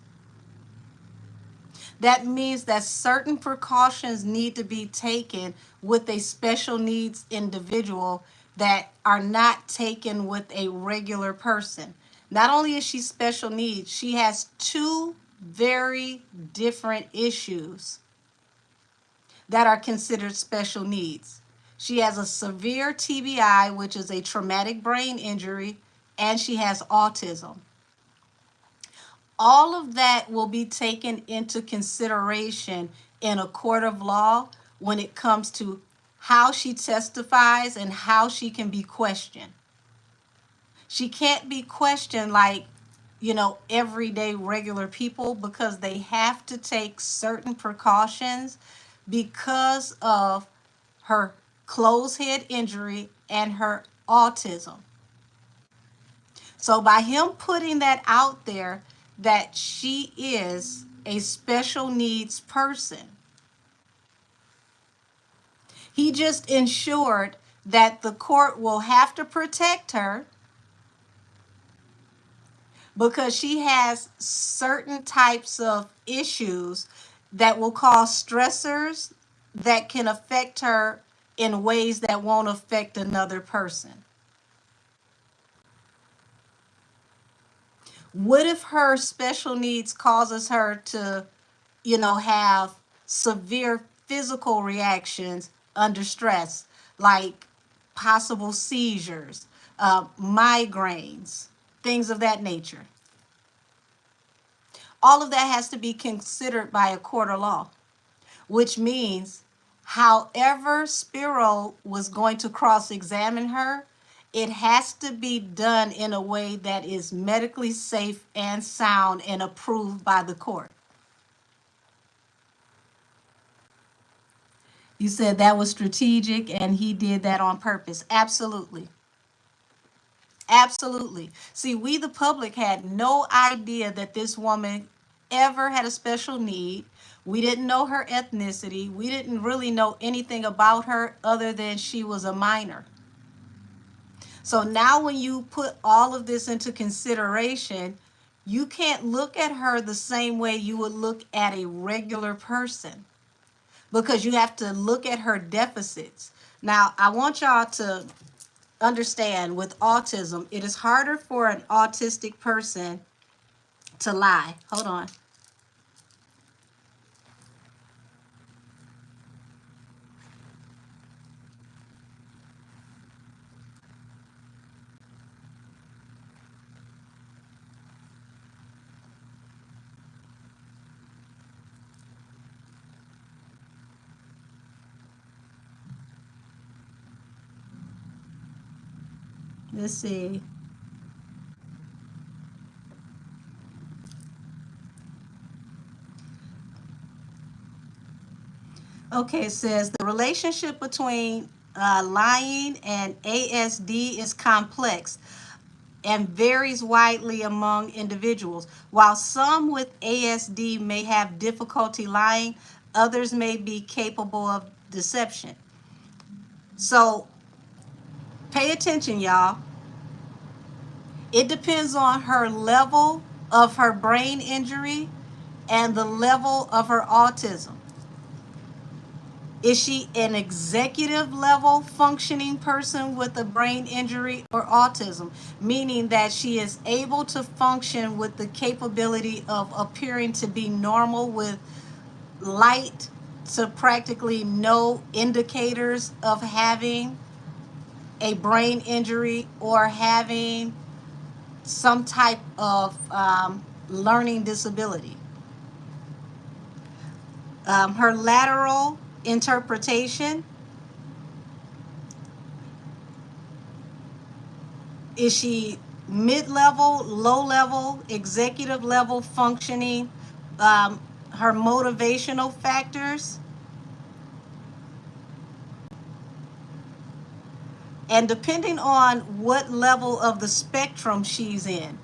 that means that certain precautions need to be taken with a special needs individual that are not taken with a regular person. Not only is she special needs, she has two very different issues that are considered special needs. She has a severe TBI, which is a traumatic brain injury, and she has autism. All of that will be taken into consideration in a court of law when it comes to how she testifies and how she can be questioned. She can't be questioned like, everyday regular people, because they have to take certain precautions because of her closed head injury and her autism. So by him putting that out there, that she is a special needs person, he just ensured that the court will have to protect her because she has certain types of issues that will cause stressors that can affect her in ways that won't affect another person. What if her special needs causes her to, have severe physical reactions under stress, like possible seizures, migraines, things of that nature? All of that has to be considered by a court of law, which means however Spiro was going to cross-examine her, it has to be done in a way that is medically safe and sound and approved by the court. You said that was strategic and he did that on purpose. Absolutely. Absolutely. See, we, the public, had no idea that this woman ever had a special need. We didn't know her ethnicity. We didn't really know anything about her other than she was a minor. So now when you put all of this into consideration, you can't look at her the same way you would look at a regular person, because you have to look at her deficits. Now, I want y'all to understand, with autism, it is harder for an autistic person to lie. Hold on. Let's see. Okay, it says the relationship between lying and ASD is complex and varies widely among individuals. While some with ASD may have difficulty lying, others may be capable of deception. So pay attention, y'all. It depends on her level of her brain injury and the level of her autism. Is she an executive level functioning person with a brain injury or autism? Meaning that she is able to function with the capability of appearing to be normal with light to practically no indicators of having a brain injury or having some type of learning disability. Her lateral interpretation, is she mid-level, low-level, executive level functioning? Her motivational factors, and depending on what level of the spectrum she's in,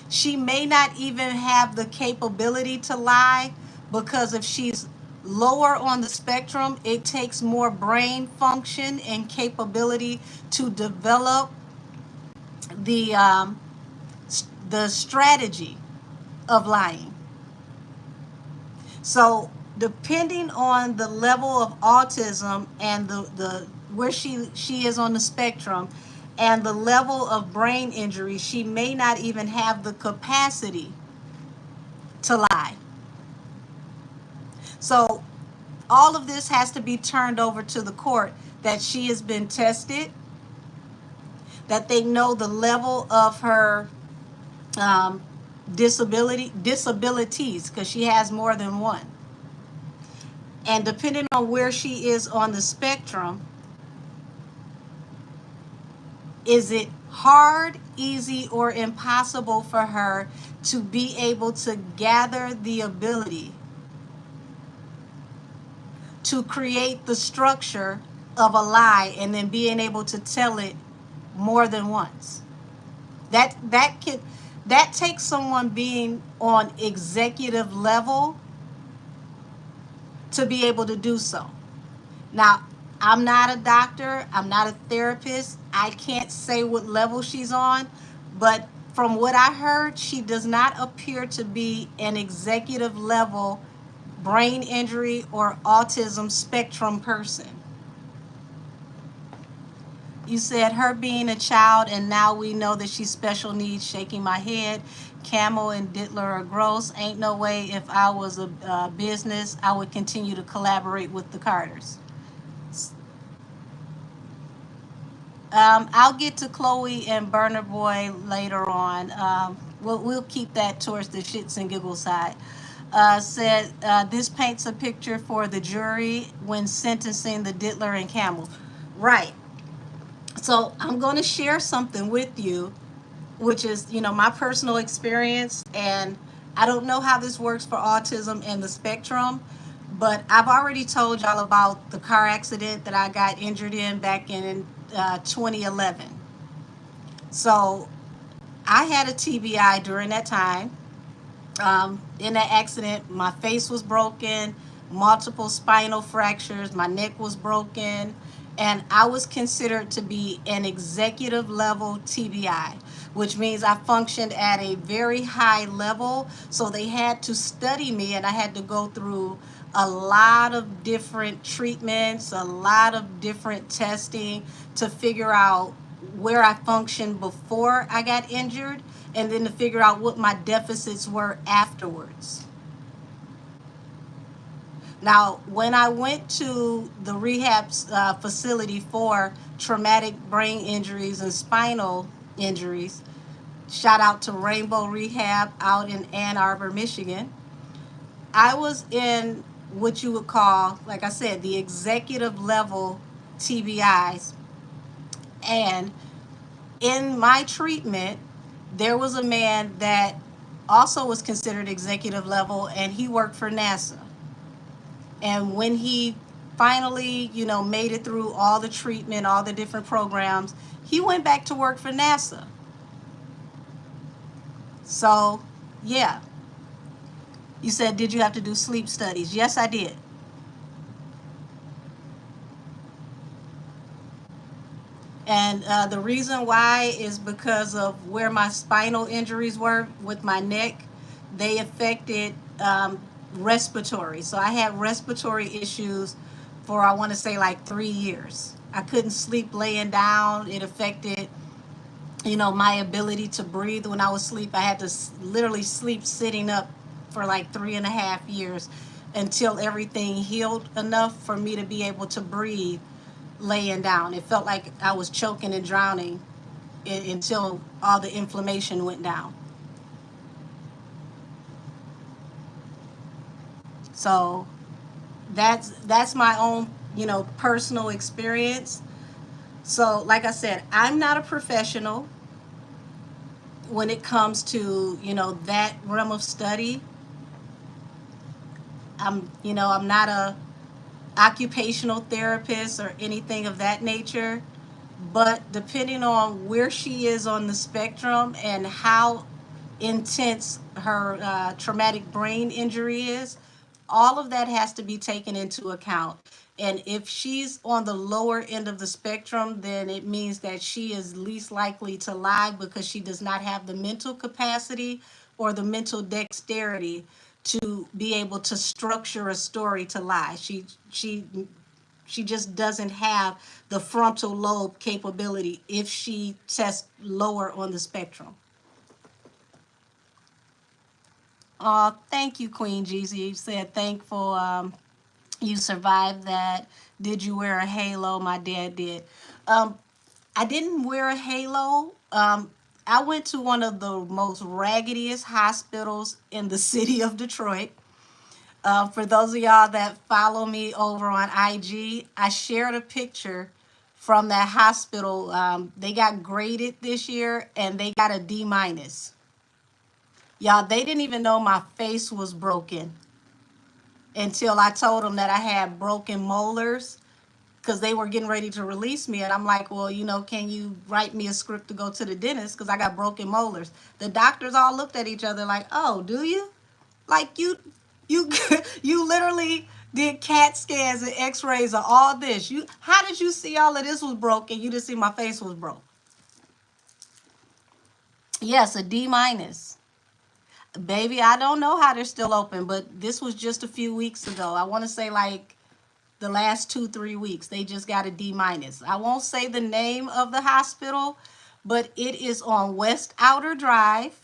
she may not even have the capability to lie, because if she's lower on the spectrum, it takes more brain function and capability to develop the strategy of lying. So depending on the level of autism and the where she is on the spectrum and the level of brain injury, she may not even have the capacity to lie. So all of this has to be turned over to the court, that she has been tested, that they know the level of her disabilities, because she has more than one. And depending on where she is on the spectrum, is it hard, easy, or impossible for her to be able to gather the ability to create the structure of a lie and then being able to tell it more than once? That takes someone being on executive level to be able to do so. Now, I'm not a doctor, I'm not a therapist, I can't say what level she's on, but from what I heard, she does not appear to be an executive level brain injury or autism spectrum person. You said her being a child and now we know that she's special needs, shaking my head. Camel and Dittler are gross. Ain't no way if I was a business, I would continue to collaborate with the Carters. I'll get to Chloe and Burna Boy later on. We'll keep that towards the shits and giggles side. Said this paints a picture for the jury when sentencing the Dittler and Camel. Right. So I'm going to share something with you, which is, my personal experience. And I don't know how this works for autism and the spectrum, but I've already told y'all about the car accident that I got injured in back in 2011. So I had a TBI during that time. In that accident, my face was broken, multiple spinal fractures, my neck was broken, and I was considered to be an executive level TBI, which means I functioned at a very high level. So they had to study me, and I had to go through a lot of different treatments, a lot of different testing to figure out where I functioned before I got injured, and then to figure out what my deficits were afterwards. Now, when I went to the rehab facility for traumatic brain injuries and spinal injuries, shout out to Rainbow Rehab out in Ann Arbor, Michigan, I was in what you would call, like I said, the executive level TBIs. And in my treatment, there was a man that also was considered executive level, and he worked for NASA. And when he finally, made it through all the treatment, all the different programs, he went back to work for NASA. So, yeah. You said, did you have to do sleep studies? Yes, I did. And the reason why is because of where my spinal injuries were with my neck. They affected respiratory. So I had respiratory issues for, I want to say, like 3 years. I couldn't sleep laying down. It affected, my ability to breathe when I was asleep. I had to literally sleep sitting up for like 3.5 years. until everything healed enough for me to be able to breathe laying down. It felt like I was choking and drowning until all the inflammation went down. So that's my own, personal experience. So like I said, I'm not a professional when it comes to, that realm of study. I'm not a occupational therapist or anything of that nature, but depending on where she is on the spectrum and how intense her traumatic brain injury is, all of that has to be taken into account. And if she's on the lower end of the spectrum, then it means that she is least likely to lie because she does not have the mental capacity or the mental dexterity to be able to structure a story to lie. She just doesn't have the frontal lobe capability if she tests lower on the spectrum. Thank you, Queen Jeezy. You said thankful you survived that. Did you wear a halo? My dad did. Um, I didn't wear a halo. I went to one of the most raggediest hospitals in the city of Detroit. For those of y'all that follow me over on IG, I shared a picture from that hospital. They got graded this year and they got a D minus. Y'all, they didn't even know my face was broken until I told them that I had broken molars because they were getting ready to release me. And I'm like, well, can you write me a script to go to the dentist because I got broken molars? The doctors all looked at each other like, oh, do you? Like you you literally did CAT scans and X-rays of all this. How did you see all of this was broken? You didn't see my face was broke. Yes, a D minus. Baby, I don't know how they're still open, but this was just a few weeks ago. I want to say like the last 2-3 weeks. They just got a D minus. I won't say the name of the hospital, but it is on West Outer Drive,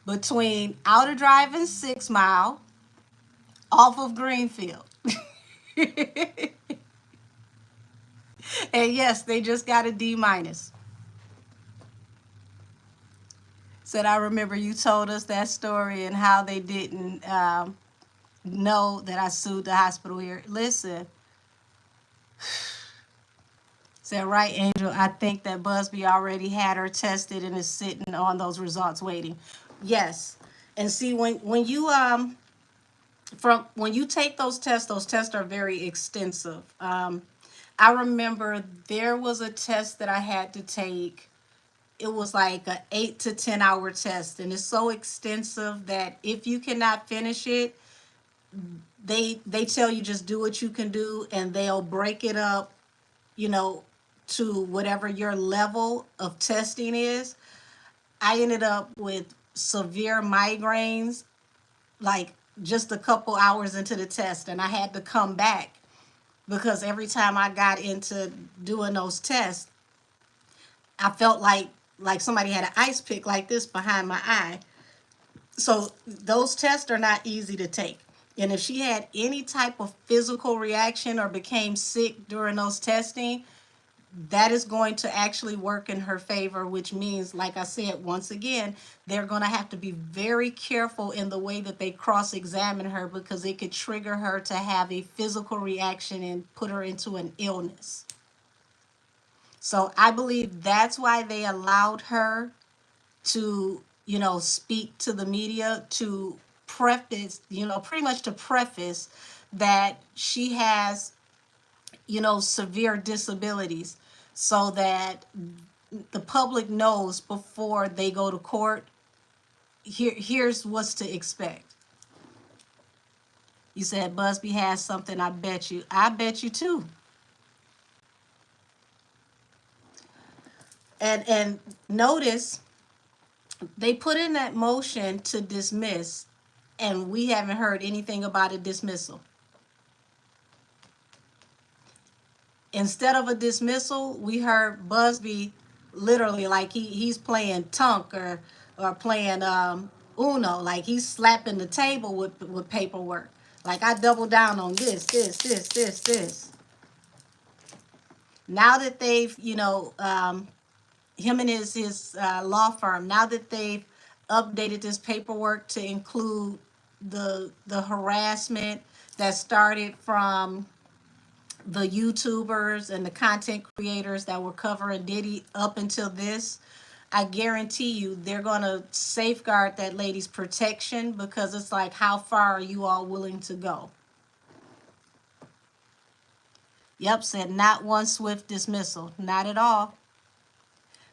between Outer Drive and 6 Mile, off of Greenfield. And yes, they just got a D minus. Said, I remember you told us that story and how they didn't know that I sued the hospital here. Listen, said, right, Angel, I think that Busby already had her tested and is sitting on those results waiting. Yes. And see, when you when you take those tests are very extensive. I remember there was a test that I had to take. It was like an 8 to 10 hour test, and it's so extensive that if you cannot finish it, they tell you just do what you can do, and they'll break it up, you know, to whatever your level of testing is. I ended up with severe migraines like just a couple hours into the test, and I had to come back because every time I got into doing those tests, I felt like somebody had an ice pick like this behind my eye. So those tests are not easy to take. And if she had any type of physical reaction or became sick during those testing, that is going to actually work in her favor, which means, like I said, once again, they're going to have to be very careful in the way that they cross-examine her because it could trigger her to have a physical reaction and put her into an illness. So I believe that's why they allowed her to, speak to the media to preface, pretty much to preface that she has, severe disabilities so that the public knows before they go to court, here's what's to expect. You said Busby has something, I bet you. I bet you too. And notice they put in that motion to dismiss, and we haven't heard anything about a dismissal. Instead of a dismissal, we heard Busby literally like he's playing Tunk or playing Uno, like he's slapping the table with paperwork. Like I double down on this. Now that they've, him and his law firm, now that they've updated this paperwork to include the harassment that started from the YouTubers and the content creators that were covering Diddy up until this, I guarantee you they're going to safeguard that lady's protection, because it's like, how far are you all willing to go? Yep, said not one swift dismissal. Not at all.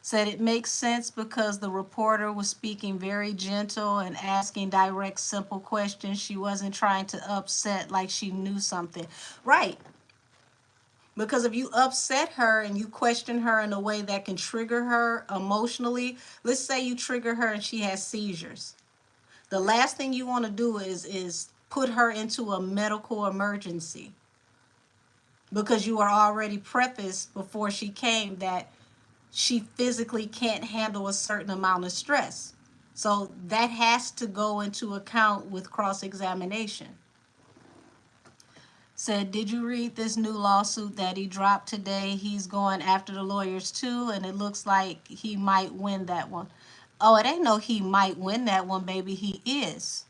Said it makes sense because the reporter was speaking very gentle and asking direct, simple questions. She wasn't trying to upset like she knew something. Right. Because if you upset her and you question her in a way that can trigger her emotionally, let's say you trigger her and she has seizures. The last thing you want to do is put her into a medical emergency, because you are already prefaced before she came that she physically can't handle a certain amount of stress. So that has to go into account with cross-examination. Said, did you read this new lawsuit that he dropped today? He's going after the lawyers too, and it looks like he might win that one. Oh, it ain't no he might win that one, baby. He is.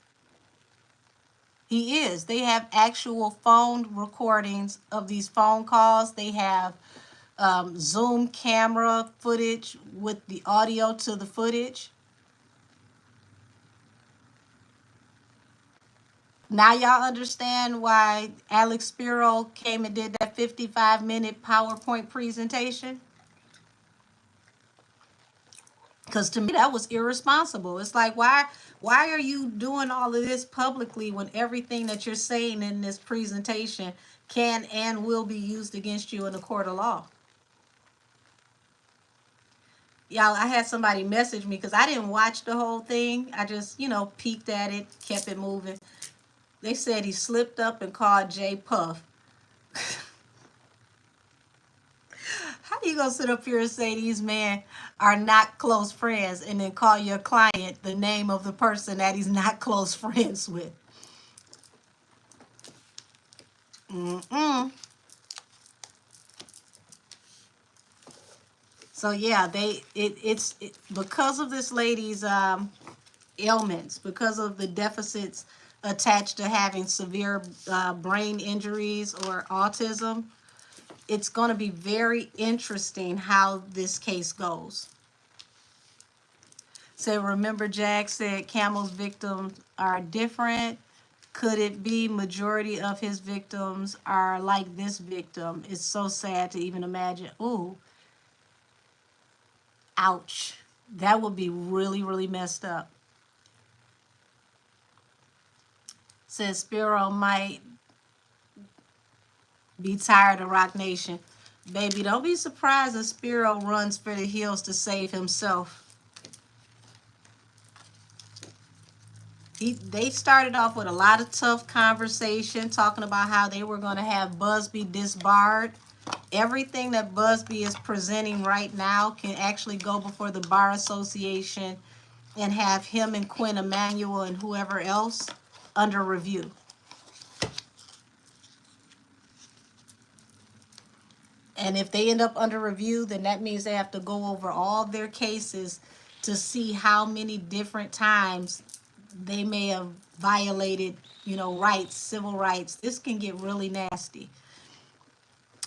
He is. They have actual phone recordings of these phone calls. They have Zoom camera footage with the audio to the footage. Now y'all understand why Alex Spiro came and did that 55-minute PowerPoint presentation? Because to me that was irresponsible. It's like, why are you doing all of this publicly when everything that you're saying in this presentation can and will be used against you in the court of law? Y'all, I had somebody message me because I didn't watch the whole thing. I just, peeked at it, kept it moving. They said he slipped up and called Jay Puff. How you gonna sit up here and say these men are not close friends and then call your client the name of the person that he's not close friends with? Mm-mm. So yeah, it's because of this lady's ailments, because of the deficits attached to having severe brain injuries or autism. It's going to be very interesting how this case goes. So remember, Jack said Camel's victims are different. Could it be majority of his victims are like this victim? It's so sad to even imagine. Ooh, ouch. That would be really, really messed up. Says Spiro might be tired of Rock Nation. Baby, don't be surprised if Spiro runs for the hills to save himself. They started off with a lot of tough conversation, talking about how they were going to have Busby disbarred. Everything that Busby is presenting right now can actually go before the Bar Association and have him and Quinn Emanuel and whoever else under review. And if they end up under review, then that means they have to go over all their cases to see how many different times they may have violated, rights, civil rights. This can get really nasty.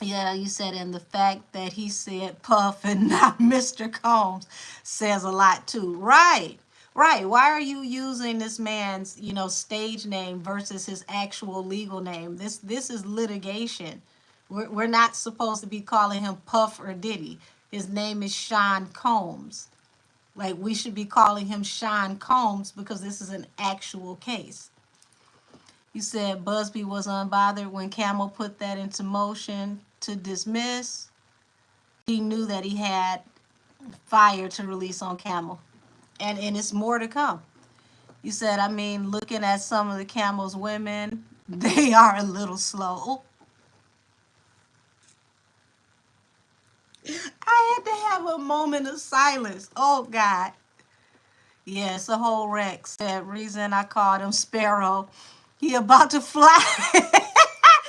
Yeah, you said, and the fact that he said Puff and not Mr. Combs says a lot too. Right, right. Why are you using this man's, stage name versus his actual legal name? This is litigation. We're not supposed to be calling him Puff or Diddy. His name is Sean Combs. Like, we should be calling him Sean Combs because this is an actual case. You said Busby was unbothered when Camel put that into motion to dismiss. He knew that he had fire to release on Camel. And it's more to come. You said, looking at some of the Camel's women, they are a little slow. I had to have a moment of silence. Oh, God. Yeah, it's a whole wreck. Said reason I called him Sparrow. He about to fly.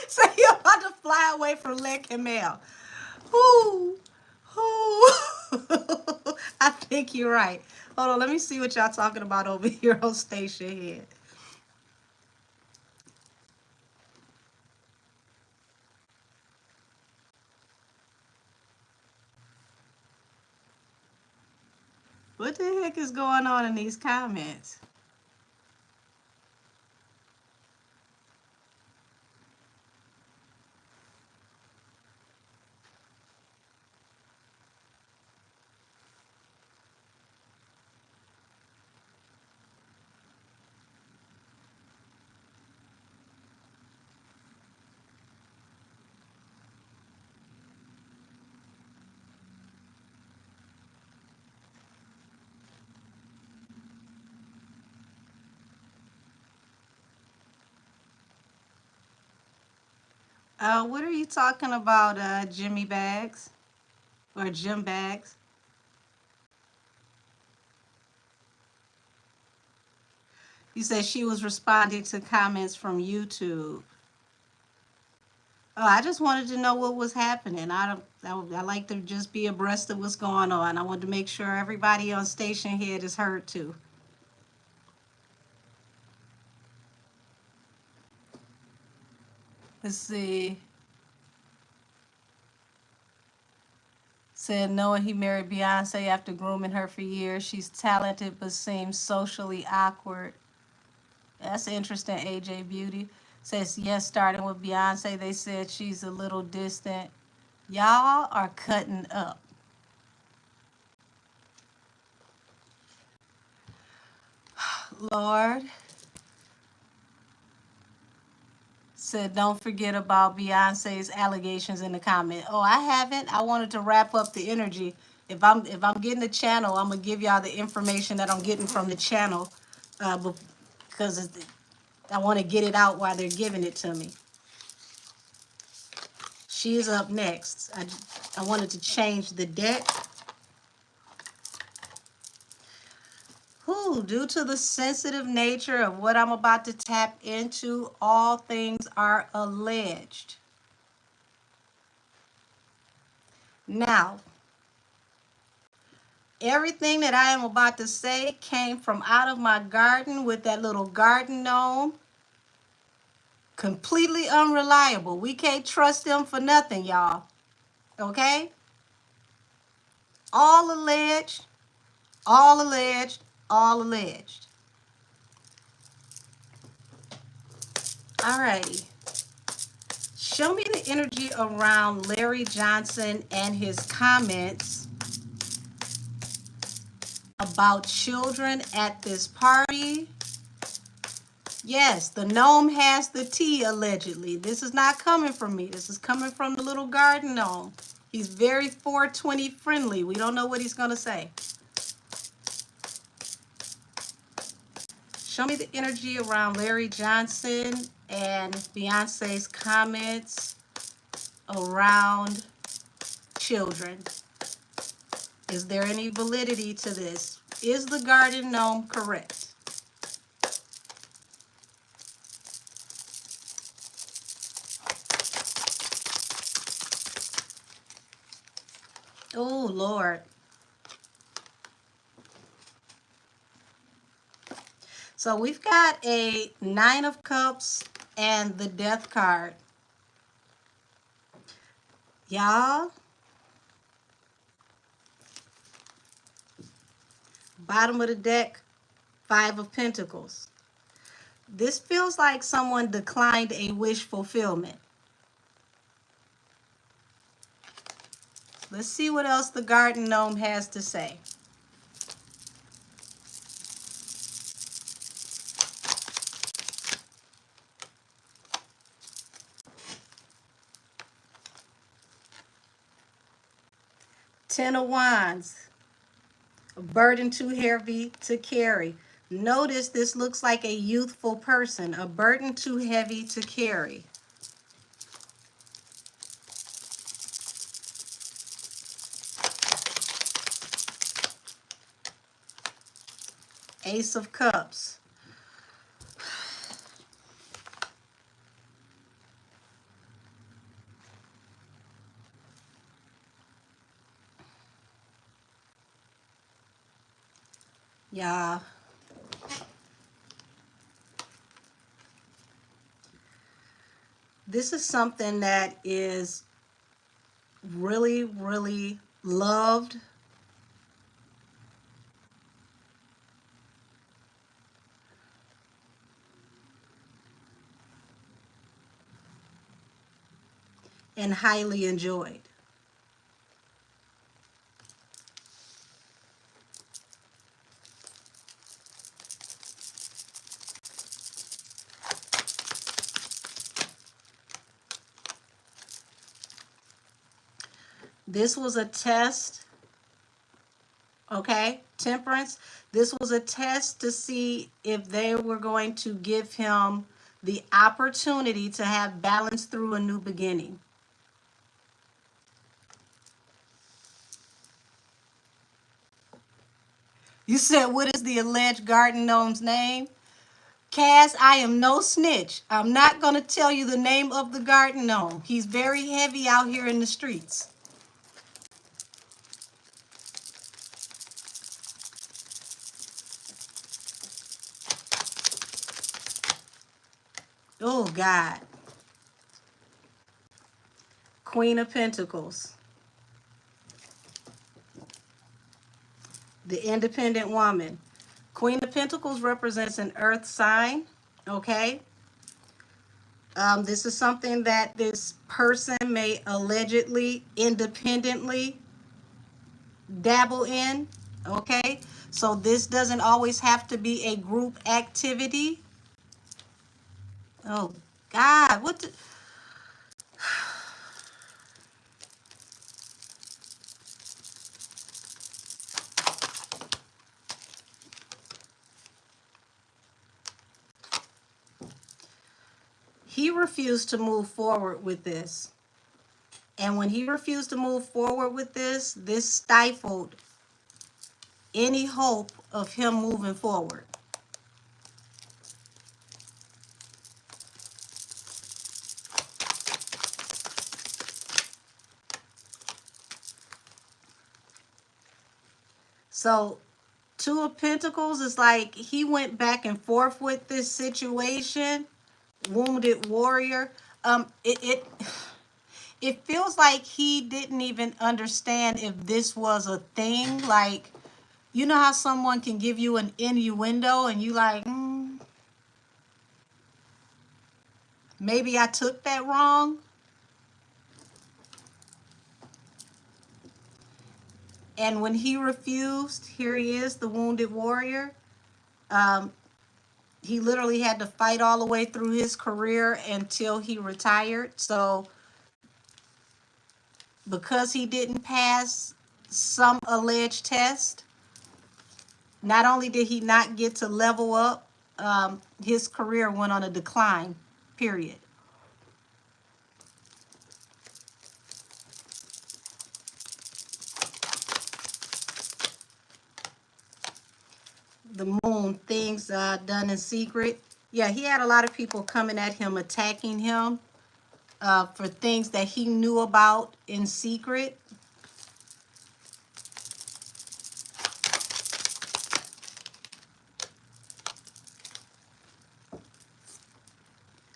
So he about to fly away from Lick and Mel. Whoo, whoo. I think you're right. Hold on, let me see what y'all talking about over here on Station Head. What the heck is going on in these comments? What are you talking about, Jimmy Bags? Or Jim Bags? You said she was responding to comments from YouTube. Oh, I just wanted to know what was happening. I like to just be abreast of what's going on. I wanted to make sure everybody on Station Head is heard too. Let's see. Said knowing he married Beyonce after grooming her for years. She's talented but seems socially awkward. That's interesting, AJ Beauty. Says yes, starting with Beyonce, they said she's a little distant. Y'all are cutting up. Lord. Said don't forget about Beyonce's allegations in the comment. Oh, I haven't. I wanted to wrap up the energy. If I'm getting the channel, I'm gonna give y'all the information that I'm getting from the channel, because I want to get it out while they're giving it to me. She is up next. I wanted to change the deck. Who, due to the sensitive nature of what I'm about to tap into, all things are alleged. Now, everything that I am about to say came from out of my garden with that little garden gnome. Completely unreliable. We can't trust them for nothing, y'all. Okay? All alleged, all alleged, all alleged. Alrighty. Show me the energy around Larry Johnson and his comments about children at this party. Yes, the gnome has the tea, allegedly. This is not coming from me. This is coming from the little garden gnome. He's very 420 friendly. We don't know what he's going to say. Show me the energy around Larry Johnson and Beyonce's comments around children. Is there any validity to this? Is the garden gnome correct? Oh, Lord. So we've got a Nine of Cups and the Death card. Y'all, bottom of the deck, Five of Pentacles. This feels like someone declined a wish fulfillment. Let's see what else the garden gnome has to say. Ten of Wands, a burden too heavy to carry. Notice this looks like a youthful person, a burden too heavy to carry. Ace of Cups. Yeah. This is something that is really, really loved. And highly enjoyed. This was a test, okay? Temperance. This was a test to see if they were going to give him the opportunity to have balance through a new beginning. You said, what is the alleged garden gnome's name? Cass, I am no snitch. I'm not going to tell you the name of the garden gnome. He's very heavy out here in the streets. Oh, God. Queen of Pentacles. The independent woman. Queen of Pentacles represents an earth sign, okay? This is something that this person may allegedly, independently dabble in, okay? So this doesn't always have to be a group activity. Oh, God, what the... He refused to move forward with this. And when he refused to move forward with this, this stifled any hope of him moving forward. So Two of Pentacles is like he went back and forth with this situation. Wounded warrior. It feels like he didn't even understand if this was a thing. Like, you know how someone can give you an innuendo and you like, maybe I took that wrong. And when he refused, here he is, the wounded warrior. He literally had to fight all the way through his career until he retired. So because he didn't pass some alleged test, not only did he not get to level up, his career went on a decline, period. The moon, things done in secret. Yeah, he had a lot of people coming at him, attacking him for things that he knew about in secret.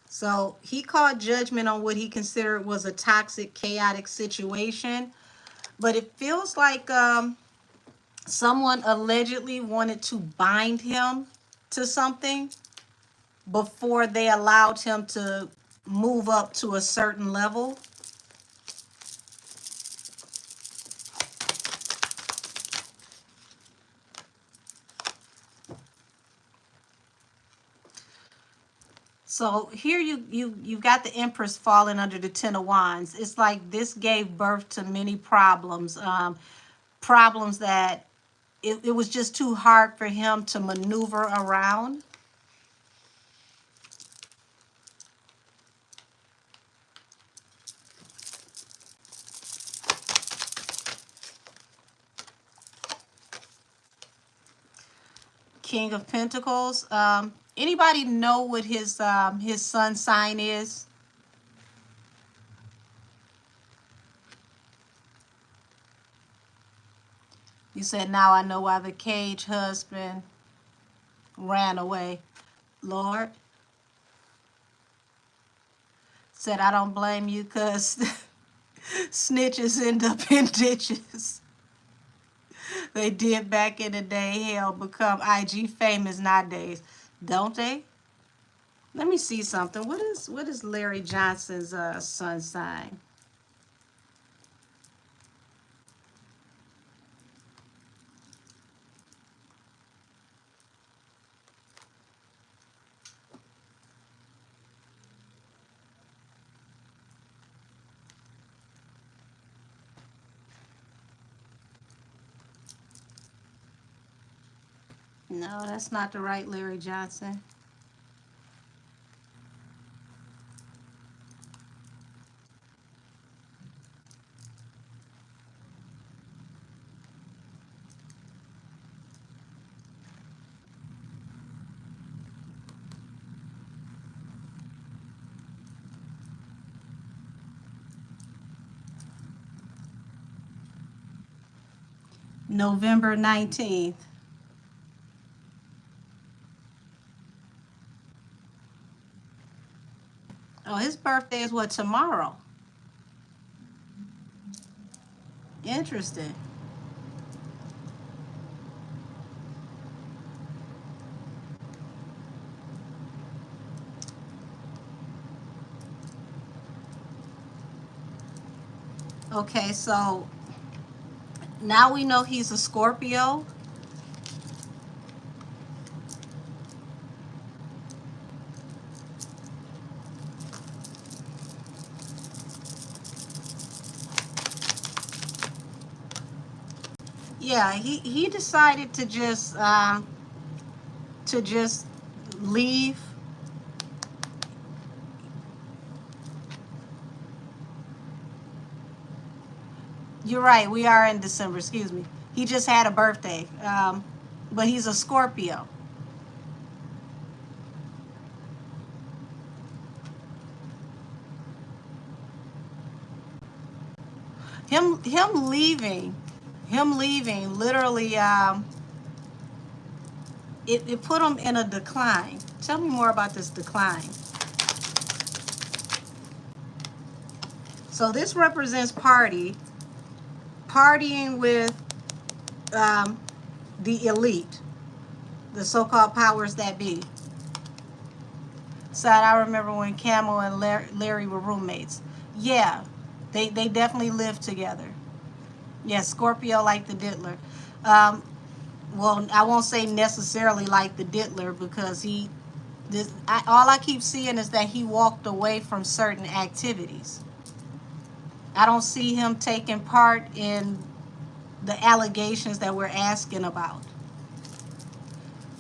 So he called judgment on what he considered was a toxic, chaotic situation. But it feels like someone allegedly wanted to bind him to something before they allowed him to move up to a certain level. So here you've got the Empress falling under the Ten of Wands. It's like this gave birth to many problems, problems that it was just too hard for him to maneuver around. King of Pentacles. Anybody know what his sun sign is? You said, now I know why the cage husband ran away. Lord said, I don't blame you, because snitches end up in ditches. They did back in the day. Hell, become IG famous nowadays, don't they? Let me see something. What is Larry Johnson's sun sign? No, that's not the right Larry Johnson. November 19th. Oh, his birthday is what, tomorrow? Interesting. Okay, so now we know he's a Scorpio. Yeah, he decided to just leave. You're right. We are in December. Excuse me. He just had a birthday, but he's a Scorpio. Him leaving, literally, it put him in a decline. Tell me more about this decline. So this represents partying with the elite, the so-called powers that be. So I remember when Camel and Larry were roommates. Yeah, they definitely lived together. Yeah, Scorpio like the diddler. Well, I won't say necessarily like the diddler, because all I keep seeing is that he walked away from certain activities. I don't see him taking part in the allegations that we're asking about.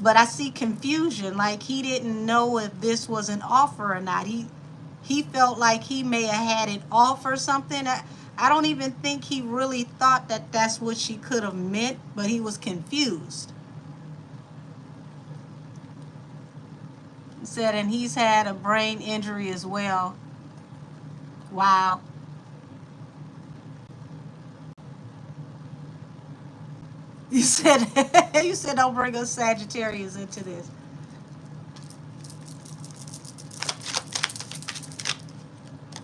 But I see confusion, like he didn't know if this was an offer or not. He felt like he may have had it off or something. I don't even think he really thought that that's what she could have meant, but he was confused. He said, and he's had a brain injury as well. Wow. You said you said don't bring us Sagittarius into this.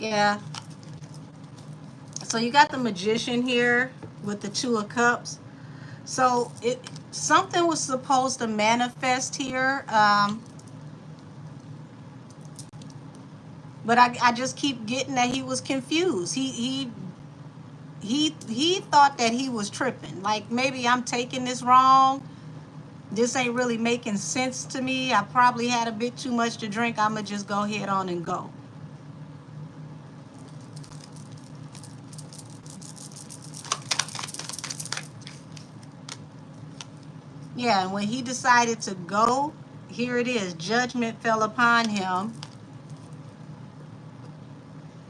Yeah. So you got the Magician here with the Two of Cups. So something was supposed to manifest here, but I just keep getting that he was confused. He thought that he was tripping. Like, maybe I'm taking this wrong. This ain't really making sense to me. I probably had a bit too much to drink. I'ma just go ahead on and go. Yeah, and when he decided to go, here it is. Judgment fell upon him.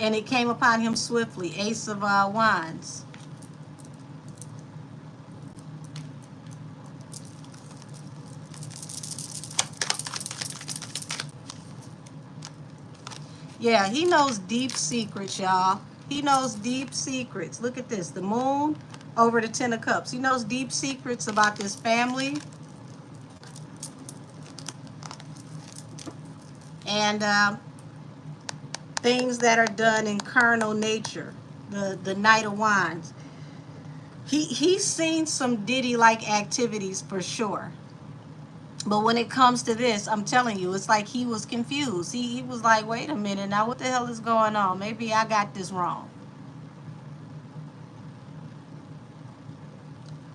And it came upon him swiftly. Ace of Wands. Yeah, he knows deep secrets, y'all. He knows deep secrets. Look at this. The moon over the Ten of Cups. He knows deep secrets about this family. And things that are done in carnal nature. The Knight of Wands. He's seen some Diddy-like activities for sure. But when it comes to this, I'm telling you, it's like he was confused. He was like, wait a minute, now what the hell is going on? Maybe I got this wrong.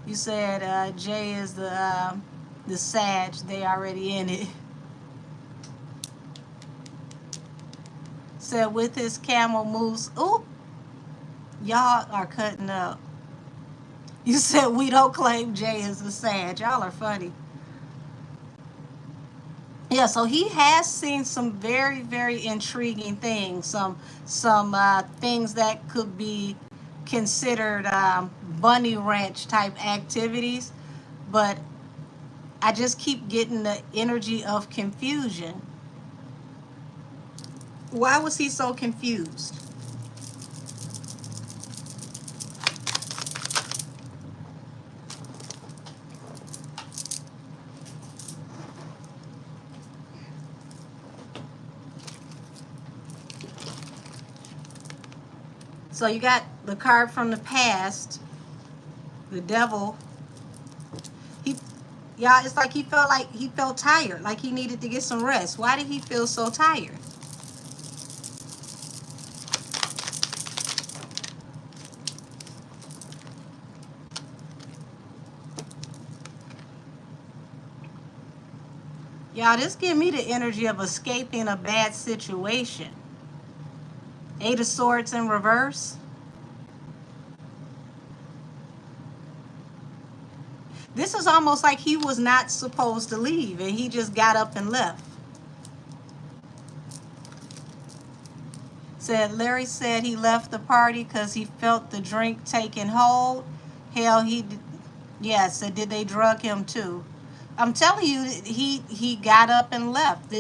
You said Jay is the Sag. They already in it. Said with his camel moves. Oop, y'all are cutting up. You said we don't claim Jay as the Sag. Y'all are funny. Yeah, so he has seen some very, very intriguing things. Some things that could be considered bunny ranch type activities, but I just keep getting the energy of confusion. Why was he so confused? So you got the card from the past, the devil. He, y'all, it's like he felt tired, like he needed to get some rest. Why did he feel so tired? Y'all, this give me the energy of escaping a bad situation. Eight of Swords in reverse. This is almost like he was not supposed to leave and he just got up and left. Said Larry said he left the party because he felt the drink taking hold. Hell, yeah, said did they drug him too? I'm telling you, he got up and left.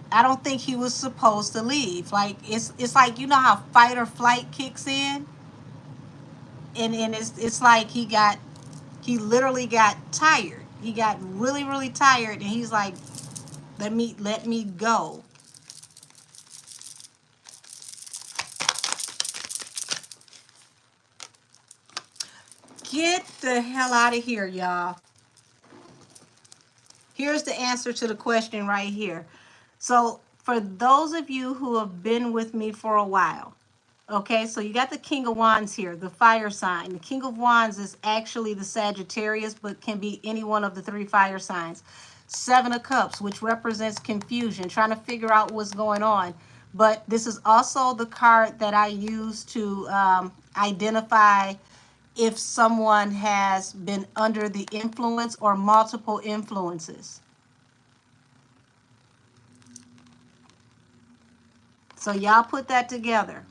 I don't think he was supposed to leave. Like it's like, you know how fight or flight kicks in, and it's like he literally got tired. He got really, really tired, and he's like, let me go. Get the hell out of here, y'all. Here's the answer to the question right here. So for those of you who have been with me for a while, okay, so you got the King of Wands here, the fire sign. The King of Wands is actually the Sagittarius, but can be any one of the three fire signs. Seven of Cups, which represents confusion, trying to figure out what's going on. But this is also the card that I use to identify if someone has been under the influence or multiple influences. So y'all put that together.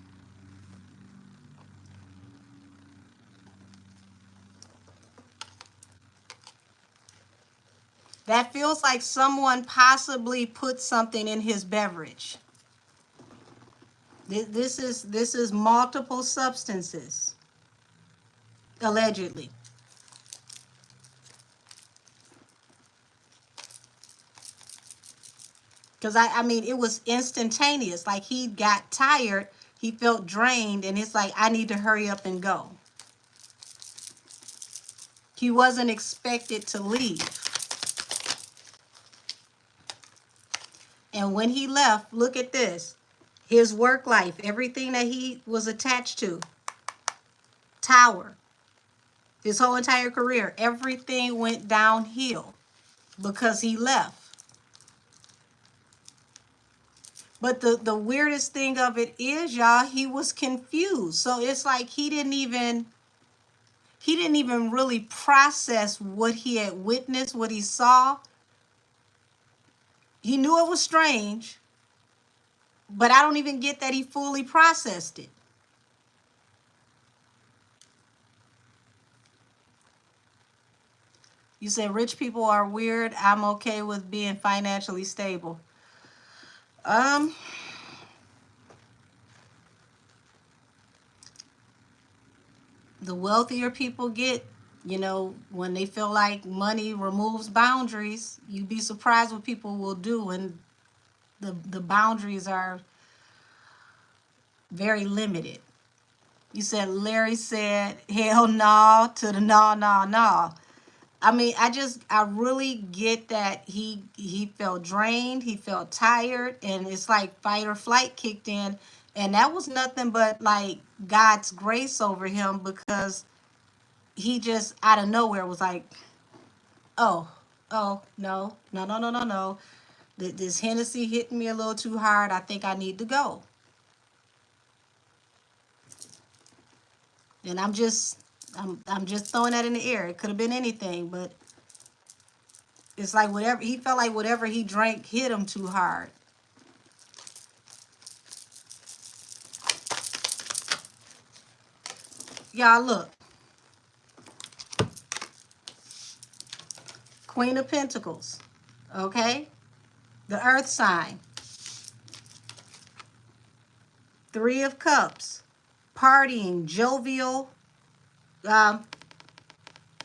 That feels like someone possibly put something in his beverage. This is multiple substances, allegedly. Because I mean, it was instantaneous. Like he got tired, he felt drained, and it's like, I need to hurry up and go. He wasn't expected to leave. And when he left, look at this. His work life, everything that he was attached to, tower, his whole entire career, everything went downhill because he left. But the weirdest thing of it is, y'all, he was confused. So it's like he didn't even really process what he had witnessed, what he saw. He knew it was strange, but I don't even get that he fully processed it. You said rich people are weird. I'm okay with being financially stable. Um, the wealthier people get, you know, when they feel like money removes boundaries, you'd be surprised what people will do when the boundaries are very limited. You said Larry said hell no to the no no no. I mean, I really get that he felt drained, he felt tired, and it's like fight or flight kicked in, and that was nothing but like God's grace over him, because he just out of nowhere was like, oh, oh, no, no, no, no, no, no. This Hennessy hitting me a little too hard. I think I need to go. And I'm just throwing that in the air. It could have been anything, but it's like whatever he felt like whatever he drank hit him too hard. Y'all look. Queen of Pentacles. Okay? The Earth sign. Three of Cups. Partying, jovial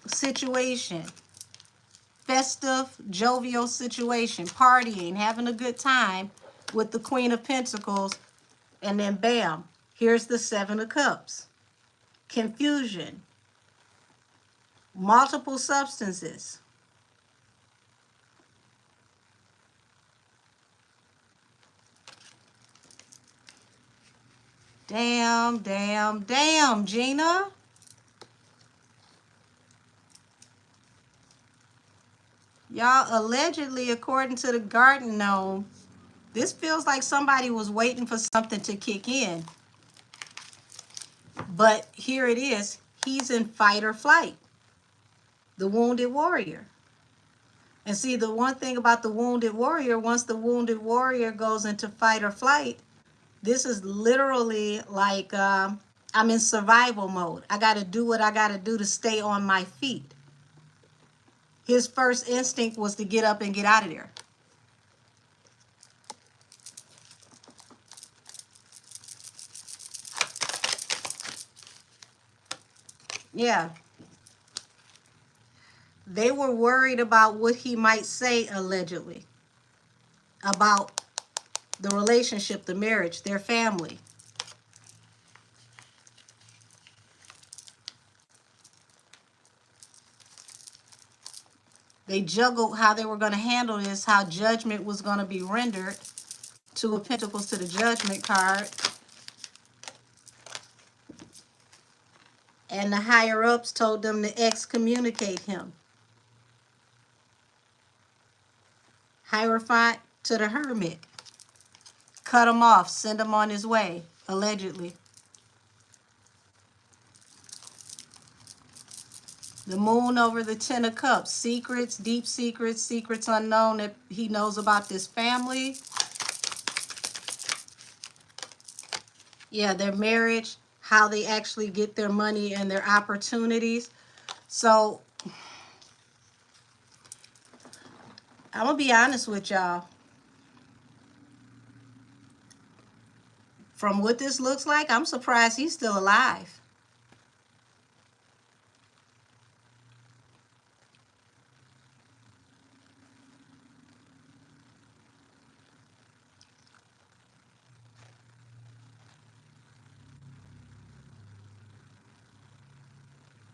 situation. Festive, jovial situation. Partying, having a good time with the Queen of Pentacles. And then bam, here's the Seven of Cups. Confusion. Multiple substances. Damn, damn, damn, Gina. Y'all, allegedly, according to the garden gnome, this feels like somebody was waiting for something to kick in. But here it is. He's in fight or flight. The wounded warrior. And see, the one thing about the wounded warrior, once the wounded warrior goes into fight or flight, this is literally like I'm in survival mode. I got to do what I got to do to stay on my feet. His first instinct was to get up and get out of there. Yeah. They were worried about what he might say, allegedly, about the relationship, the marriage, their family. They juggled how they were going to handle this, how judgment was going to be rendered. Two of Pentacles to the Judgment card. And the higher-ups told them to excommunicate him. Hierophant to the Hermit. Cut him off, send him on his way, allegedly. The Moon over the Ten of Cups. Secrets, deep secrets, secrets unknown that he knows about this family. Yeah, their marriage, how they actually get their money and their opportunities. So, I'm going to be honest with y'all. From what this looks like, I'm surprised he's still alive.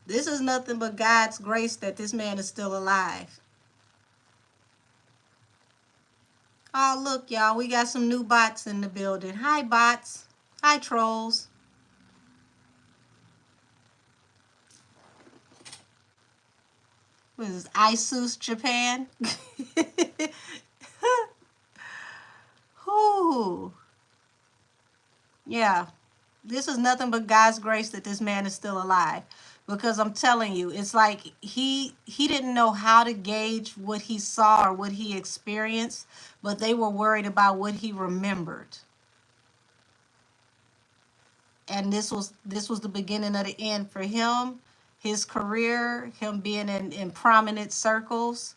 This is nothing but God's grace that this man is still alive. Oh, look, y'all. We got some new bots in the building. Hi, bots. Hi, trolls. What is this? Isus, Japan? Whew. Yeah. This is nothing but God's grace that this man is still alive. Because I'm telling you, it's like he didn't know how to gauge what he saw or what he experienced, but they were worried about what he remembered. And this was the beginning of the end for him, his career, him being in prominent circles.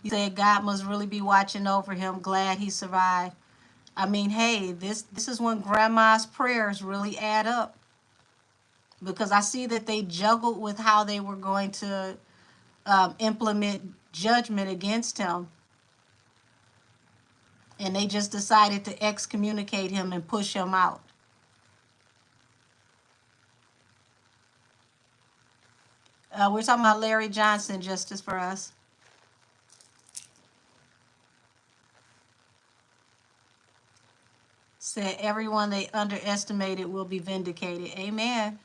He said God must really be watching over him. Glad he survived. I mean, hey, this is when grandma's prayers really add up, because I see that they juggled with how they were going to implement judgment against him, and they just decided to excommunicate him and push him out. We're talking about Larry Johnson, Justice for Us. Said everyone they underestimated will be vindicated. Amen.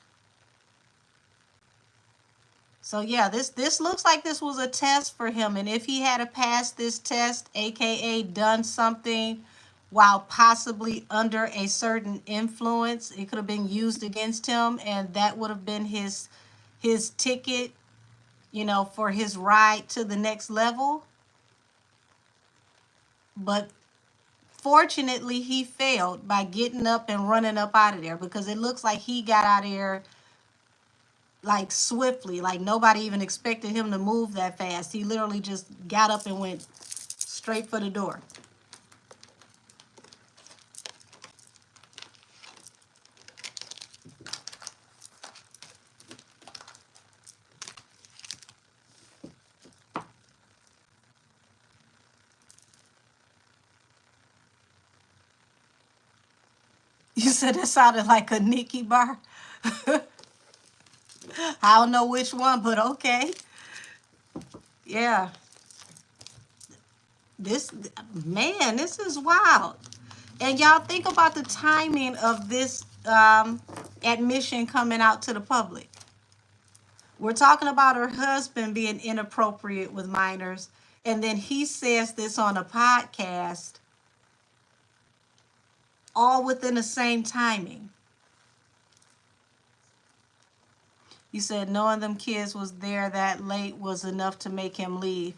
So yeah, this looks like this was a test for him, and if he had passed this test, aka done something while possibly under a certain influence, it could have been used against him, and that would have been his ticket, for his ride to the next level. But fortunately, he failed by getting up and running up out of there, because it looks like he got out of there like swiftly, like nobody even expected him to move that fast. He literally just got up and went straight for the door. You said that sounded like a Nikki bar. I don't know which one, but okay. Yeah. This, man, this is wild. And y'all think about the timing of this admission coming out to the public. We're talking about her husband being inappropriate with minors, and then he says this on a podcast, all within the same timing. You said knowing them kids was there that late was enough to make him leave.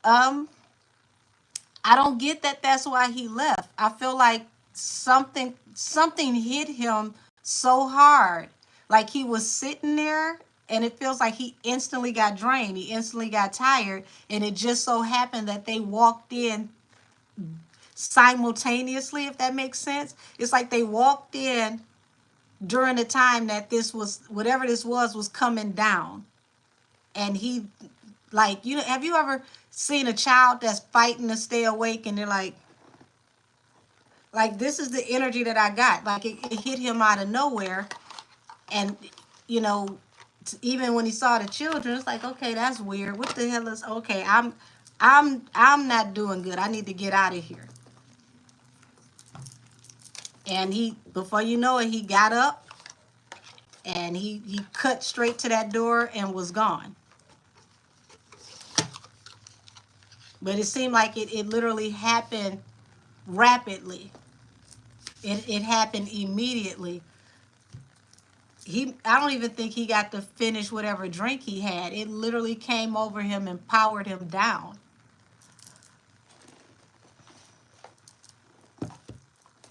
I don't get that that's why he left. I feel like something hit him so hard. Like he was sitting there, and it feels like he instantly got drained. He instantly got tired, and it just so happened that they walked in simultaneously, if that makes sense. It's like they walked in during the time that this was, whatever this was coming down. And he, like, have you ever seen a child that's fighting to stay awake, and they're like this is the energy that I got. Like it hit him out of nowhere. And even when he saw the children, it's like, okay, that's weird. What the hell is, okay, I'm not doing good. I need to get out of here. And he, before you know it, he got up and he cut straight to that door and was gone. But it seemed like it literally happened rapidly. It happened immediately. I don't even think he got to finish whatever drink he had. It literally came over him and powered him down.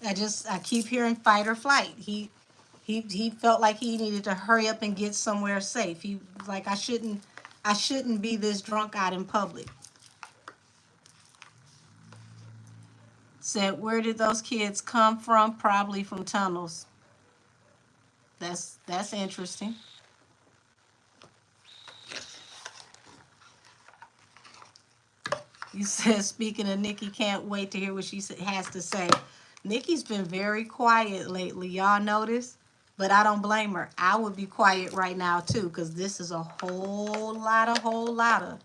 I keep hearing fight or flight. He felt like he needed to hurry up and get somewhere safe. He was like, I shouldn't be this drunk out in public. Said, where did those kids come from? Probably from tunnels. That's interesting. You said, speaking of Nikki, can't wait to hear what she has to say. Nikki's been very quiet lately. Y'all notice? But I don't blame her. I would be quiet right now, too, because this is a whole lot of.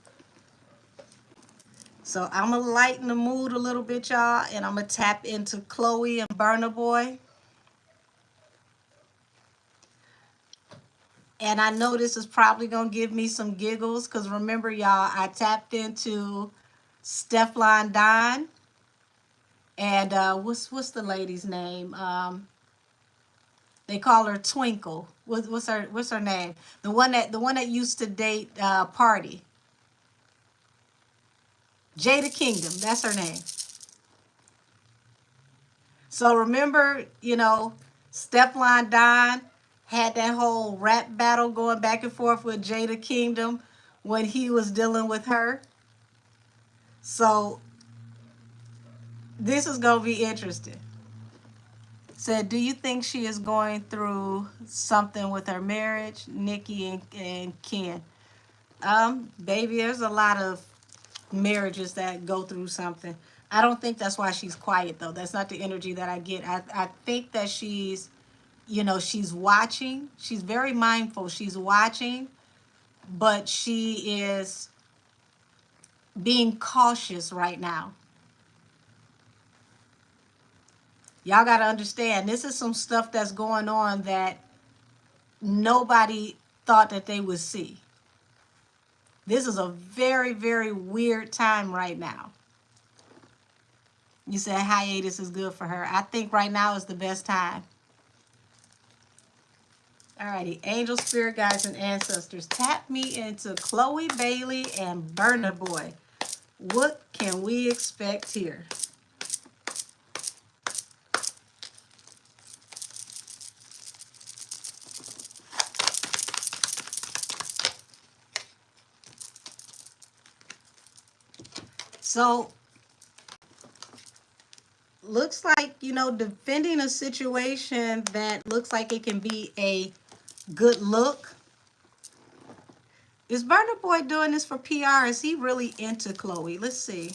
So I'm going to lighten the mood a little bit, y'all, and I'm going to tap into Chloe and Burna Boy. And I know this is probably going to give me some giggles, because remember, y'all, I tapped into Steflon Don. And what's the lady's name? They call her Twinkle. What's her name? The one that used to date Party. Jada Kingdom, that's her name. So remember, Steflon Don had that whole rap battle going back and forth with Jada Kingdom when he was dealing with her. So this is going to be interesting. Said, do you think she is going through something with her marriage, Nikki and Ken? Baby, there's a lot of marriages that go through something. I don't think that's why she's quiet though. That's not the energy that I get. I think that she's, she's watching. She's very mindful. She's watching, but she is being cautious right now. Y'all got to understand, this is some stuff that's going on that nobody thought that they would see. This is a very, very weird time right now. You said hiatus is good for her. I think right now is the best time. Alrighty, angel, spirit guides, and ancestors, tap me into Chloe Bailey and Burna Boy. What can we expect here? So, looks like, defending a situation that looks like it can be a good look. Is Burna Boy doing this for PR? Is he really into Chloe? Let's see.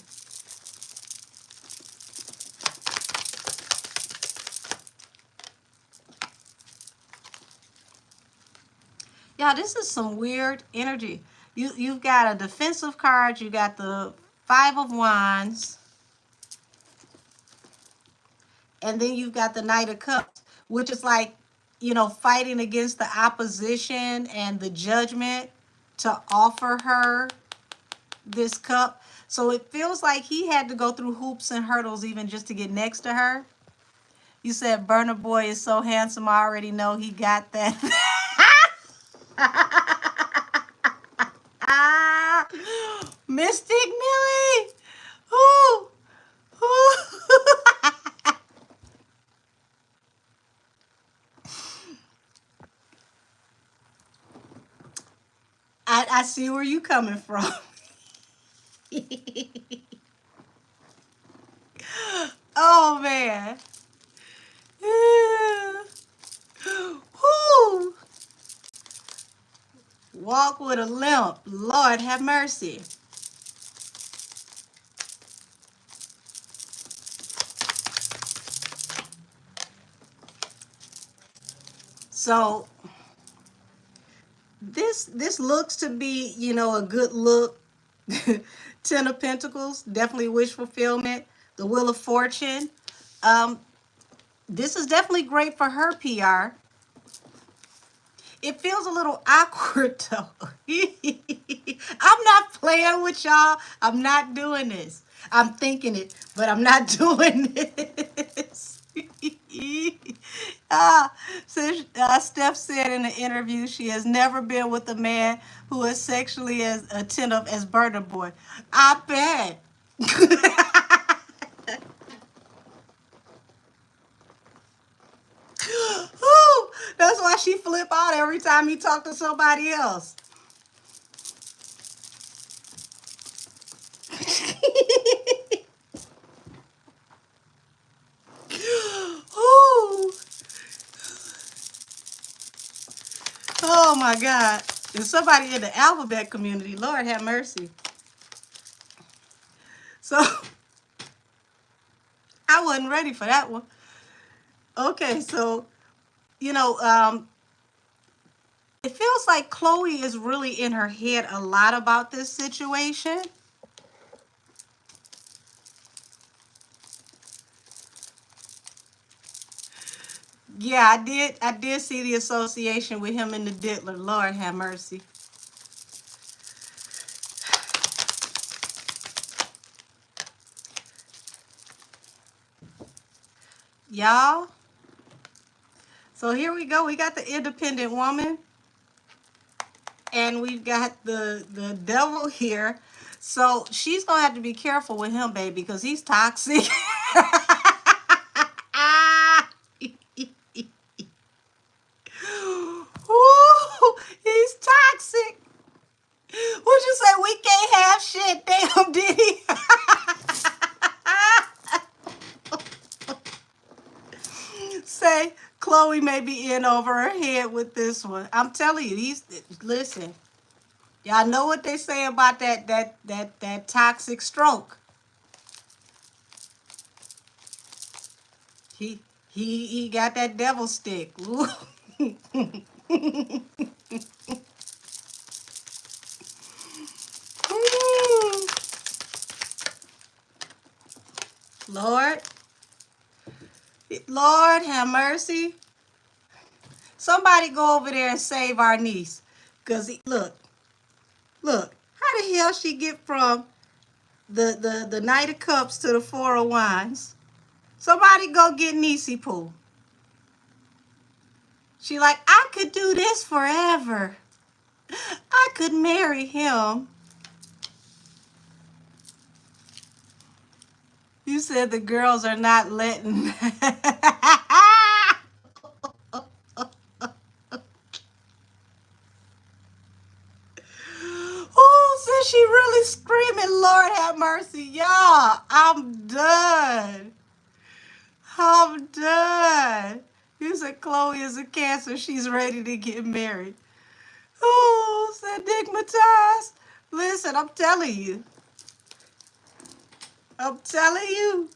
Yeah, this is some weird energy. You've got a defensive card. You got the Five of Wands. And then you've got the Knight of Cups, which is like, fighting against the opposition and the judgment to offer her this cup. So it feels like he had to go through hoops and hurdles even just to get next to her. You said Burna Boy is so handsome. I already know he got that. Mystic Millie. Ooh. Ooh. I see where you coming from. Oh man. Woo. Walk with a limp. Lord have mercy. So this looks to be, a good look. Ten of Pentacles, definitely wish fulfillment. The Wheel of Fortune. This is definitely great for her PR. It feels a little awkward though. I'm not playing with y'all. I'm not doing this. I'm thinking it, but I'm not doing this. So Steph said in the interview she has never been with a man who is sexually as attentive as Burna Boy. I bet. Ooh, that's why she flip out every time he talk to somebody else. Ooh. Oh my God. There's somebody in the alphabet community. Lord have mercy. So I wasn't ready for that one. Okay, so it feels like Chloe is really in her head a lot about this situation. Yeah, I did see the association with him and the diddler. Lord have mercy. Y'all. So here we go. We got the independent woman. And we've got the devil here. So she's going to have to be careful with him, baby, because he's toxic. Ooh, he's toxic. Would you say we can't have shit? Damn, did he? Chloe may be in over her head with this one. I'm telling you, listen. Y'all know what they say about that toxic stroke. He got that devil stick. Ooh. Lord, Lord have mercy. Somebody go over there and save our niece. Cause look, how the hell she get from the Knight of Cups to the Four of Wands? Somebody go get Niecy Pooh. She like, I could do this forever. I could marry him. You said the girls are not letting. Oh, since she really screaming, Lord have mercy. Y'all, I'm done. I'm done. You said Chloe is a Cancer. She's ready to get married. Oh, stigmatized. Listen, I'm telling you. I'm telling you.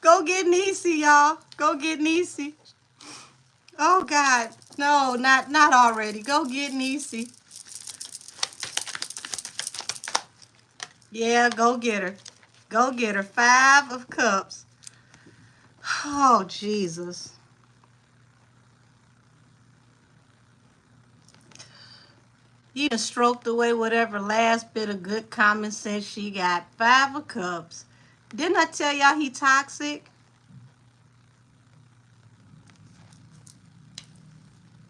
Go get Niecy, y'all. Go get Niecy. Oh, God. No, not already. Go get Niecy. Yeah, go get her. Go get her. 5 of Cups. Oh, Jesus. He done stroked away whatever last bit of good common sense she got. 5 of Cups. Didn't I tell y'all he toxic?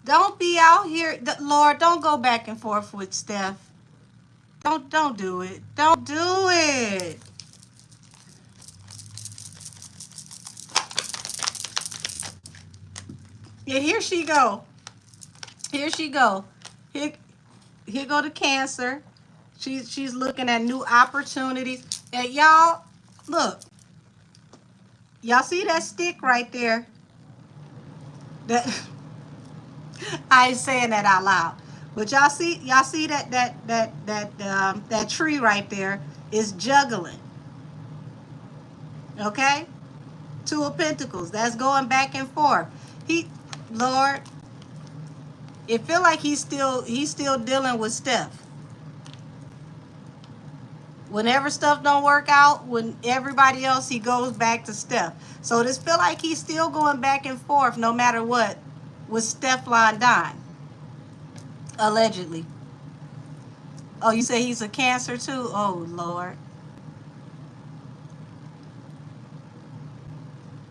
Don't be out here. Lord, don't go back and forth with Steph. Don't do it. Don't do it. Yeah, here she go. Here she go. Here go the Cancer. She's looking at new opportunities. And y'all, look. Y'all see that stick right there? That I ain't saying that out loud. But y'all see that tree right there is juggling. Okay? 2 of Pentacles. That's going back and forth. Lord, it feel like he's still dealing with Steph. Whenever stuff don't work out, when everybody else, he goes back to Steph. So this feel like he's still going back and forth no matter what with Steflon Don. Allegedly. Oh, you say he's a Cancer too? Oh, Lord.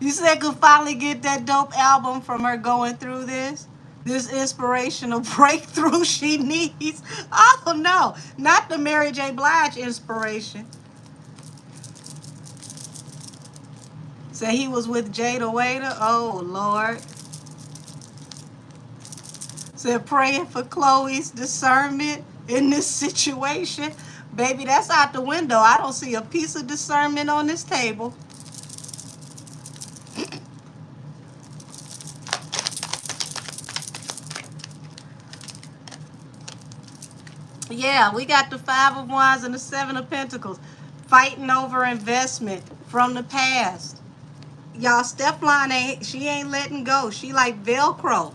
You said could finally get that dope album from her going through this inspirational breakthrough she needs. Oh, no. Not the Mary J. Blige inspiration. Say he was with Jada Waiter. Oh, Lord. Said praying for Chloe's discernment in this situation. Baby, that's out the window. I don't see a piece of discernment on this table. Yeah, we got the 5 of Wands and the 7 of Pentacles. Fighting over investment from the past. Y'all, Steflon she ain't letting go. She like Velcro.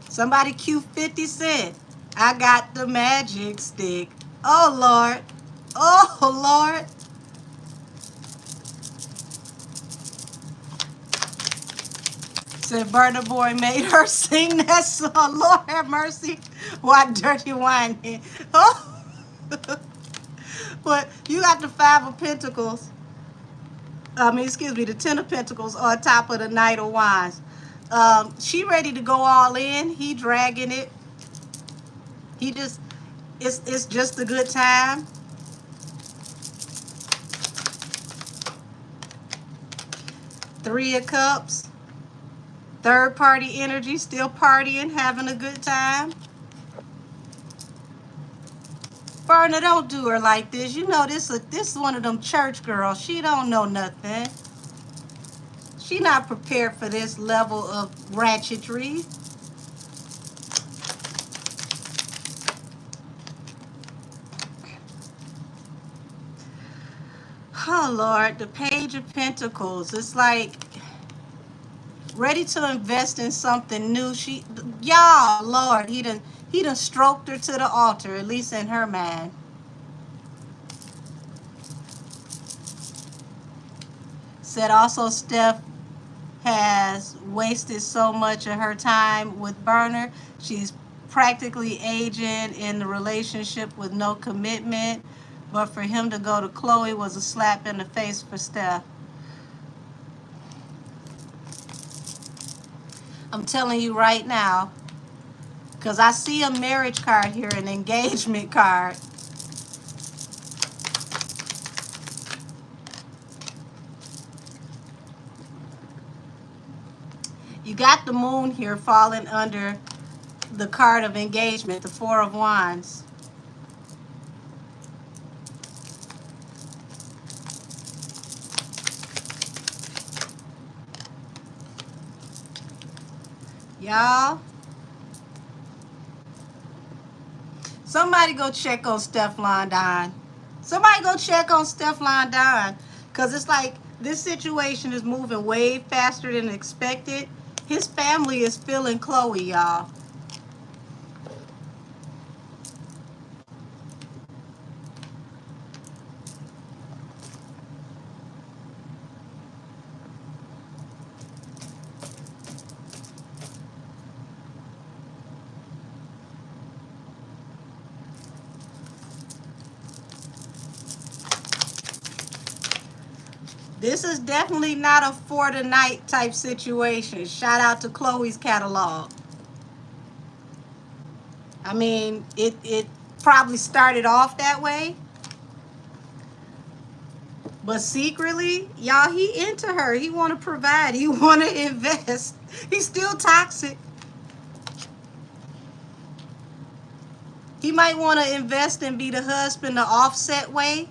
Somebody cue 50 Cent. I got the magic stick. Oh, Lord. Oh, Lord. Said Burna Boy made her sing that song. Lord have mercy. Why dirty whining? Oh. But you got the 5 of Pentacles. The 10 of Pentacles on top of the Knight of Wands. She ready to go all in. He dragging it. It's just a good time. Three of Cups. Third party energy, still partying, having a good time. Burna, don't do her like this. You know this is one of them church girls. She don't know nothing. She not prepared for this level of ratchetry. Oh Lord, the Page of Pentacles. It's like ready to invest in something new. Y'all, Lord, he done stroked her to the altar, at least in her mind. Said also Steph has wasted so much of her time with Burna. She's practically aging in the relationship with no commitment. But for him to go to Chloe was a slap in the face for Steph. I'm telling you right now, because I see a marriage card here, an engagement card. You got the moon here falling under the card of engagement, the Four of Wands. Y'all, somebody go check on Steflon Don. Somebody go check on Steflon Don. Because it's like this situation is moving way faster than expected. His family is feeling Chloe, y'all. This is definitely not a for the night type situation. Shout out to Chloe's catalog. I mean, it probably started off that way. But secretly, y'all, he into her. He want to provide. He want to invest. He's still toxic. He might want to invest and be the husband the offset way.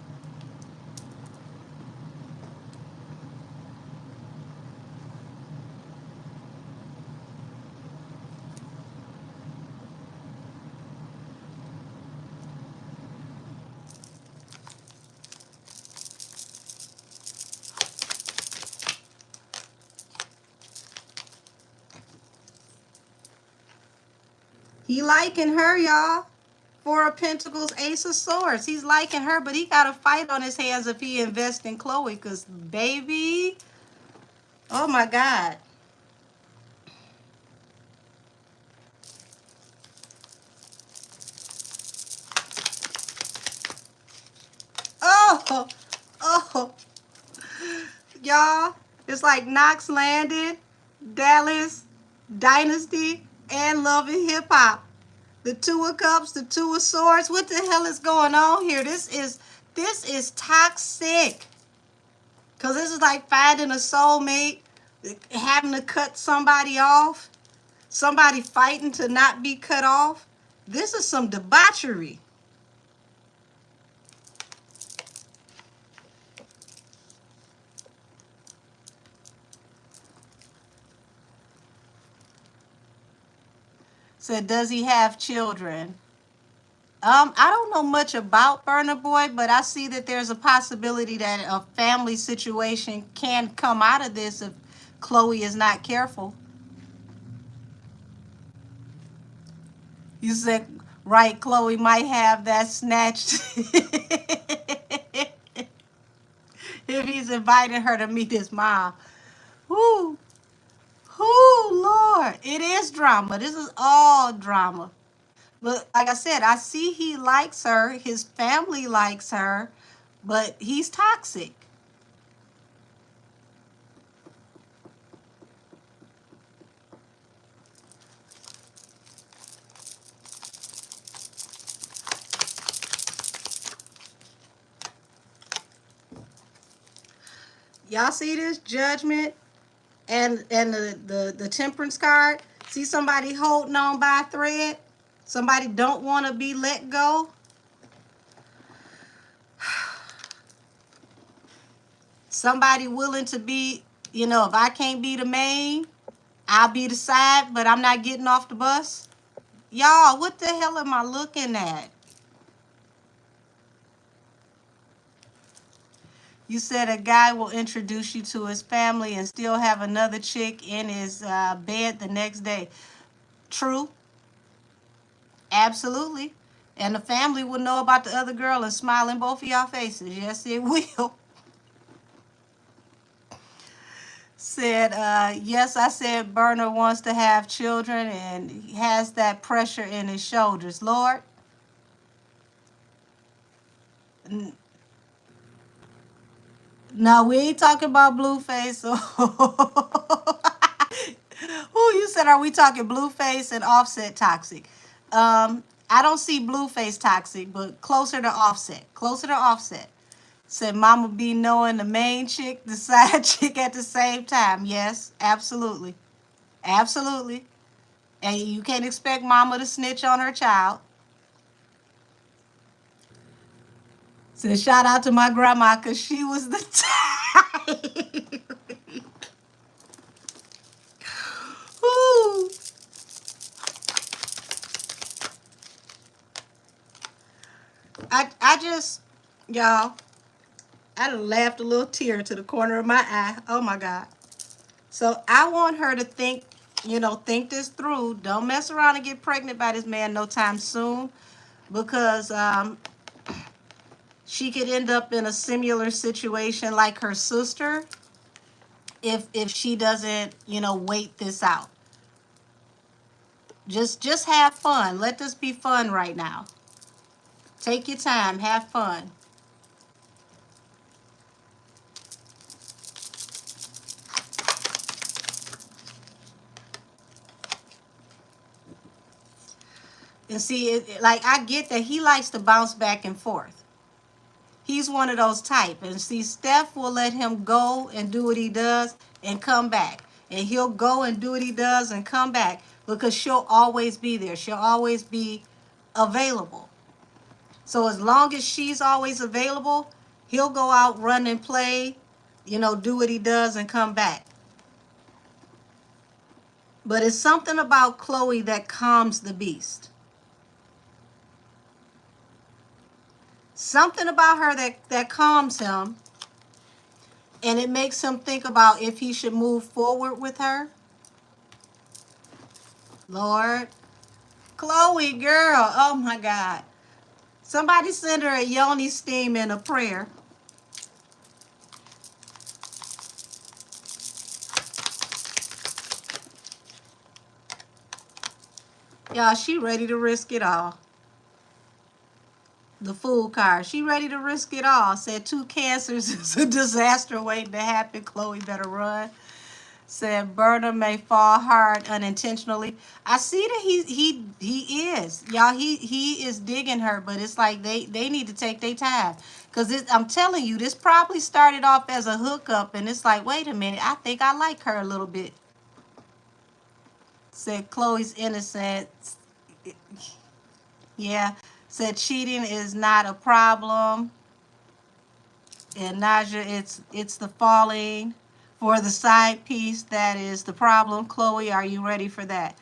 He liking her, y'all. Four of Pentacles, Ace of Swords. He's liking her, but he got a fight on his hands if he invests in Chloe. Because, baby, oh my God. Oh, oh. Y'all, it's like Knox Landing, Dallas, Dynasty, and Love and Hip Hop. The Two of Cups, the Two of Swords. What the hell is going on here? This is toxic. Because this is like finding a soulmate, having to cut somebody off, somebody fighting to not be cut off. This is some debauchery. Said, does he have children? I don't know much about Burna Boy, but I see that there's a possibility that a family situation can come out of this if Chloe is not careful. You said, right, Chloe might have that snatched if he's inviting her to meet his mom. Whoo, whoo, Lord. It is drama. This is all drama. But like I said, I see he likes her. His family likes her. But he's toxic. Y'all see this? Judgment and the Temperance card. See somebody holding on by a thread? Somebody don't want to be let go? Somebody willing to be You know, if I can't be the main, I'll be the side, but I'm not getting off the bus. Y'all, what the hell am I looking at? You said a guy will introduce you to his family and still have another chick in his bed the next day. True. Absolutely. And the family will know about the other girl and smile in both of y'all faces. Yes, it will. Said, yes, I said Burna wants to have children and he has that pressure in his shoulders. Lord, no, we ain't talking about Blueface. Who you said, are we talking Blueface and Offset toxic? I don't see Blueface toxic, but closer to Offset. Closer to Offset. Said mama be knowing the main chick, the side chick at the same time. Yes, absolutely. Absolutely. And you can't expect mama to snitch on her child. Said shout out to my grandma because she was the type. Ooh. I just, y'all, I done laughed a little tear to the corner of my eye. Oh my God. So I want her to think, think this through. Don't mess around and get pregnant by this man no time soon, because she could end up in a similar situation like her sister if she doesn't, wait this out. Just have fun. Let this be fun right now. Take your time, have fun. And see, like I get that he likes to bounce back and forth. He's one of those type. And see, Steph will let him go and do what he does and come back. And he'll go and do what he does and come back because she'll always be there. She'll always be available. So as long as she's always available, he'll go out, run and play, do what he does and come back. But it's something about Chloe that calms the beast. Something about her that calms him, and it makes him think about if he should move forward with her. Lord. Chloe, girl, oh my God. Somebody send her a yoni steam and a prayer. Y'all, she ready to risk it all. The fool card. She ready to risk it all. Said 2 cancers is a disaster waiting to happen. Chloe better run. Said Burna may fall hard unintentionally. I see that he is. Y'all, he is digging her, but it's like they need to take their time. Because I'm telling you, this probably started off as a hookup, and it's like, wait a minute, I think I like her a little bit. Said Chloe's innocent. Yeah. Said cheating is not a problem. And Naja, it's the falling for the side piece that is the problem. Chloe, are you ready for that?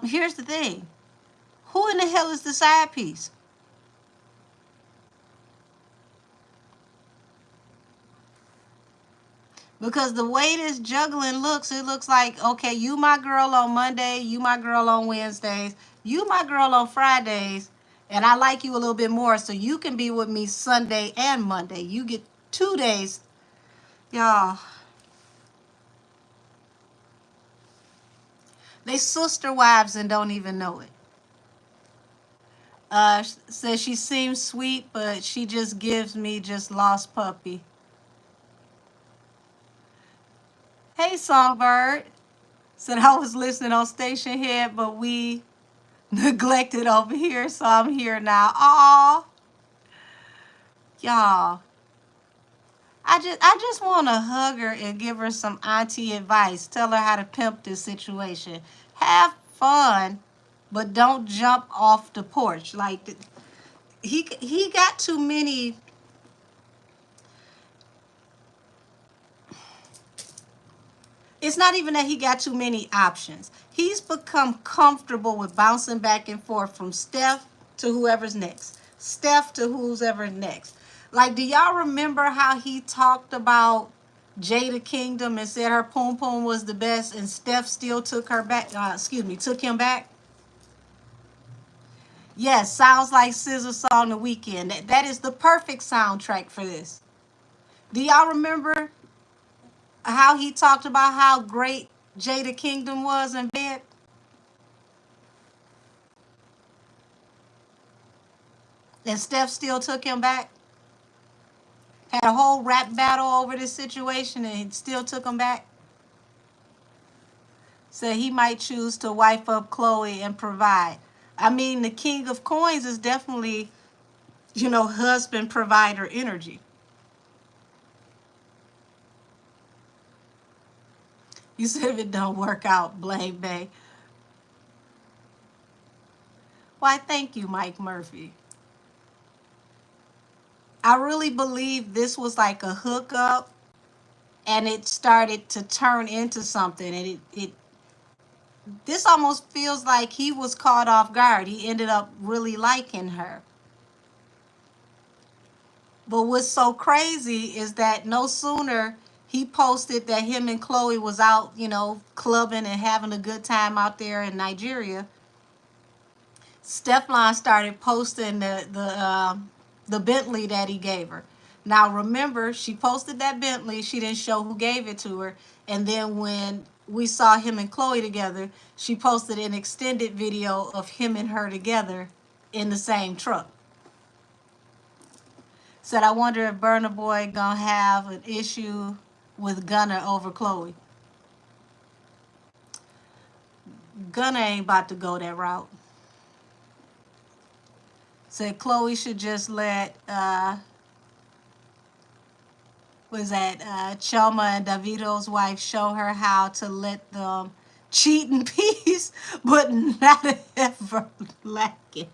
Here's the thing. Who in the hell is the side piece? Because the way this juggling looks, it looks like, okay, you my girl on Monday, you my girl on Wednesdays, you my girl on Fridays, and I like you a little bit more, so you can be with me Sunday and Monday. You get 2 days. Y'all, they sister wives and don't even know it. Says she seems sweet, but she just gives me just lost puppy. Hey, Songbird. Said I was listening on Station Head, but we neglected over here, so I'm here now. Aw, y'all. I just want to hug her and give her some auntie advice. Tell her how to pimp this situation. Have fun, but don't jump off the porch. Like he got too many. It's not even that he got too many options. He's become comfortable with bouncing back and forth from Steph to whoever's next, Steph to who's ever next. Like, do y'all remember how he talked about Jada Kingdom and said her poom poom was the best, and Steph still took her back? Took him back. Yes, sounds like Scissor song The Weekend. That is the perfect soundtrack for this. Do y'all remember how he talked about how great Jada Kingdom was in bed? And Steph still took him back? Had a whole rap battle over this situation and he still took him back? Said he might choose to wife up Chloe and provide. I mean, the king of coins is definitely, husband provider energy. You said if it don't work out, blame Bay. Why, thank you, Mike Murphy. I really believe this was like a hookup and it started to turn into something. And this almost feels like he was caught off guard. He ended up really liking her. But what's so crazy is that no sooner he posted that him and Chloe was out, clubbing and having a good time out there in Nigeria, Steflon started posting the Bentley that he gave her. Now remember, she posted that Bentley. She didn't show who gave it to her. And then when we saw him and Chloe together, she posted an extended video of him and her together in the same truck. Said, I wonder if Burna Boy gonna have an issue with Gunna over Chloe. Gunna ain't about to go that route. Said Chloe should just let Choma and Davido's wife show her how to let them cheat in peace, but not ever lacking.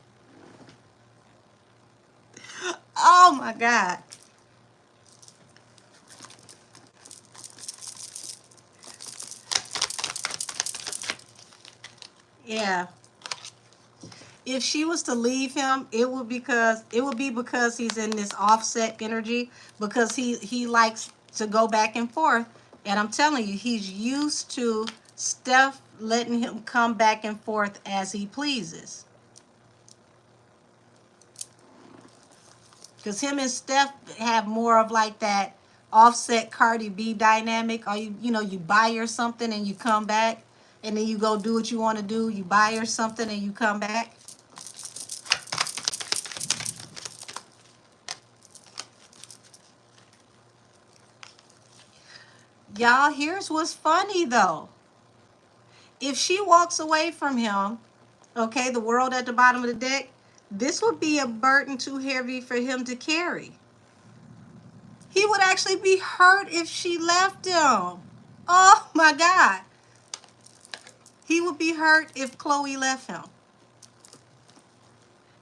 Oh my God. Yeah. If she was to leave him, it would be because he's in this offset energy, because he likes to go back and forth. And I'm telling you, he's used to Steph letting him come back and forth as he pleases. Because him and Steph have more of like that offset Cardi B dynamic. Or you buy her something and you come back, and then you go do what you want to do. You buy her something and you come back. Y'all, here's what's funny though. If she walks away from him, okay, the world at the bottom of the deck, this would be a burden too heavy for him to carry. He would actually be hurt if she left him. Oh my God. He would be hurt if Chloe left him.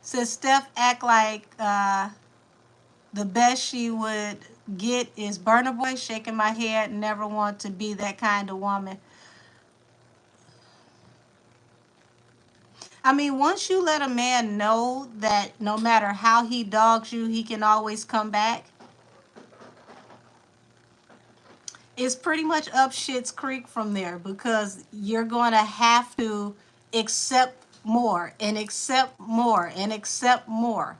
Says Steph act like the best she would get is Burna Boy. Shaking my head, never want to be that kind of woman. I mean, once you let a man know that no matter how he dogs you, he can always come back, it's pretty much up shit's creek from there, because you're going to have to accept more and accept more and accept more.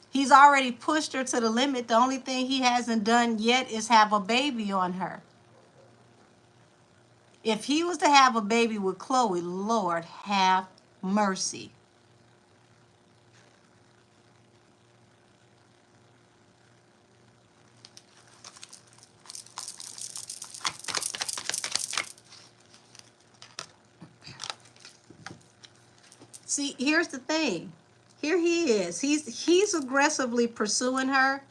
He's already pushed her to the limit. The only thing he hasn't done yet is have a baby on her. If he was to have a baby with Chloe, Lord have mercy. See, here's the thing. Here he is. He's aggressively pursuing her.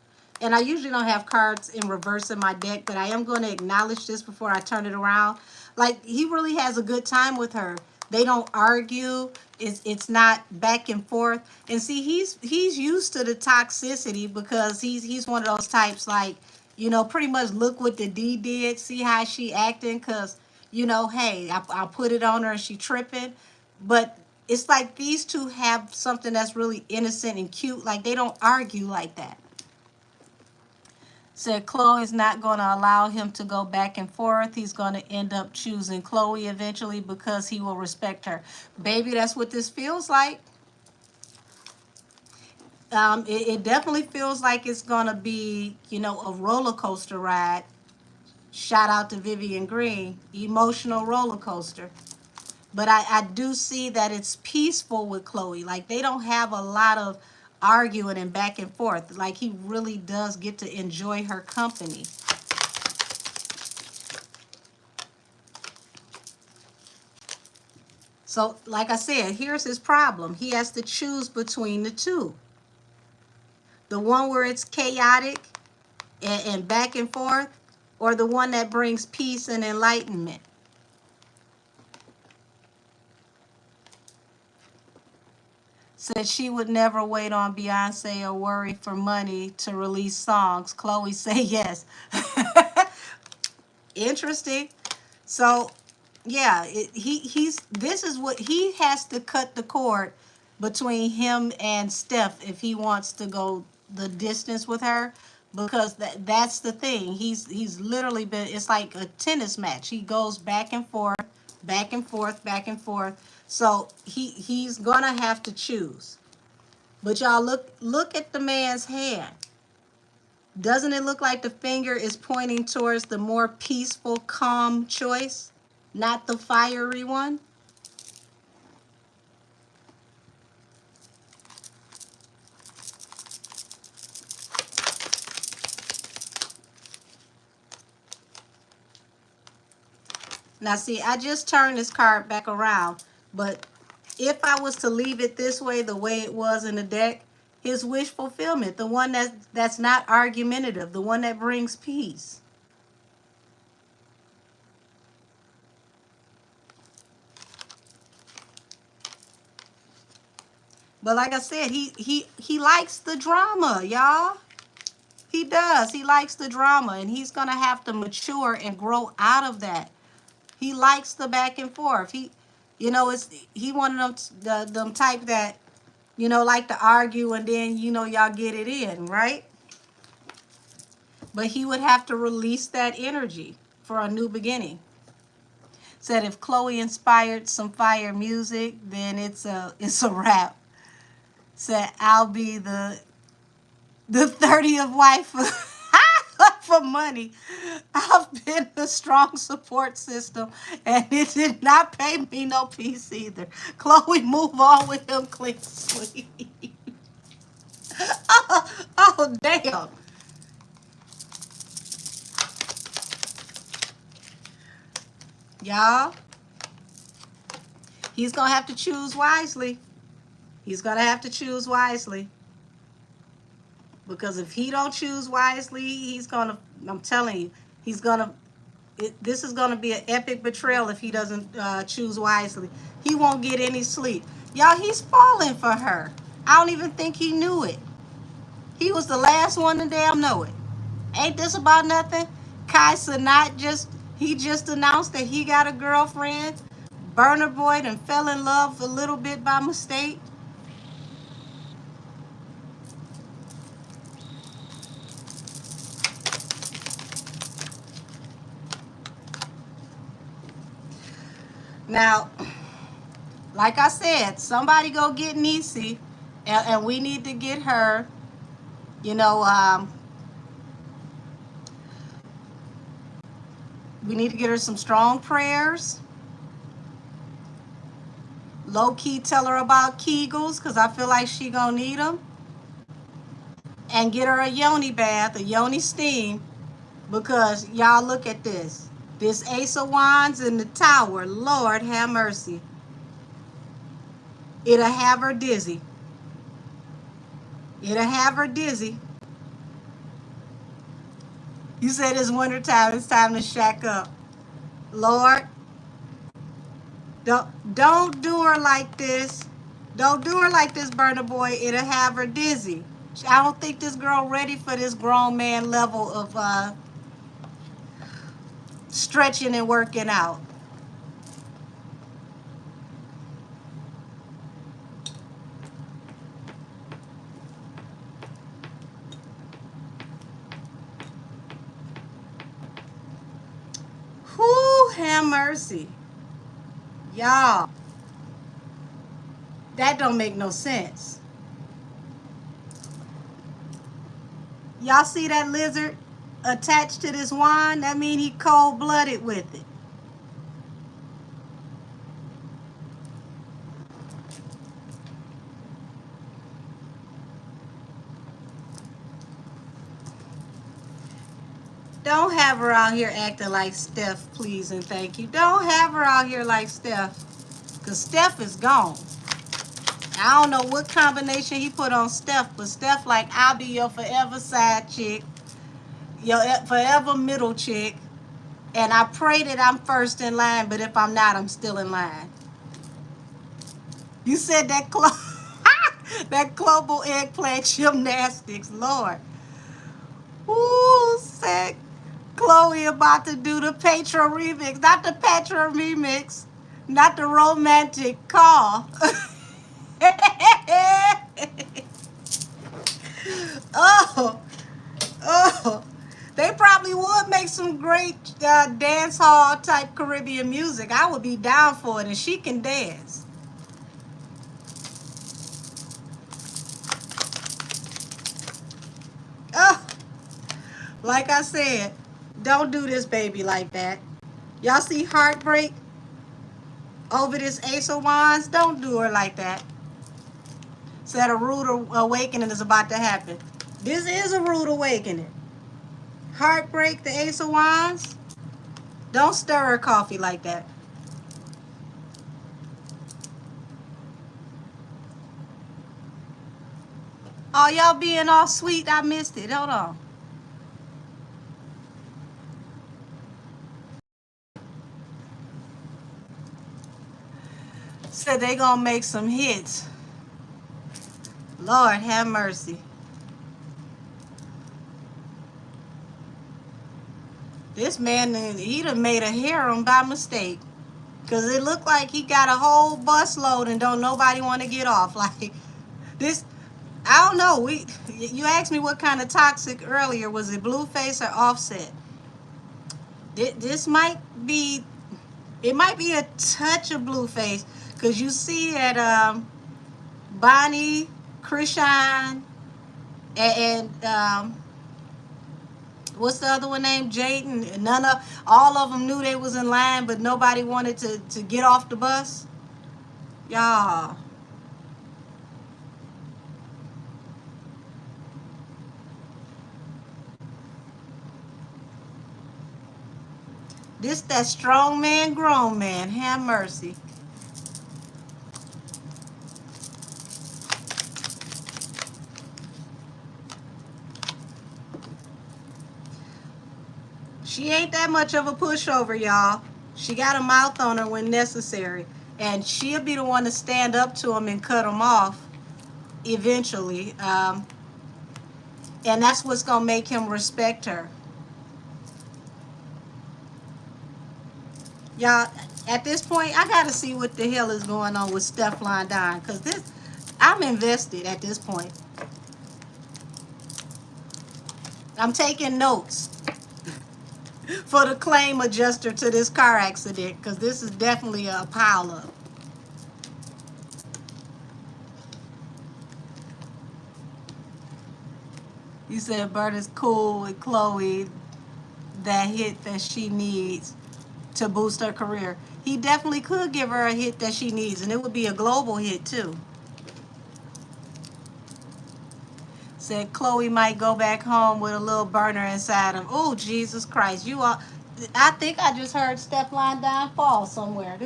And I usually don't have cards in reverse in my deck, but I am going to acknowledge this before I turn it around. Like, he really has a good time with her. They don't argue. It's not back and forth. And see, he's used to the toxicity, because he's one of those types like, pretty much look what the D did. See how she acting? Because you know, hey, I'll put it on her and she tripping. But it's like these two have something that's really innocent and cute. Like they don't argue like that. Said Chloe's not going to allow him to go back and forth. He's going to end up choosing Chloe eventually because he will respect her. Baby, that's what this feels like. It definitely feels like it's going to be, you know, a roller coaster ride. Shout out to Vivian Green. Emotional roller coaster. But I do see that it's peaceful with Chloe. Like they don't have a lot of arguing and back and forth. Like he really does get to enjoy her company. So like I said, here's his problem. He has to choose between the two. The one where it's chaotic and back and forth, or the one that brings peace and enlightenment. Said she would never wait on Beyonce or worry for money to release songs. Chloe say yes. Interesting. So, yeah, this is what he has to cut the cord between him and Steph if he wants to go the distance with her, because that's the thing. He's literally been, it's like a tennis match. He goes back and forth, back and forth, back and forth. So he's gonna have to choose. But y'all look at the man's hand. Doesn't it look like the finger is pointing towards the more peaceful, calm choice, not the fiery one? Now see, I just turned this card back around, but if I was to leave it this way, the way it was in the deck, his wish fulfillment, the one that's not argumentative, the one that brings peace. But like I said, he likes the drama, y'all. He does. He likes the drama, and he's gonna have to mature and grow out of that. He likes the back and forth. You know, he one of them type that, you know, like to argue and then, you know, y'all get it in, right? But he would have to release that energy for a new beginning. Said if Chloe inspired some fire music, then it's a wrap. Said I'll be the 30th wife for money. I've been a strong support system, and it did not pay me no peace either. Chloe, move on with him, clean sweep. Oh, damn. Y'all, he's going to have to choose wisely. He's going to have to choose wisely. Because if he don't choose wisely, he's going to, I'm telling you, he's going to, this is going to be an epic betrayal if he doesn't choose wisely. He won't get any sleep. Y'all, he's falling for her. I don't even think he knew it. He was the last one to damn know it. Ain't this about nothing? Kai Cenat he just announced that he got a girlfriend. Burna Boy and fell in love a little bit by mistake. Now, like I said, somebody go get Niecy, and we need to get her, you know, we need to get her some strong prayers. Low-key tell her about Kegels, because I feel like she gonna need them. And get her a yoni bath, a yoni steam, because y'all look at this. This Ace of Wands in the Tower, Lord have mercy. It'll have her dizzy. It'll have her dizzy. You said it's wintertime, it's time to shack up. Lord, don't do her like this. Don't do her like this, Burna Boy. It'll have her dizzy. I don't think this girl ready for this grown man level of stretching and working out. have mercy. Y'all, that don't make no sense. Y'all see that lizard attached to this wine? That mean he cold-blooded with it. Don't have her out here acting like Steph, please and thank you. Don't have her out here like Steph, because Steph is gone. I don't know what combination he put on Steph, but Steph like, I'll be your forever side chick, your forever middle chick, and I pray that I'm first in line, but if I'm not, I'm still in line. You said that that global eggplant gymnastics, Lord. Ooh, said Chloe about to do the Patro remix. Not the Patro remix, not the romantic call. Oh, oh. They probably would make some great dance hall type Caribbean music. I would be down for it, and she can dance. Oh, like I said, don't do this baby like that. Y'all see heartbreak over this Ace of Wands? Don't do her like that. Said a rude awakening is about to happen. This is a rude awakening. Heartbreak, the Ace of Wands. Don't stir her coffee like that. Oh, y'all being all sweet. I missed it. Hold on. Said they gonna make some hits. Lord have mercy. This man, he done made a harem by mistake. Because it looked like he got a whole bus load and don't nobody want to get off. Like, this, I don't know. You asked me what kind of toxic earlier. Was it Blueface or Offset? This might be, it might be a touch of Blueface. Because you see that Bonnie, Krishan, and what's the other one named? Jaden. All of them knew they was in line, but nobody wanted to get off the bus. Y'all. This that strong man, grown man. Have mercy. She ain't that much of a pushover, y'all. She got a mouth on her when necessary. And she'll be the one to stand up to him and cut him off eventually. And that's what's going to make him respect her. Y'all, at this point, I got to see what the hell is going on with Steflon Don. Because I'm invested at this point. I'm taking notes for the claim adjuster to this car accident, because this is definitely a pileup. You said Burna's cool with Chloe, that hit that she needs to boost her career. He definitely could give her a hit that she needs, and it would be a global hit too. Said Chloe might go back home with a little burner inside him. Oh, Jesus Christ. I think I just heard Steflon Don fall somewhere.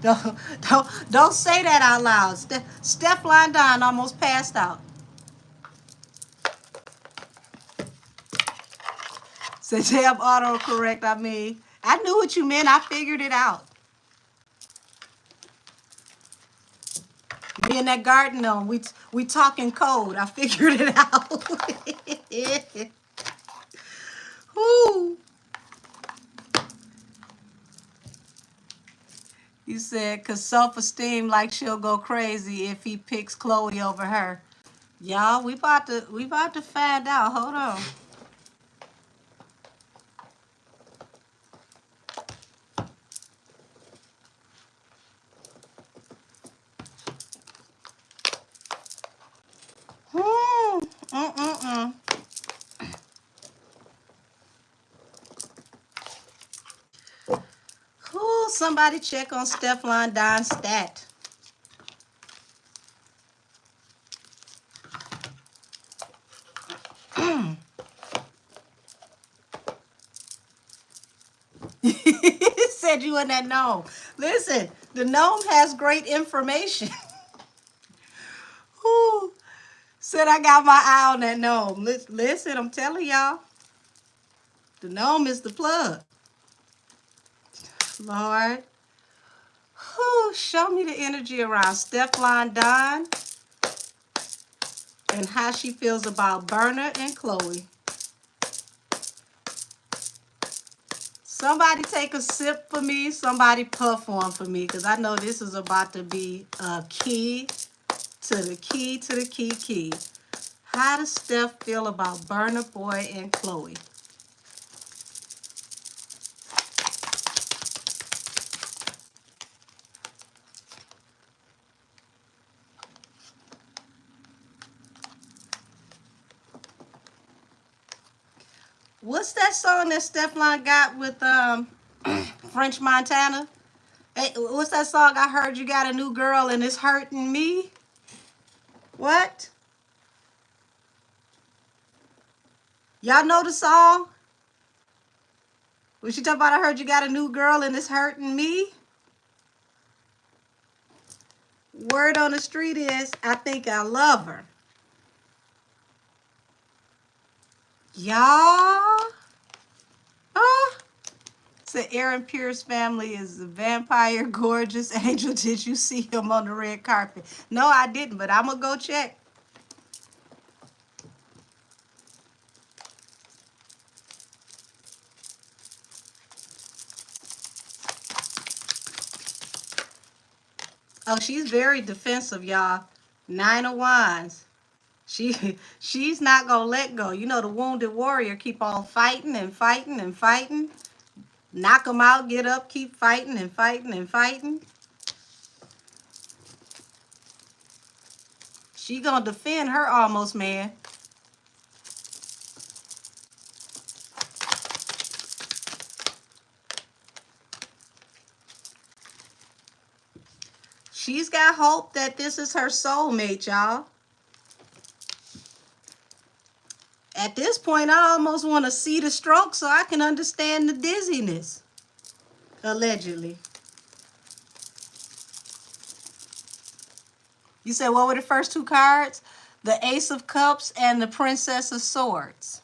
Don't say that out loud. Steflon Don almost passed out. Said tab autocorrect, I knew what you meant. I figured it out. Me and that garden on, we talking code. I figured it out. Whoo. You said, cause self-esteem, like she'll go crazy if he picks Chloe over her. Y'all, we about to find out. Hold on. Somebody check on Steflon Don's stat. Said you in that gnome. Listen, the gnome has great information. Whew. Said I got my eye on that gnome. Listen, I'm telling y'all. The gnome is the plug. Lord. Whew, show me the energy around Steflon Don and how she feels about Burna and Chloe. Somebody take a sip for me. Somebody puff on for me, because I know this is about to be a key to the key to the key. How does Steph feel about Burna Boy and Chloe? What's that song that Steflon got with French Montana? Hey, what's that song? I heard you got a new girl and it's hurting me. What? Y'all know the song? Was she talking about I heard you got a new girl and it's hurting me? Word on the street is I think I love her. Y'all? Huh? So Aaron Pierce family is the vampire gorgeous angel. Did you see him on the red carpet? No, I didn't, but I'm going to go check. Oh, she's very defensive, y'all. 9 of Wands. She's not going to let go. You know, the wounded warrior keep on fighting and fighting and fighting. Knock them out, get up, keep fighting and fighting and fighting. She going to defend her almost man. She's got hope that this is her soulmate, y'all. At this point, I almost want to see the stroke so I can understand the dizziness. Allegedly. You said what were the first two cards? The Ace of Cups and the Princess of Swords.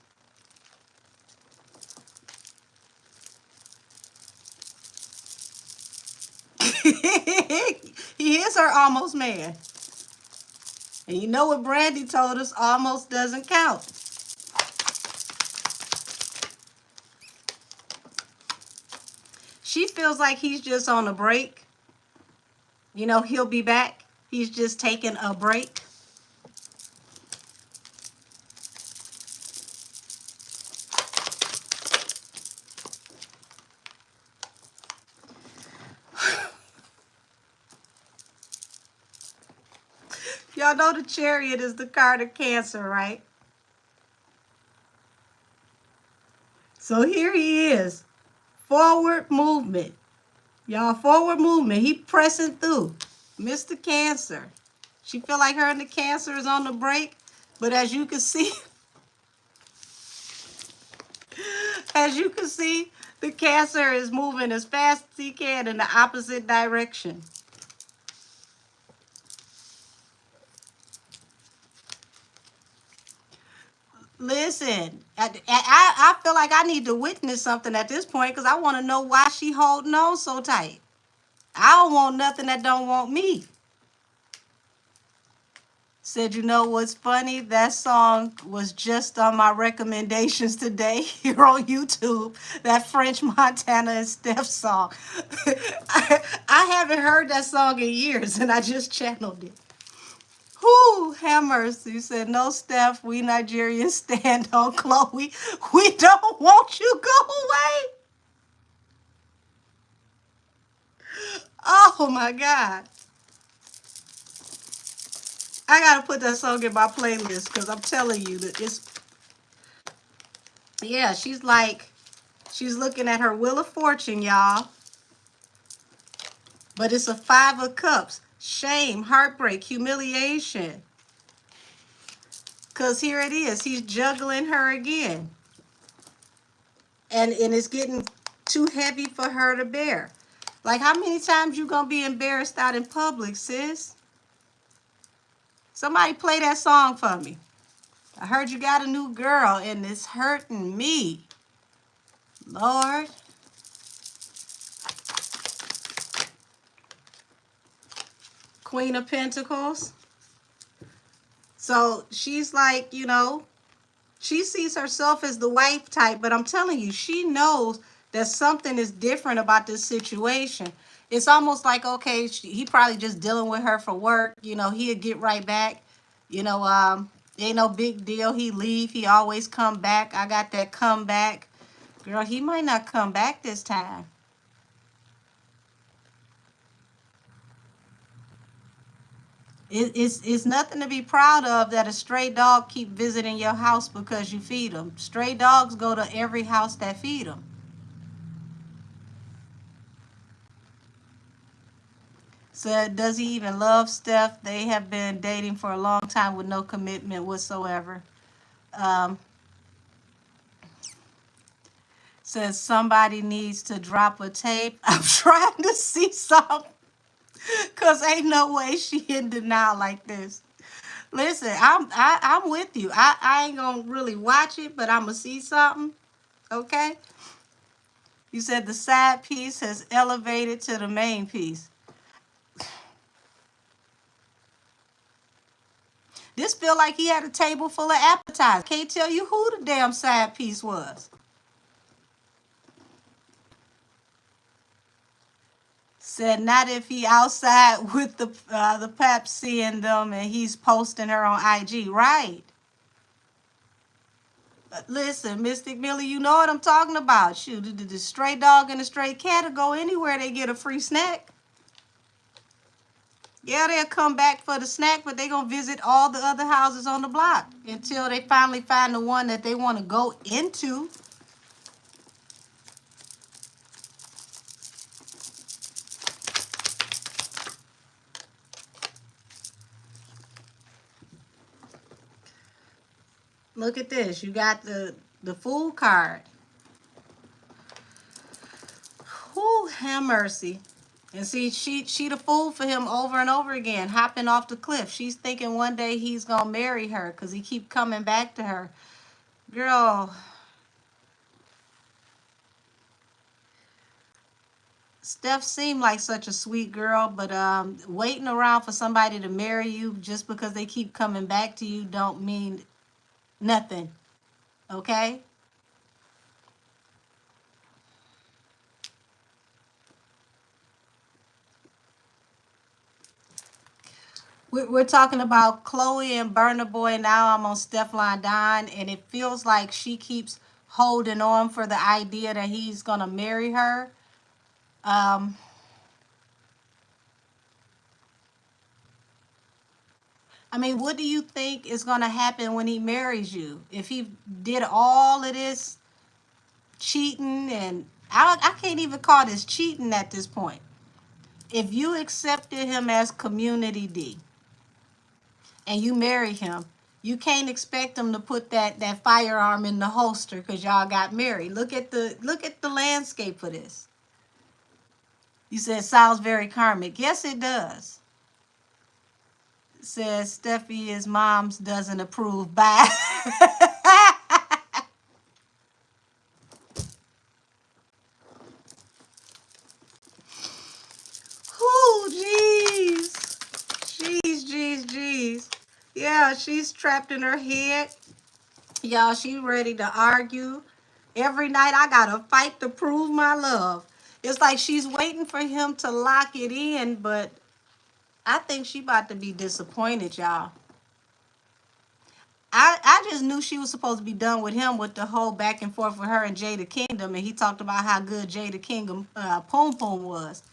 He is her almost man. And you know what Brandy told us, almost doesn't count. She feels like he's just on a break. You know, he'll be back. He's just taking a break. Y'all know the Chariot is the card of Cancer, right? So here he is. Forward movement. Y'all, forward movement. He pressing through. Mr. Cancer. She feel like her and the Cancer is on the break. But as you can see, the Cancer is moving as fast as he can in the opposite direction. Listen, I feel like I need to witness something at this point because I want to know why she holding on so tight. I don't want nothing that don't want me. Said, you know what's funny? That song was just on my recommendations today here on YouTube. That French Montana and Steph song. I haven't heard that song in years and I just channeled it. Whoo, have mercy. You said, no, Steph, we Nigerians stand on Chloe. We don't want you go away. Oh, my God. I got to put that song in my playlist because I'm telling you that it's... Yeah, she's looking at her Wheel of Fortune, y'all. But it's a 5 of Cups. Shame, heartbreak, humiliation. Because here it is. He's juggling her again. And it's getting too heavy for her to bear. Like, how many times you gonna be embarrassed out in public, sis? Somebody play that song for me. I heard you got a new girl and it's hurting me. Lord. Queen of Pentacles. So she's like, you know, she sees herself as the wife type, but I'm telling you, she knows that something is different about this situation. It's almost like, okay, he probably just dealing with her for work. You know, he'll get right back. You know, ain't no big deal. He leave. He always come back. I got that comeback. Girl, he might not come back this time. It's nothing to be proud of that a stray dog keep visiting your house because you feed them. Stray dogs go to every house that feed them. So does he even love Steph? They have been dating for a long time with no commitment whatsoever. Um, Says somebody needs to drop a tape. I'm trying to see something because ain't no way she in denial like this. Listen, I'm with you. I ain't gonna really watch it, but I'm gonna see something. Okay. You said the side piece has elevated to the main piece. This feel like he had a table full of appetizers. Can't tell you who the damn side piece was. Said not if he outside with the pap seeing them and he's posting her on IG. Right. Listen, Mystic Millie, you know what I'm talking about. Shoot, the stray dog and the stray cat will go anywhere they get a free snack. Yeah, they'll come back for the snack, but they gonna visit all the other houses on the block until they finally find the one that they want to go into. Look at this. You got the Fool card. Whoo, have mercy. And see, she the fool for him over and over again, hopping off the cliff. She's thinking one day he's gonna marry her because he keep coming back to her. Girl, Steph seemed like such a sweet girl, but waiting around for somebody to marry you just because they keep coming back to you don't mean nothing. Okay? We're talking about Chloe and Burna Boy. Now I'm on Steflon Don, and it feels like she keeps holding on for the idea that he's gonna marry her. Um, I mean, what do you think is gonna happen when he marries you? If he did all of this cheating, and I can't even call this cheating at this point. If you accepted him as Community D and you marry him, you can't expect him to put that firearm in the holster because y'all got married. Look at the landscape for this. You said sounds very karmic. Yes, it does. It says Steffi is mom's doesn't approve. Bye. Oh, jeez. Jeez. Yeah, she's trapped in her head. Y'all, she ready to argue. Every night I gotta fight to prove my love. It's like she's waiting for him to lock it in, but I think she about to be disappointed, y'all. I just knew she was supposed to be done with him with the whole back and forth with her and Jada Kingdom, and he talked about how good Jada Kingdom Poom Poom was.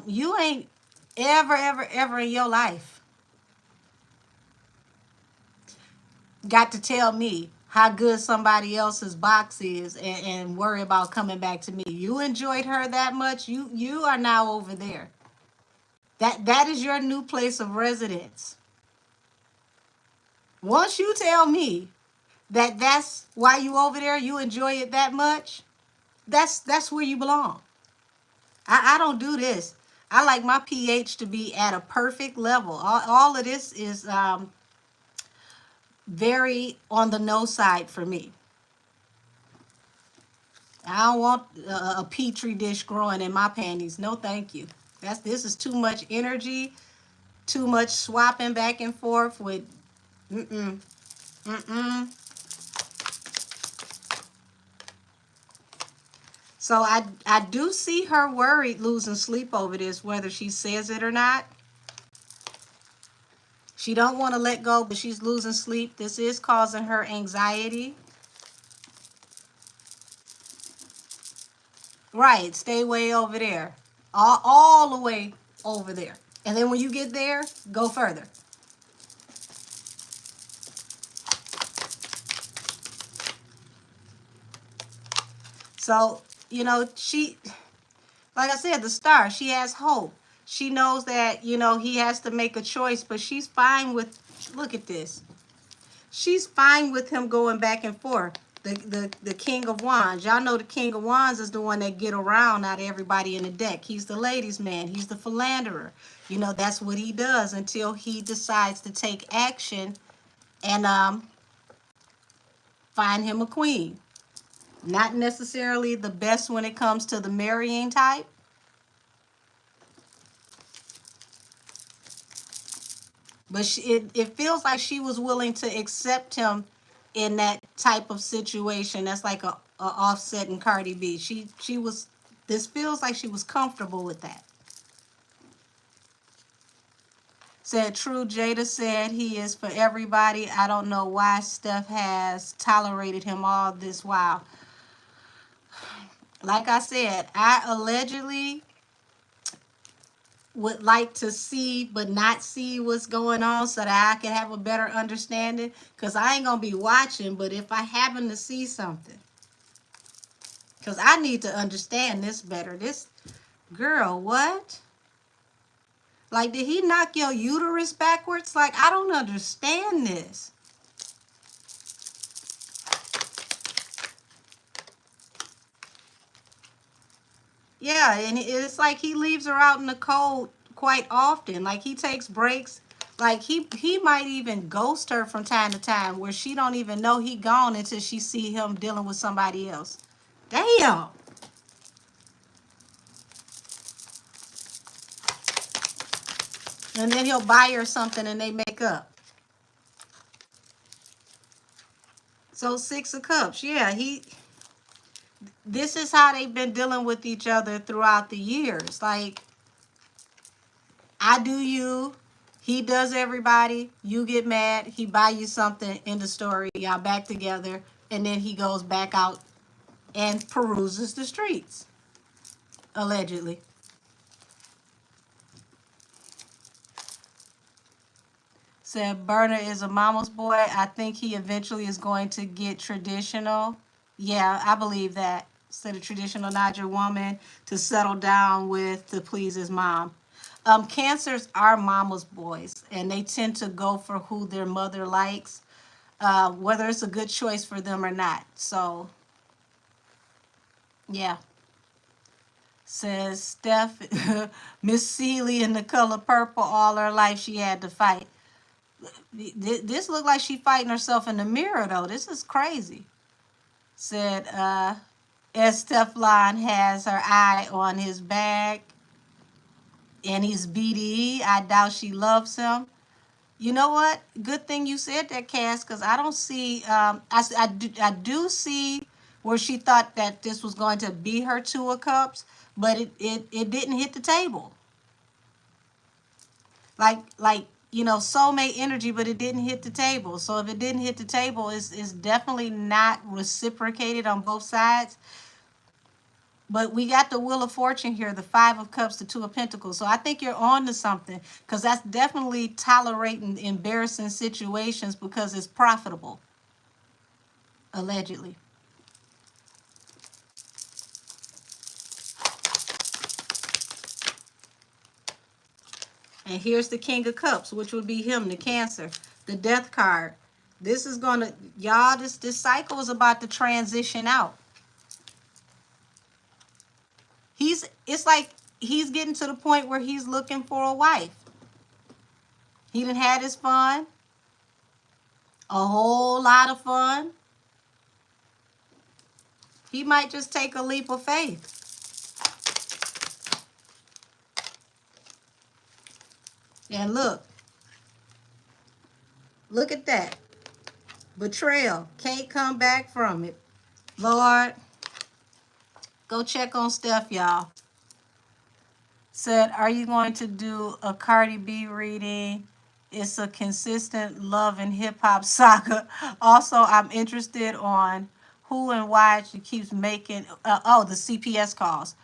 You ain't ever in your life got to tell me how good somebody else's box is and worry about coming back to me. You enjoyed her that much. You are now over there. That is your new place of residence. Once you tell me that that's why you over there, you enjoy it that much, that's where you belong. I don't do this. I like my pH to be at a perfect level. All of this is very on the no side for me. I don't want a petri dish growing in my panties. No, thank you. This is too much energy, too much swapping back and forth with mm-mm, mm-mm. So I do see her worried, losing sleep over this, whether she says it or not. She don't want to let go, but she's losing sleep. This is causing her anxiety. Right, stay way over there. All the way over there. And then when you get there, go further. So, you know, she, like I said, the star, she has hope. She knows that, you know, he has to make a choice, but she's fine with, look at this. She's fine with him going back and forth. The King of Wands. Y'all know the King of Wands is the one that get around out of everybody in the deck. He's the ladies' man. He's the philanderer. You know, that's what he does until he decides to take action and find him a queen. Not necessarily the best when it comes to the marrying type. But it feels like she was willing to accept him in that type of situation. That's like a Offset and Cardi B. She was, this feels like she was comfortable with that. Said True Jada said he is for everybody. I don't know why Steph has tolerated him all this while. Like I said, I allegedly would like to see but not see what's going on so that I can have a better understanding, because I ain't gonna be watching, but if I happen to see something, because I need to understand this better. This girl, what? Like, did he knock your uterus backwards? Like, I don't understand this. Yeah, and it's like he leaves her out in the cold quite often. Like, he takes breaks. Like, he might even ghost her from time to time where she don't even know he gone until she see him dealing with somebody else. Damn. And then he'll buy her something and they make up. So 6 of Cups. Yeah, this is how they've been dealing with each other throughout the years. Like, I do you, he does everybody, you get mad, he buy you something, in the story, y'all back together, and then he goes back out and peruses the streets, allegedly. Said Burna is a mama's boy. I think he eventually is going to get traditional. Yeah, I believe that. Said a traditional Niger woman to settle down with to please his mom. Cancers are mama's boys, and they tend to go for who their mother likes, whether it's a good choice for them or not. So, yeah. Says Steph, Miss Seeley in the color purple all her life she had to fight. This looked like she fighting herself in the mirror, though. This is crazy. Said, as Steflon has her eye on his bag and he's BDE, I doubt she loves him. You know what? Good thing you said that, Cass, because I don't see, I do see where she thought that this was going to be her 2 of Cups, but it didn't hit the table. Like, you know, soulmate energy, but it didn't hit the table. So if it didn't hit the table, it's definitely not reciprocated on both sides. But we got the Wheel of Fortune here, the 5 of Cups, the 2 of Pentacles. So I think you're on to something, because that's definitely tolerating embarrassing situations because it's profitable, allegedly. And here's the King of Cups, which would be him, the Cancer, the Death card. This is going to, y'all, this cycle is about to transition out. It's like he's getting to the point where he's looking for a wife. He done had his fun, a whole lot of fun. He might just take a leap of faith. And look at that. Betrayal. Can't come back from it. Lord, go check on Steph, y'all. Said, are you going to do a Cardi B reading? It's a consistent love and hip-hop saga. Also, I'm interested on who and why she keeps making, the CPS calls.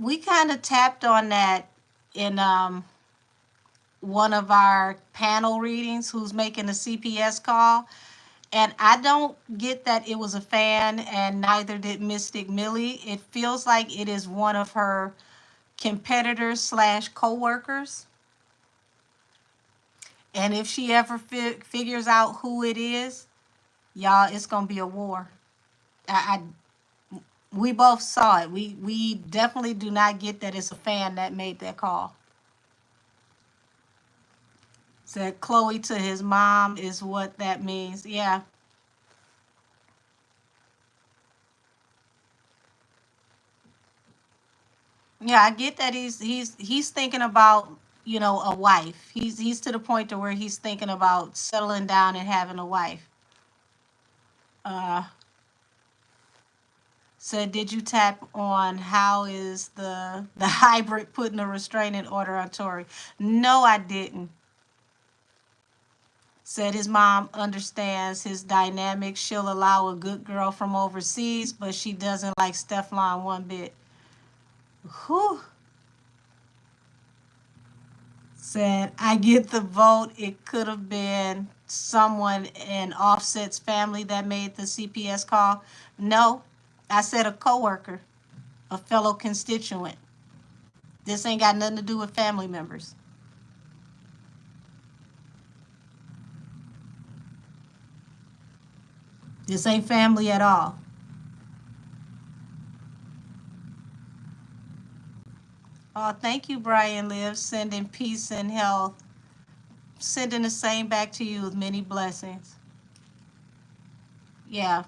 We kind of tapped on that in one of our panel readings, who's making a CPS call. And I don't get that it was a fan, and neither did Mystic Millie. It feels like it is one of her competitors slash co-workers. And if she ever figures out who it is, y'all, it's going to be a war. We both saw it. We definitely do not get that it's a fan that made that call. Said Chloe to his mom is what that means. Yeah. Yeah, I get that he's thinking about, a wife. He's to the point to where he's thinking about settling down and having a wife. Said, did you tap on how is the hybrid putting a restraining order on Tory? No, I didn't. Said his mom understands his dynamic. She'll allow a good girl from overseas, but she doesn't like Steflon one bit. Whew. Said, I get the vote. It could have been someone in Offset's family that made the CPS call. No, I said a coworker, a fellow constituent. This ain't got nothing to do with family members. This ain't family at all. Oh, thank you, Brian Live, sending peace and health. Sending the same back to you with many blessings. Yeah.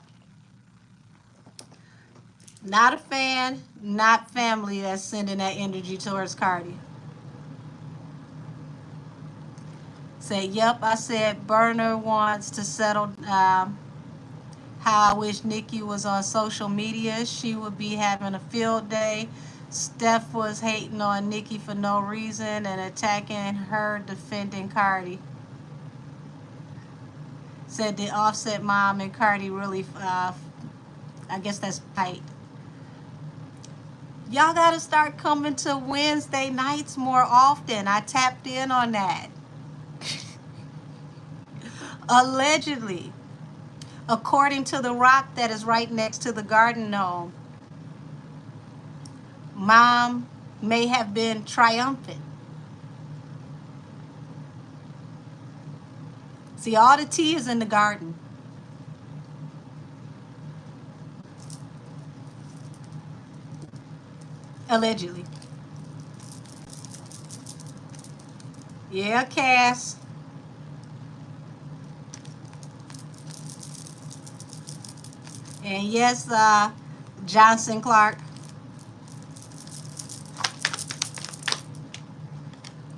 Not a fan, not family that's sending that energy towards Cardi. Say, yep, I said Burna wants to settle. How I wish Nikki was on social media. She would be having a field day. Steph was hating on Nikki for no reason and attacking her, defending Cardi. Said the Offset mom and Cardi really, I guess that's tight. Y'all got to start coming to Wednesday nights more often. I tapped in on that. Allegedly, according to the rock that is right next to the garden gnome, mom may have been triumphant. See, all the tea is in the garden. Allegedly. Yeah, Cass. And yes, Johnson Clark.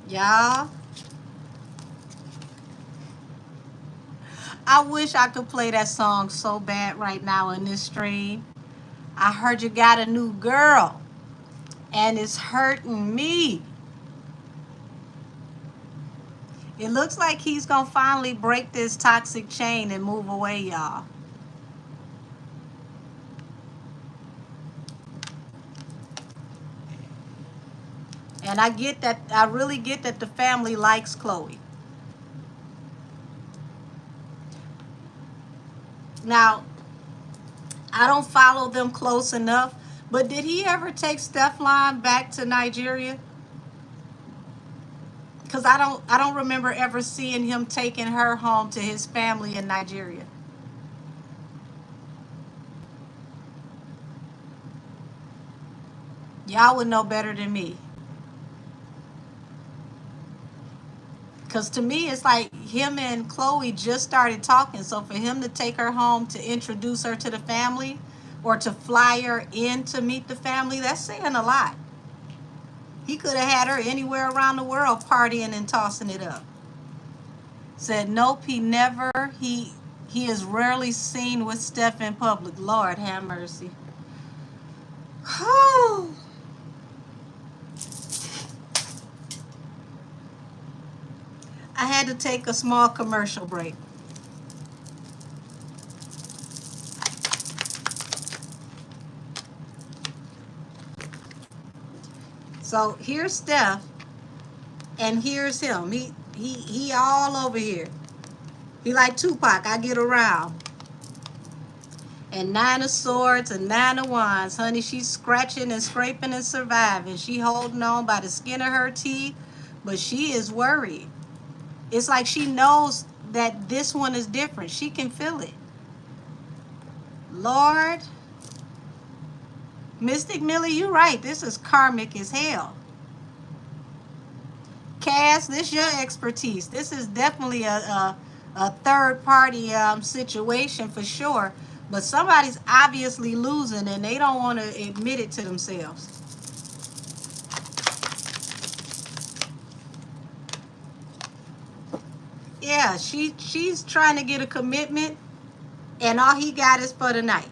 Y'all. I wish I could play that song so bad right now in this stream. I heard you got a new girl, and it's hurting me. It looks like he's going to finally break this toxic chain and move away, y'all. And I get that, I really get that the family likes Chloe. Now, I don't follow them close enough, but did he ever take Steflon back to Nigeria? Cause I don't remember ever seeing him taking her home to his family in Nigeria. Y'all would know better than me. Because to me, it's like him and Chloe just started talking. So for him to take her home to introduce her to the family or to fly her in to meet the family, that's saying a lot. He could have had her anywhere around the world partying and tossing it up. Said nope, he never. He is rarely seen with Steph in public. Lord have mercy. I had to take a small commercial break. So here's Steph, and here's him. He all over here. He like Tupac. I get around. And 9 of swords and 9 of wands. Honey, she's scratching and scraping and surviving. She holding on by the skin of her teeth, but she is worried. It's like she knows that this one is different. She can feel it. Lord, Mystic Millie, you're right. This is karmic as hell. Cass, this your expertise. This is definitely a third party situation for sure. But somebody's obviously losing and they don't want to admit it to themselves. Yeah, she's trying to get a commitment and all he got is for the night.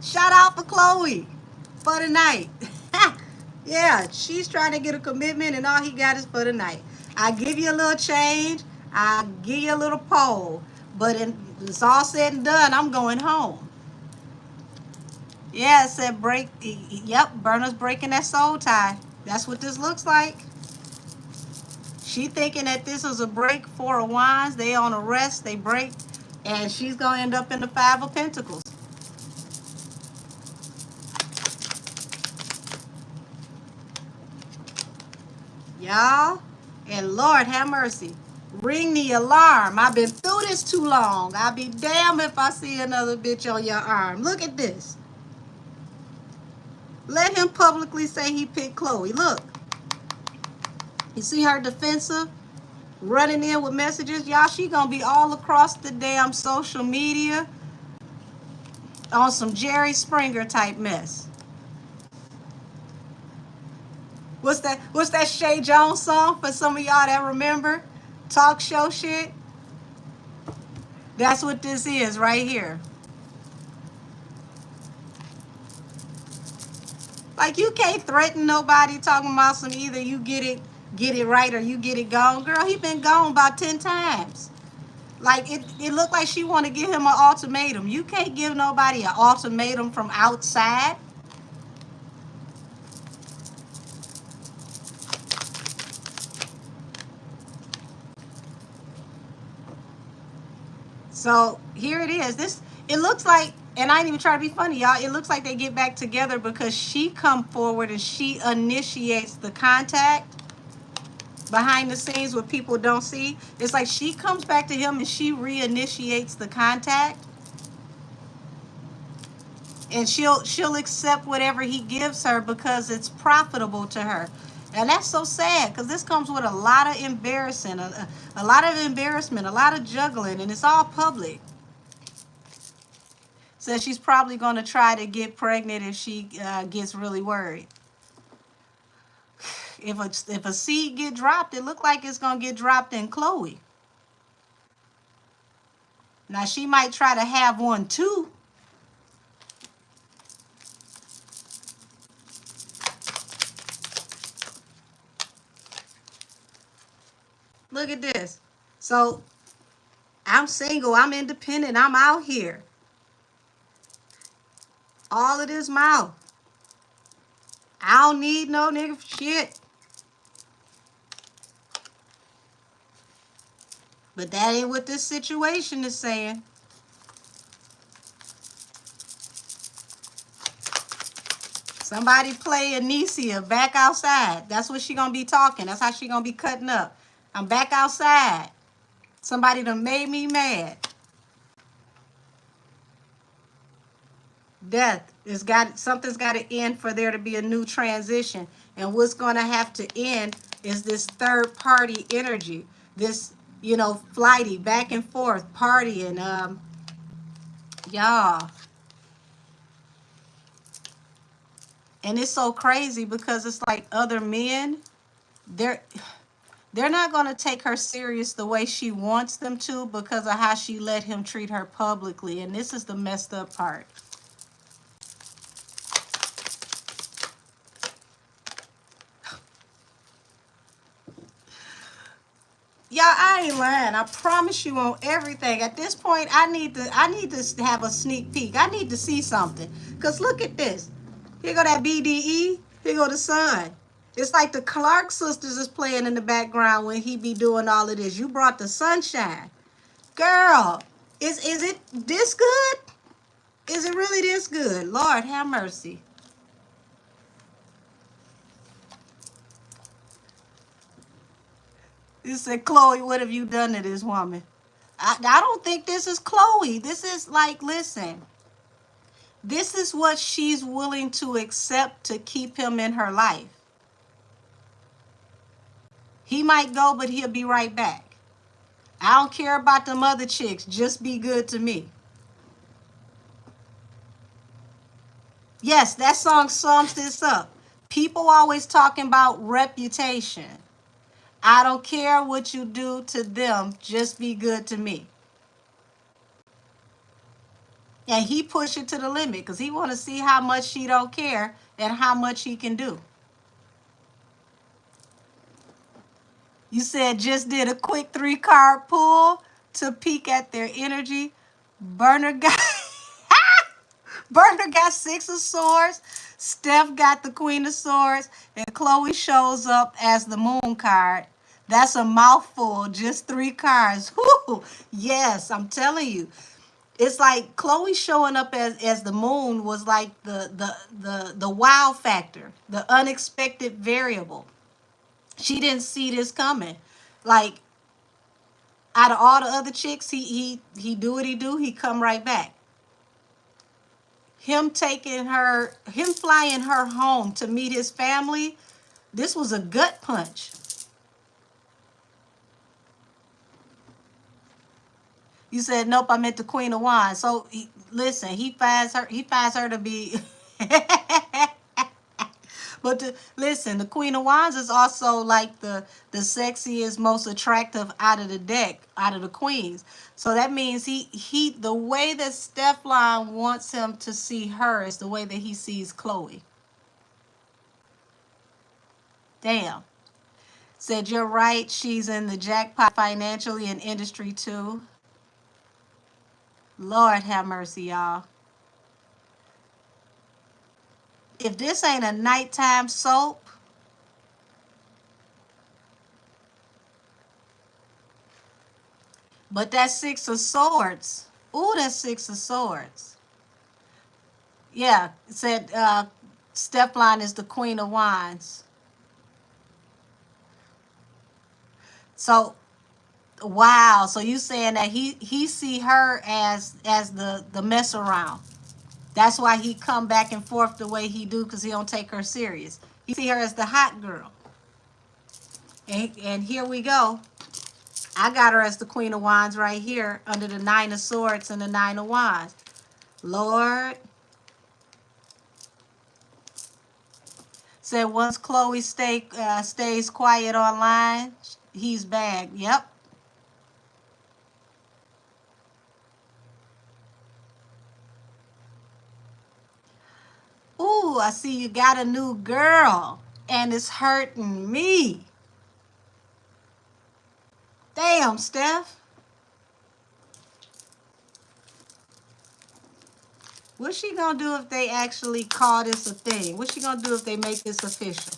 Shout out for Chloe for the night. Yeah, she's trying to get a commitment and all he got is for the night. I give you a little change. I give you a little pole. But it's all said and done, I'm going home. Yeah, it said break. Yep, Burna's breaking that soul tie. That's what this looks like. She thinking that this is a break. 4 of wands. They on a rest. They break. And she's going to end up in the 5 of pentacles. Y'all. And Lord have mercy. Ring the alarm. I've been through this too long. I'll be damned if I see another bitch on your arm. Look at this. Let him publicly say he picked Chloe. Look. You see her defensive? Running in with messages. Y'all, she gonna be all across the damn social media on some Jerry Springer type mess. What's that Shay Jones song for some of y'all that remember? Talk show shit. That's what this is right here. Like you can't threaten nobody talking about some either you get it right or you get it gone. Girl, he been gone about 10 times. Like it looked like she want to give him an ultimatum. You can't give nobody an ultimatum from outside. So here it is. It looks like, and I ain't even trying to be funny, y'all. It looks like they get back together because she come forward and she initiates the contact behind the scenes what people don't see. It's like she comes back to him and she reinitiates the contact. And she'll accept whatever he gives her because it's profitable to her. And that's so sad because this comes with a lot of embarrassment, a lot of embarrassment, a lot of juggling, and it's all public. Says she's probably going to try to get pregnant if she gets really worried. If a seed get dropped, it look like it's going to get dropped in Chloe. Now, she might try to have one too. Look at this. So, I'm single. I'm independent. I'm out here. All of this mouth. I don't need no nigga for shit. But that ain't what this situation is saying. Somebody play Anicia back outside. That's what she gonna be talking. That's how she gonna be cutting up. I'm back outside. Somebody done made me mad. Death is got something's got to end for there to be a new transition. And what's gonna have to end is this third party energy. This, flighty back and forth partying. Y'all. And it's so crazy because it's like other men, they're not going to take her serious the way she wants them to because of how she let him treat her publicly. And this is the messed up part. Y'all, I ain't lying. I promise you on everything. At this point, I need to have a sneak peek. I need to see something. Cause look at this. Here go that BDE. Here go the sun. It's like the Clark sisters is playing in the background when he be doing all of this. You brought the sunshine. Girl, is it this good? Is it really this good? Lord have mercy. You said, Chloe, what have you done to this woman? I don't think this is Chloe. This is like, listen, this is what she's willing to accept to keep him in her life. He might go, but he'll be right back. I don't care about them other chicks. Just be good to me. Yes, that song sums this up. People always talking about reputation. I don't care what you do to them. Just be good to me. And he pushed it to the limit because he want to see how much she don't care and how much he can do. You said just did a quick 3-card pull to peek at their energy. Burna got Burna got 6 of swords. Steph got the Queen of Swords. And Chloe shows up as the moon card. That's a mouthful. Just 3 cards. Whew. Yes, I'm telling you. It's like Chloe showing up as the moon was like the wow factor, the unexpected variable. She didn't see this coming. Like, out of all the other chicks, he do what he do. He come right back. Him flying her home to meet his family. This was a gut punch. You said nope. I meant the Queen of Wands. So listen, he finds her to be. But listen, the Queen of Wands is also like the sexiest, most attractive out of the deck, out of the queens. So that means he the way that Steflon wants him to see her is the way that he sees Chloe. Damn. Said you're right. She's in the jackpot financially and industry too. Lord have mercy, y'all. If this ain't a nighttime soap, but that 6 of Swords. Ooh, that 6 of Swords. Yeah, it said Steflon is the Queen of Wands. So, wow. So you saying that he see her as the mess around. That's why he come back and forth the way he do, because he don't take her serious. He see her as the hot girl. And here we go. I got her as the Queen of Wands right here under the 9 of Swords and the 9 of Wands. Lord. Said once Chloe stays quiet online, he's bagged. Yep. Ooh, I see you got a new girl, and it's hurting me. Damn, Steph. What's she gonna do if they actually call this a thing? What's she gonna do if they make this official?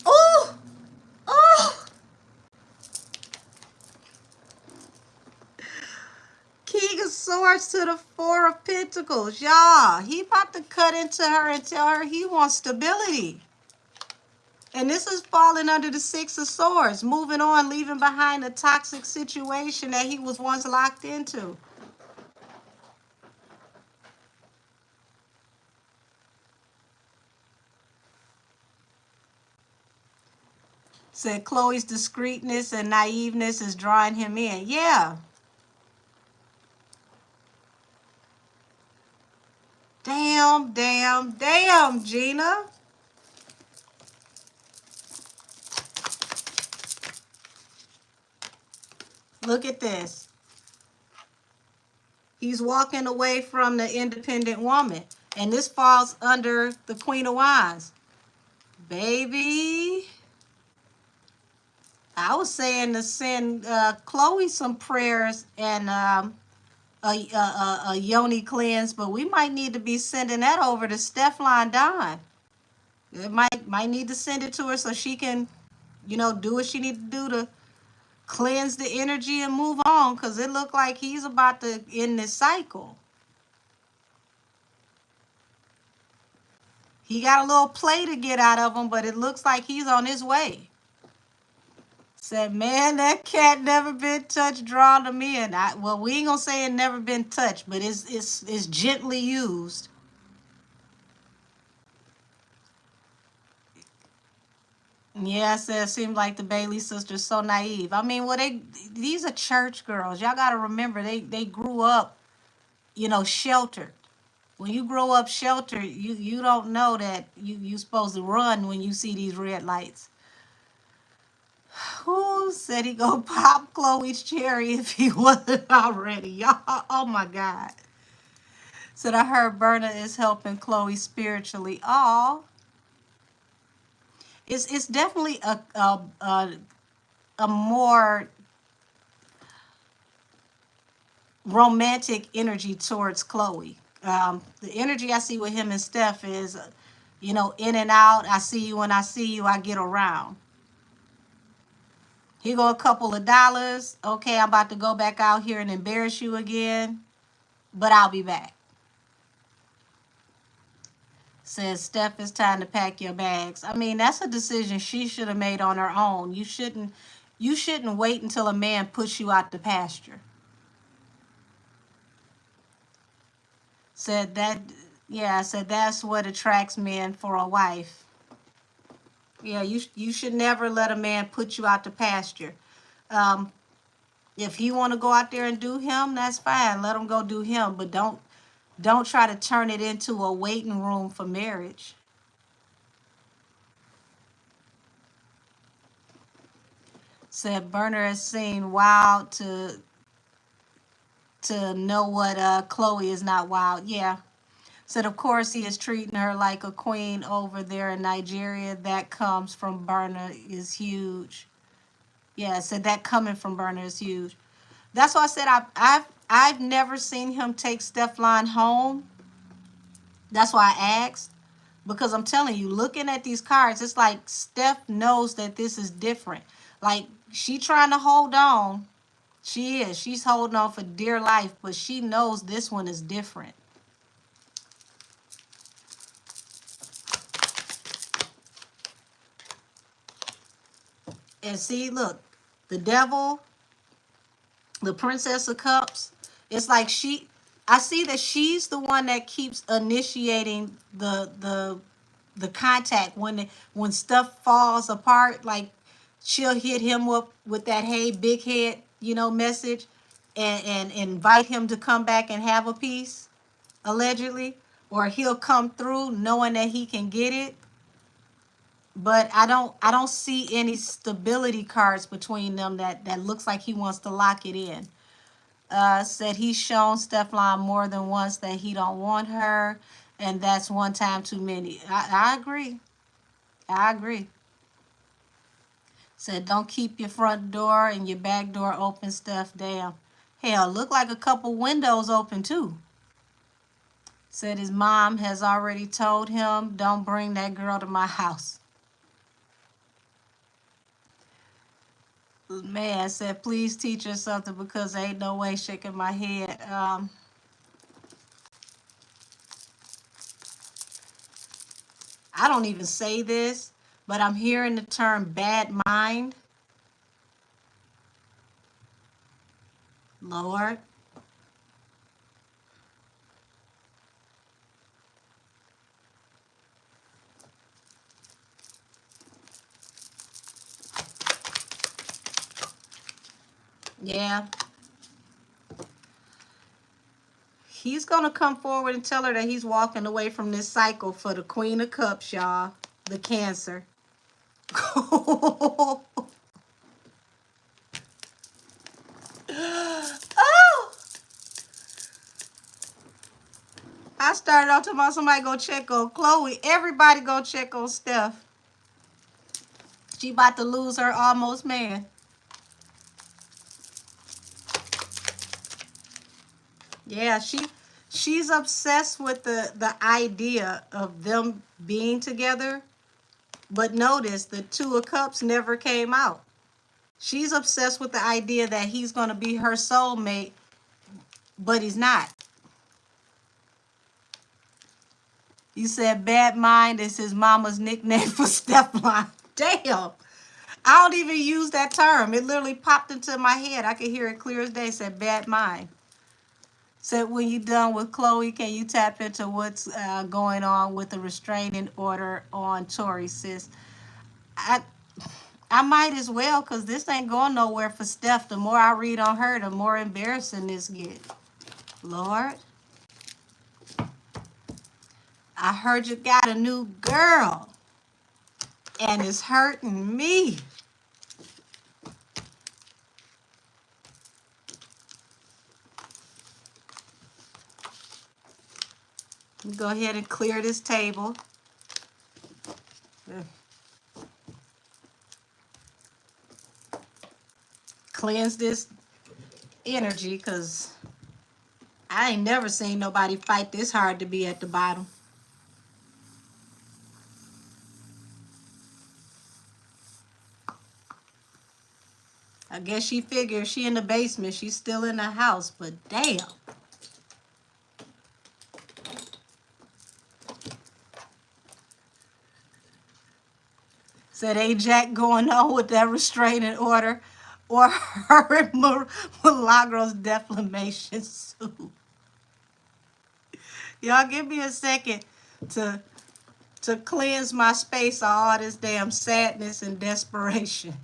Oh, oh. Swords to the Four of Pentacles. Y'all, he about to cut into her and tell her he wants stability. And this is falling under the Six of Swords. Moving on, leaving behind a toxic situation that he was once locked into. Said Chloe's discreetness and naiveness is drawing him in. Yeah. Damn, damn, damn, Gina. Look at this. He's walking away from the independent woman. And this falls under the Queen of Wands. Baby. I was saying to send Chloe some prayers and a yoni cleanse, but we might need to be sending that over to Steflon Don. It might need to send it to her so she can, you know, do what she need to do to cleanse the energy and move on, because it looked like he's about to end this cycle. He got a little play to get out of him, but it looks like he's on his way. Said, man, that cat never been touched, drawn to me. And well, we ain't gonna say it never been touched, but it's gently used. Yeah, I said, it seemed like the Bailey sisters so naive. I mean, well, these are church girls. Y'all got to remember, they grew up, you know, sheltered. When you grow up sheltered, you don't know that you supposed to run when you see these red lights. Who said he gonna pop Chloe's cherry if he wasn't already? Y'all, oh my God. Said, I heard Burna is helping Chloe spiritually. Oh, it's definitely a more romantic energy towards Chloe. The energy I see with him and Steph is, you know, in and out. I see you when I see you, I get around. Here go a couple of dollars. Okay, I'm about to go back out here and embarrass you again, but I'll be back. Says, Steph, it's time to pack your bags. I mean, that's a decision she should have made on her own. You shouldn't wait until a man puts you out the pasture. Said that, yeah, I said that's what attracts men for a wife. Yeah, you should never let a man put you out the pasture. If he want to go out there and do him, that's fine. Let him go do him, but don't try to turn it into a waiting room for marriage. Said Burna has seen wild to know what Chloe is not wild. Yeah. Said, of course, he is treating her like a queen over there in Nigeria. That comes from Burna is huge. Yeah, said that coming from Burna is huge. That's why I said I've never seen him take Steflon home. That's why I asked. Because I'm telling you, looking at these cards, it's like Steph knows that this is different. Like, she trying to hold on. She is. She's holding on for dear life, but she knows this one is different. And see, look, the devil, the Princess of Cups, it's like I see that she's the one that keeps initiating the contact when stuff falls apart. Like, she'll hit him up with that hey big head, you know, message, and invite him to come back and have a piece, allegedly, or he'll come through knowing that he can get it. But I don't see any stability cards between them that looks like he wants to lock it in. Said he's shown Steflon more than once that he don't want her, and that's one time too many. I agree. I agree. Said don't keep your front door and your back door open, Steph. Damn. Hell, look like a couple windows open too. Said his mom has already told him, don't bring that girl to my house. Man said, please teach her something because ain't no way shaking my head. I don't even say this, but I'm hearing the term bad mind. Lord. Yeah. He's going to come forward and tell her that he's walking away from this cycle for the Queen of Cups, y'all. The Cancer. Oh! I started off talking about somebody go check on Chloe. Everybody go check on Steph. She about to lose her almost man. Yeah, she's obsessed with the idea of them being together. But notice the Two of Cups never came out. She's obsessed with the idea that he's going to be her soulmate, but he's not. You said bad mind is his mama's nickname for Steflon. Damn. I don't even use that term. It literally popped into my head. I could hear it clear as day. Said bad mind. Said when you're done with Chloe, can you tap into what's going on with the restraining order on Tori, sis? I might as well, because this ain't going nowhere for Steph. The more I read on her, the more embarrassing this get. Lord, I heard you got a new girl, and it's hurting me. Go ahead and clear this table. Cleanse this energy, because I ain't never seen nobody fight this hard to be at the bottom. I guess she figures she in the basement. She's still in the house, but damn. Said, ain't Jack going on with that restraining order or her and Milagros defamation suit? Y'all give me a second to cleanse my space of all this damn sadness and desperation.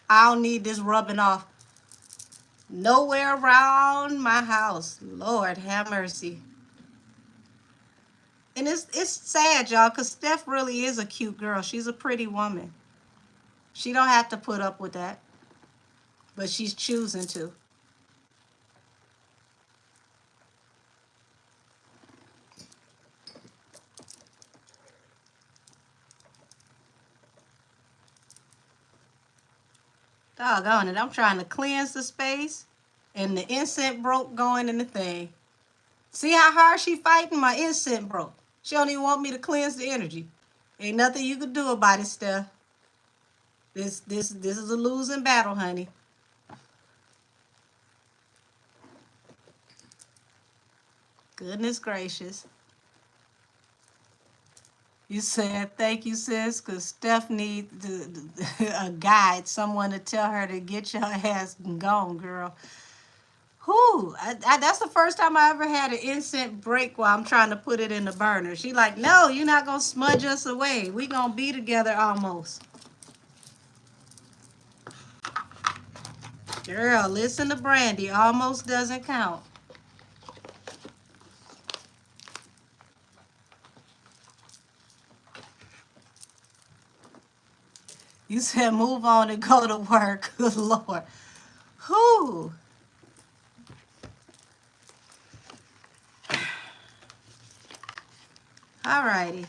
I don't need this rubbing off nowhere around my house. Lord have mercy. And it's sad, y'all, because Steph really is a cute girl. She's a pretty woman. She don't have to put up with that, but she's choosing to. Doggone it. I'm trying to cleanse the space, and the incense broke going in the thing. See how hard she fighting? My incense broke. She don't even want me to cleanse the energy. Ain't nothing you could do about it, Steph. This is a losing battle, honey. Goodness gracious. You said, thank you, sis, because Steph needs a guide, someone to tell her to get your ass gone, girl. Whew, that's the first time I ever had an incense break while I'm trying to put it in the burner. She like, no, you're not going to smudge us away. We going to be together almost. Girl, listen to Brandy. Almost doesn't count. You said move on and go to work. Good Lord. Whew. All righty.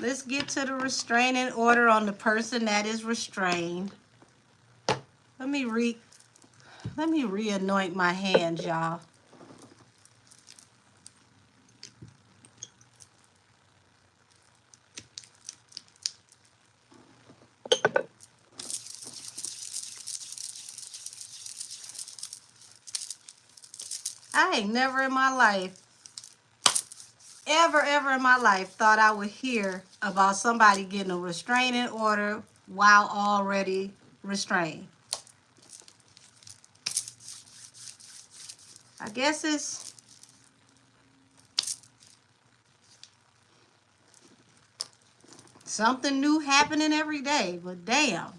Let's get to the restraining order on the person that is restrained. Let me re-anoint my hands, y'all. I ain't never in my life, ever in my life, thought I would hear about somebody getting a restraining order while already restrained. I guess it's something new happening every day, but damn.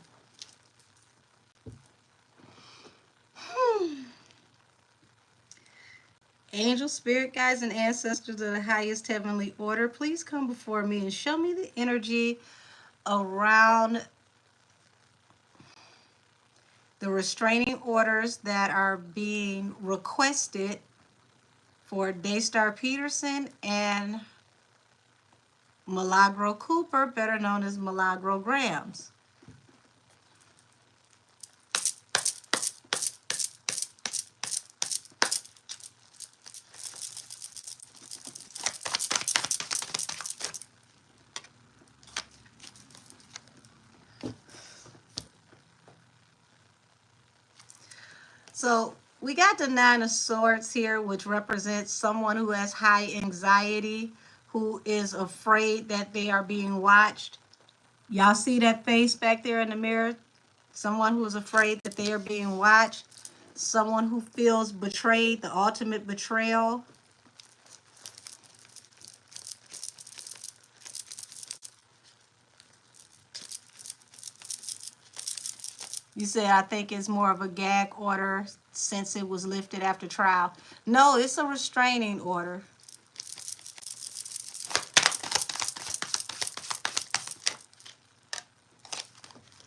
Angel, spirit guides, and ancestors of the highest heavenly order, please come before me and show me the energy around the restraining orders that are being requested for Daystar Peterson and Milagro Cooper, better known as Milagro Grams. So we got the Nine of Swords here, which represents someone who has high anxiety, who is afraid that they are being watched. Y'all see that face back there in the mirror? Someone who is afraid that they are being watched. Someone who feels betrayed, the ultimate betrayal. You say, I think it's more of a gag order since it was lifted after trial. No, it's a restraining order.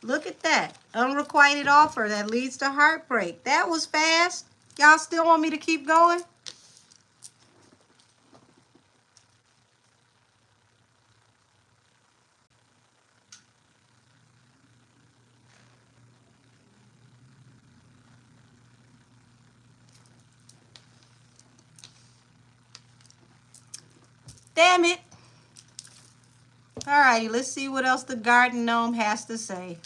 Look at that. Unrequited offer that leads to heartbreak. That was fast. Y'all still want me to keep going? Damn it. All right, let's see what else the garden gnome has to say.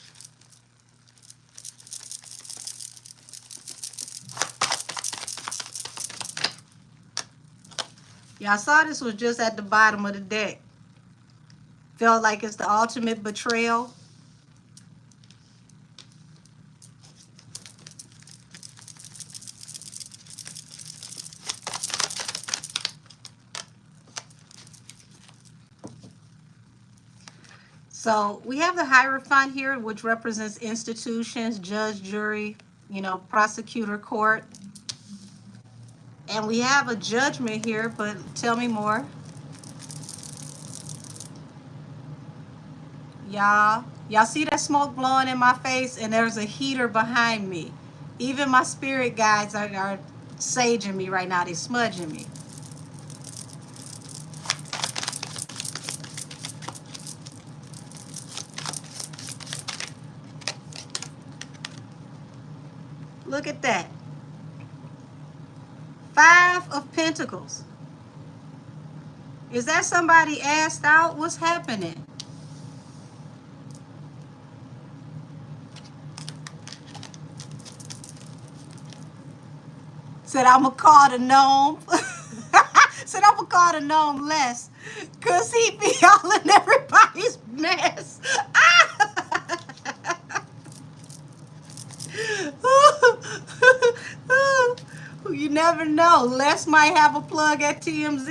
Y'all saw this was just at the bottom of the deck. Felt like it's the ultimate betrayal. So we have the Hierophant here, which represents institutions, judge, jury, prosecutor, court. And we have a Judgment here, but tell me more. Y'all see that smoke blowing in my face, and there's a heater behind me. Even my spirit guides are saging me right now. They're smudging me. Look at that. 5 of Pentacles. Is that somebody asked out? What's happening? Said I'm going to call the gnome. Said I'm going to call the gnome less. Because he be all in everybody's mess. You never know. Les might have a plug at TMZ.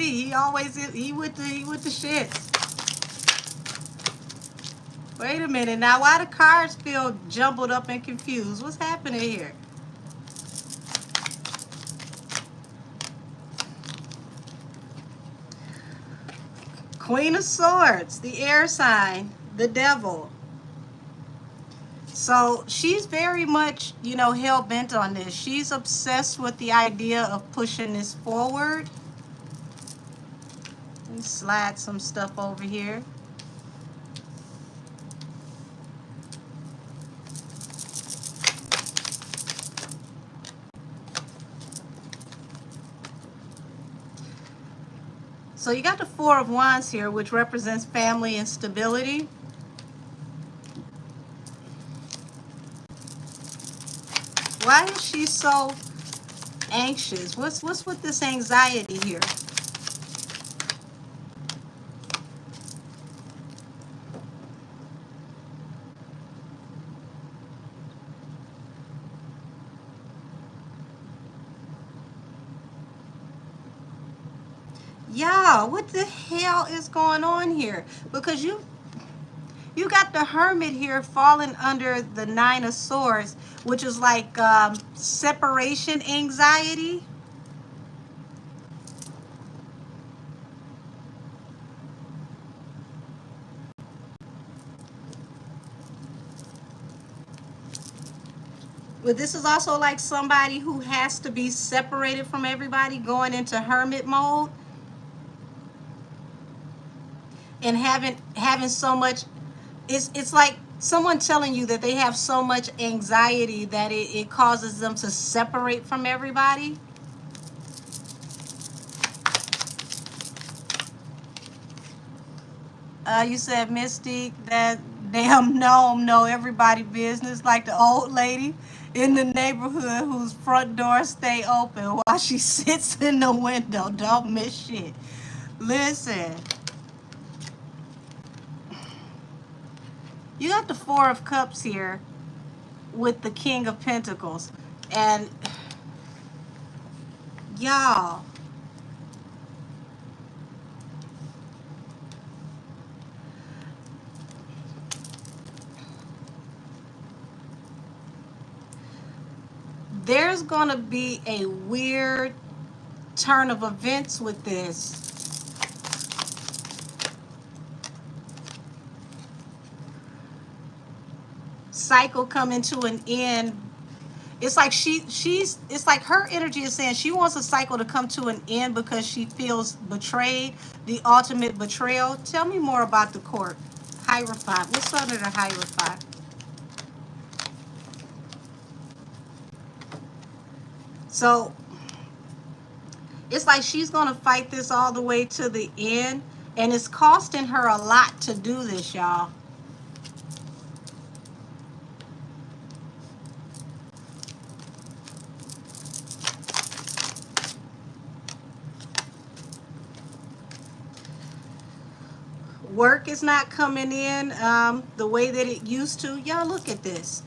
He with the shits. Wait a minute. Now why the cards feel jumbled up and confused? What's happening here? Queen of Swords, the air sign, the devil. So she's very much, hell-bent on this. She's obsessed with the idea of pushing this forward. Let me slide some stuff over here. So you got the Four of Wands here, which represents family and stability. Why is she so anxious. What's with this anxiety here? Y'all, what the hell is going on here? Because you got the Hermit here falling under the Nine of Swords, which is like separation anxiety. But this is also like somebody who has to be separated from everybody, going into hermit mode, and having so much. It's like someone telling you that they have so much anxiety that it causes them to separate from everybody. You said Mystique, that damn gnome know everybody business, like the old lady in the neighborhood whose front door stay open while she sits in the window. Don't miss shit. Listen, you got the Four of Cups here with the King of Pentacles. And y'all, there's going to be a weird turn of events with this. Cycle coming to an end. It's like it's like her energy is saying she wants a cycle to come to an end because she feels betrayed, the ultimate betrayal. Tell me more about the court. Hierophant. What's under the Hierophant? So it's like she's going to fight this all the way to the end, and it's costing her a lot to do this, y'all. Work is not coming in the way that it used to. Y'all, look at this.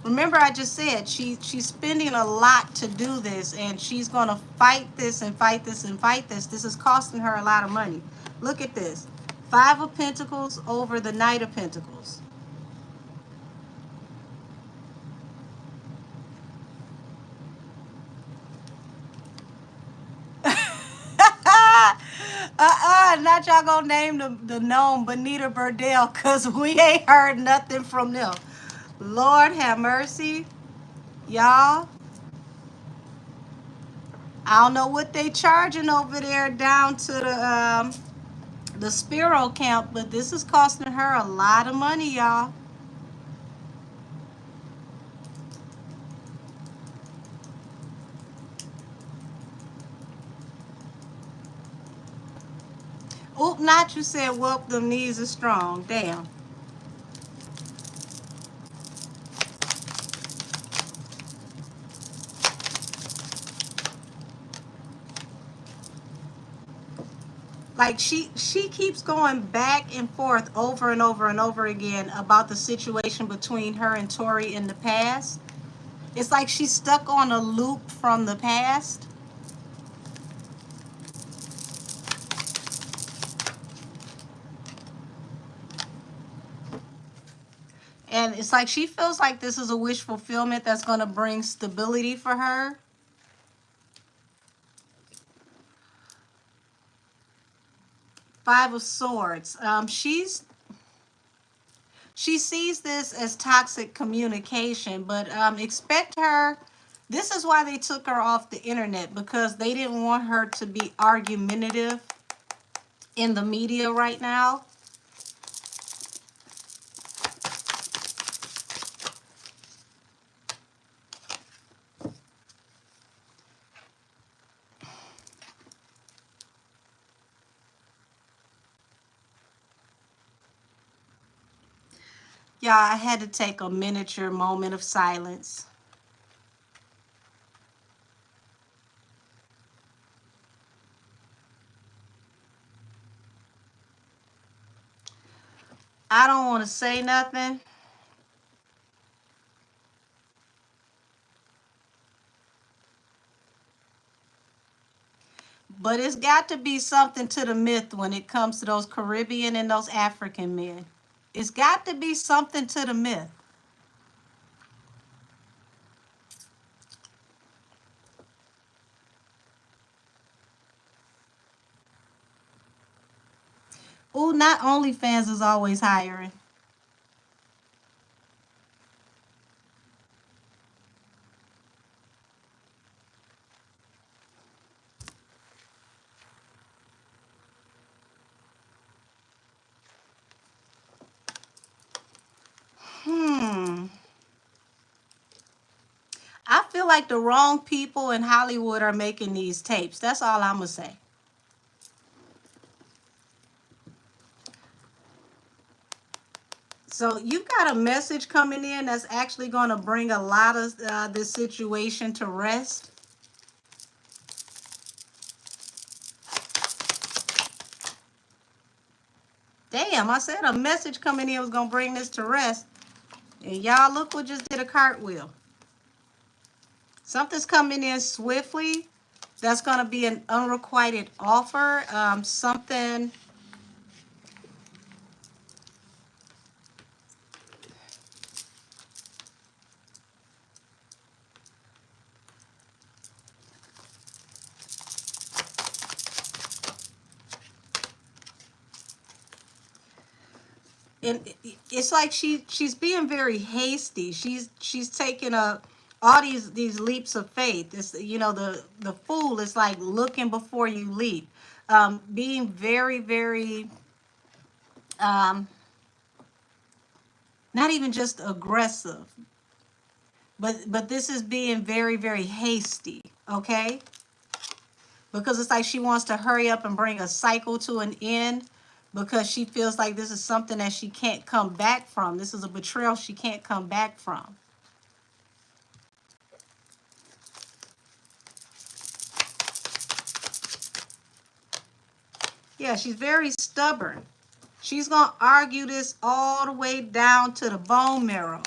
Remember, I just said she's spending a lot to do this, and she's going to fight this and fight this and fight this. This is costing her a lot of money. Look at this. Five of Pentacles over the Knight of Pentacles. Not y'all gonna name the gnome Bonita Burdell, because we ain't heard nothing from them. Lord have mercy. Y'all, I don't know what they charging over there down to the Spiro camp, but this is costing her a lot of money, y'all. Oop, not you said, whoop, them knees are strong. Damn. Like she keeps going back and forth over and over and over again about the situation between her and Tori in the past. It's like she's stuck on a loop from the past. And it's like she feels like this is a wish fulfillment that's going to bring stability for her. Five of Swords. She sees this as toxic communication, but expect her. This is why they took her off the internet, because they didn't want her to be argumentative in the media right now. Yeah, I had to take a miniature moment of silence. I don't want to say nothing. But it's got to be something to the myth when it comes to those Caribbean and those African men. It's got to be something to the myth. Ooh, not OnlyFans is always hiring. Hmm. I feel like the wrong people in Hollywood are making these tapes. That's all I'm going to say. So you've got a message coming in that's actually going to bring a lot of this situation to rest. Damn, I said a message coming in was going to bring this to rest. And y'all, look what just did a cartwheel. Something's coming in swiftly. That's going to be an unrequited offer. Something. And it's like she's being very hasty. She's taking all these leaps of faith. It's, the fool is like looking before you leap, being very very not even just aggressive, but this is being very very hasty. Okay, because it's like she wants to hurry up and bring a cycle to an end because she feels like this is something that she can't come back from. This is a betrayal she can't come back from. Yeah, she's very stubborn. She's going to argue this all the way down to the bone marrow.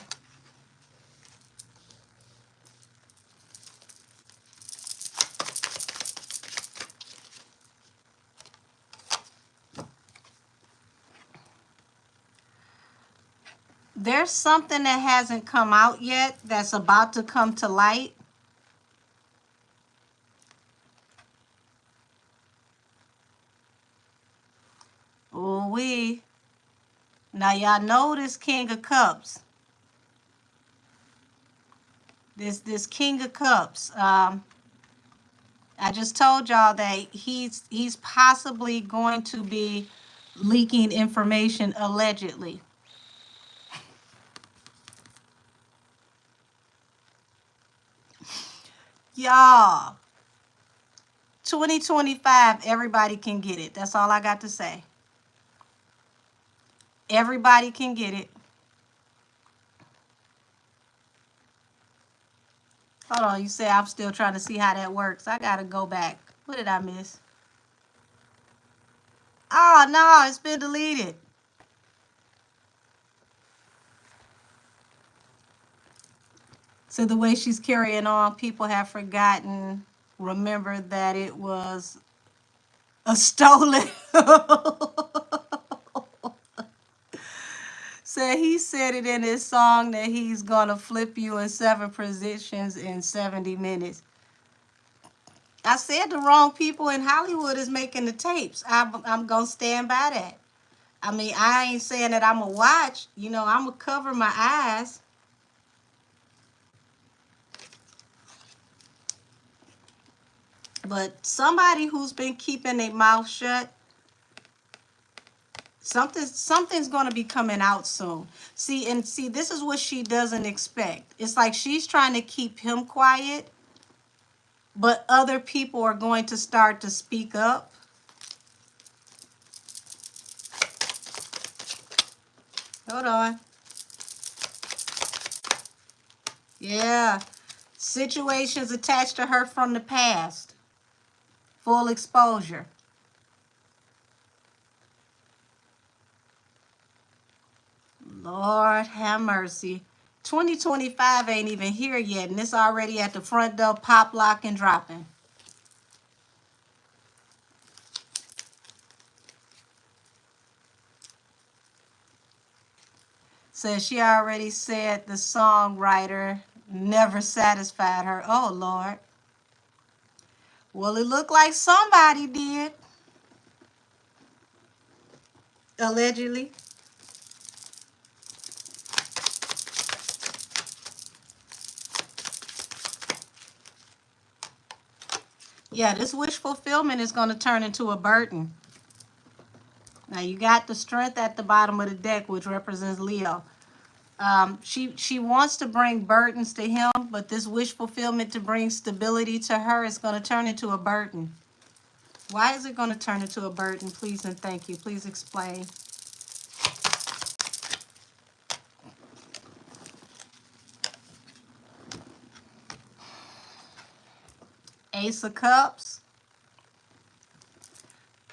There's something that hasn't come out yet that's about to come to light. Oh, now y'all know this King of Cups. This King of Cups. I just told y'all that he's possibly going to be leaking information allegedly. Y'all, 2025, everybody can get it. That's all I got to say. Everybody can get it. Hold on, you say I'm still trying to see how that works. I gotta go back. What did I miss? Oh no, it's been deleted. So the way she's carrying on, people have forgotten, remember that it was a stolen. So he said it in his song that he's gonna flip you in 7 positions in 70 minutes. I said the wrong people in Hollywood is making the tapes. I'm gonna stand by that. I mean, I ain't saying that I'm gonna watch. I'm gonna cover my eyes. But somebody who's been keeping their mouth shut, something's going to be coming out soon. See, this is what she doesn't expect. It's like she's trying to keep him quiet, but other people are going to start to speak up. Hold on. Yeah. Situations attached to her from the past. Full exposure. Lord have mercy. 2025 ain't even here yet, and it's already at the front door, pop, lock, and dropping. Says she already said the songwriter never satisfied her. Oh, Lord. Well, it looked like somebody did, allegedly. Yeah, this wish fulfillment is going to turn into a burden. Now, you got the strength at the bottom of the deck, which represents Leo. She wants to bring burdens to him, but this wish fulfillment to bring stability to her is going to turn into a burden. Why is it going to turn into a burden? Please and thank you. Please explain. Ace of Cups.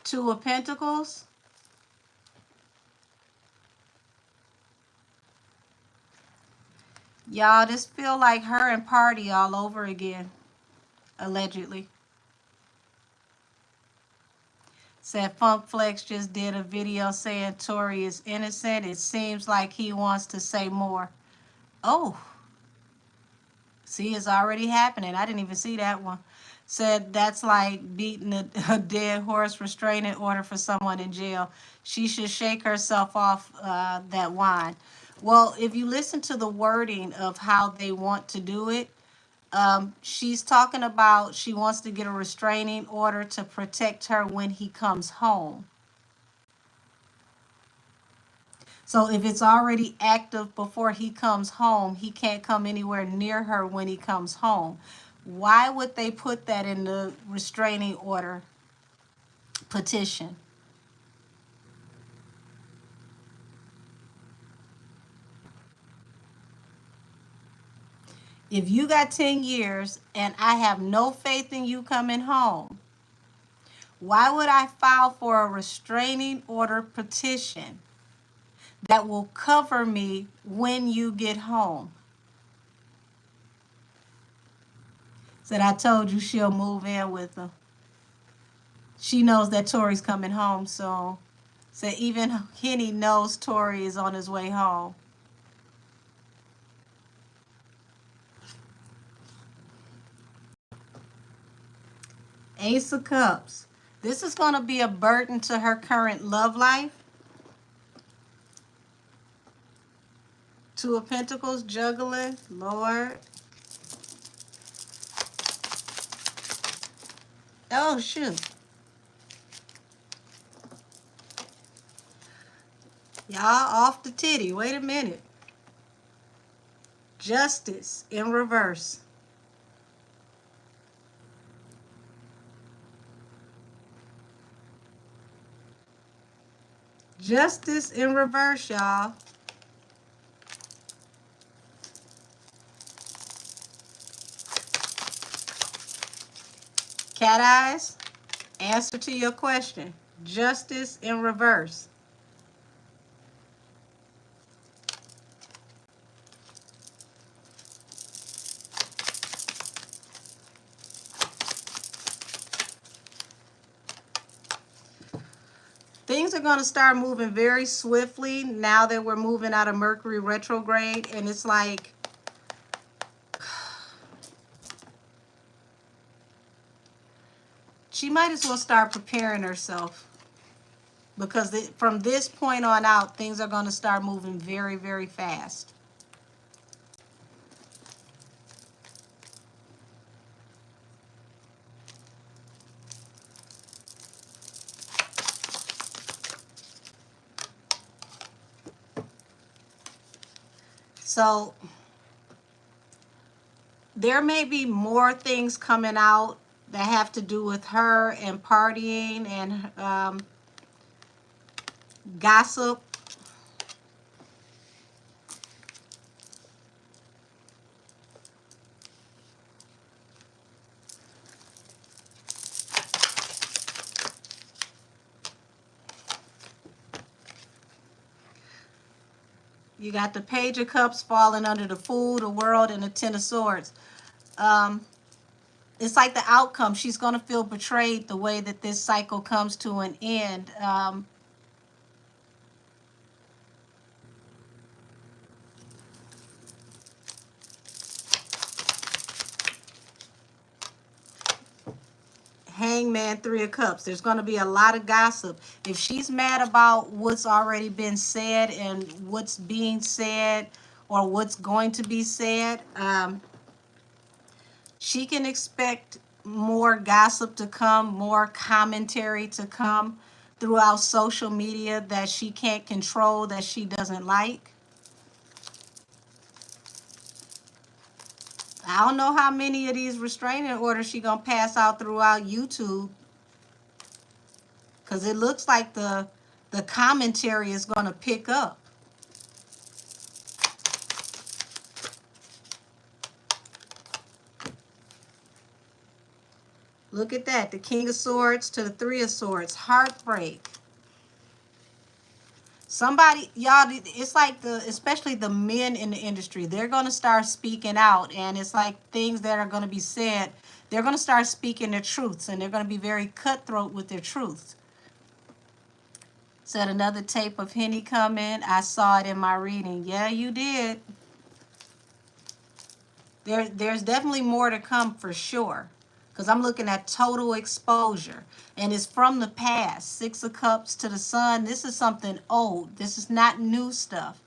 Two of Pentacles. Y'all, this feel like her and Party all over again, allegedly. Said Funk Flex just did a video saying Tory is innocent. It seems like he wants to say more. Oh, see, it's already happening. I didn't even see that one. Said that's like beating a dead horse, restraining order for someone in jail. She should shake herself off that wine. Well, if you listen to the wording of how they want to do it, she's talking about she wants to get a restraining order to protect her when he comes home. So if it's already active before he comes home, he can't come anywhere near her when he comes home. Why would they put that in the restraining order petition? If you got 10 years and I have no faith in you coming home, why would I file for a restraining order petition that will cover me when you get home? Said I told you she'll move in with him. She knows that Tory's coming home soon. Said even Henny knows Tory is on his way home. Ace of Cups. This is going to be a burden to her current love life. Two of Pentacles, juggling. Lord. Oh, shoot. Y'all off the titty. Wait a minute. Justice in reverse. Justice in reverse, y'all. Cat eyes, answer to your question. Justice in reverse. Things are going to start moving very swiftly now that we're moving out of Mercury retrograde. And it's like, she might as well start preparing herself. Because from this point on out, things are going to start moving very, very fast. So there may be more things coming out that have to do with her and partying and gossip. You got the Page of Cups falling under the Fool, the World, and the Ten of Swords. It's like the outcome. She's going to feel betrayed the way that this cycle comes to an end. Hangman, Three of Cups. There's going to be a lot of gossip. If she's mad about what's already been said and what's being said or what's going to be said, she can expect more gossip to come, more commentary to come throughout social media that she can't control, that she doesn't like. I don't know how many of these restraining orders she gonna pass out throughout YouTube, because it looks like the commentary is gonna pick up. Look at that, the King of Swords to the Three of Swords, heartbreak. Somebody, y'all, it's like especially the men in the industry, they're going to start speaking out, and it's like things that are going to be said, they're going to start speaking their truths, and they're going to be very cutthroat with their truths. Said another tape of Henny coming. I saw it in my reading. Yeah, you did. There's definitely more to come for sure. Because I'm looking at total exposure. And it's from the past. Six of Cups to the Sun. This is something old. This is not new stuff.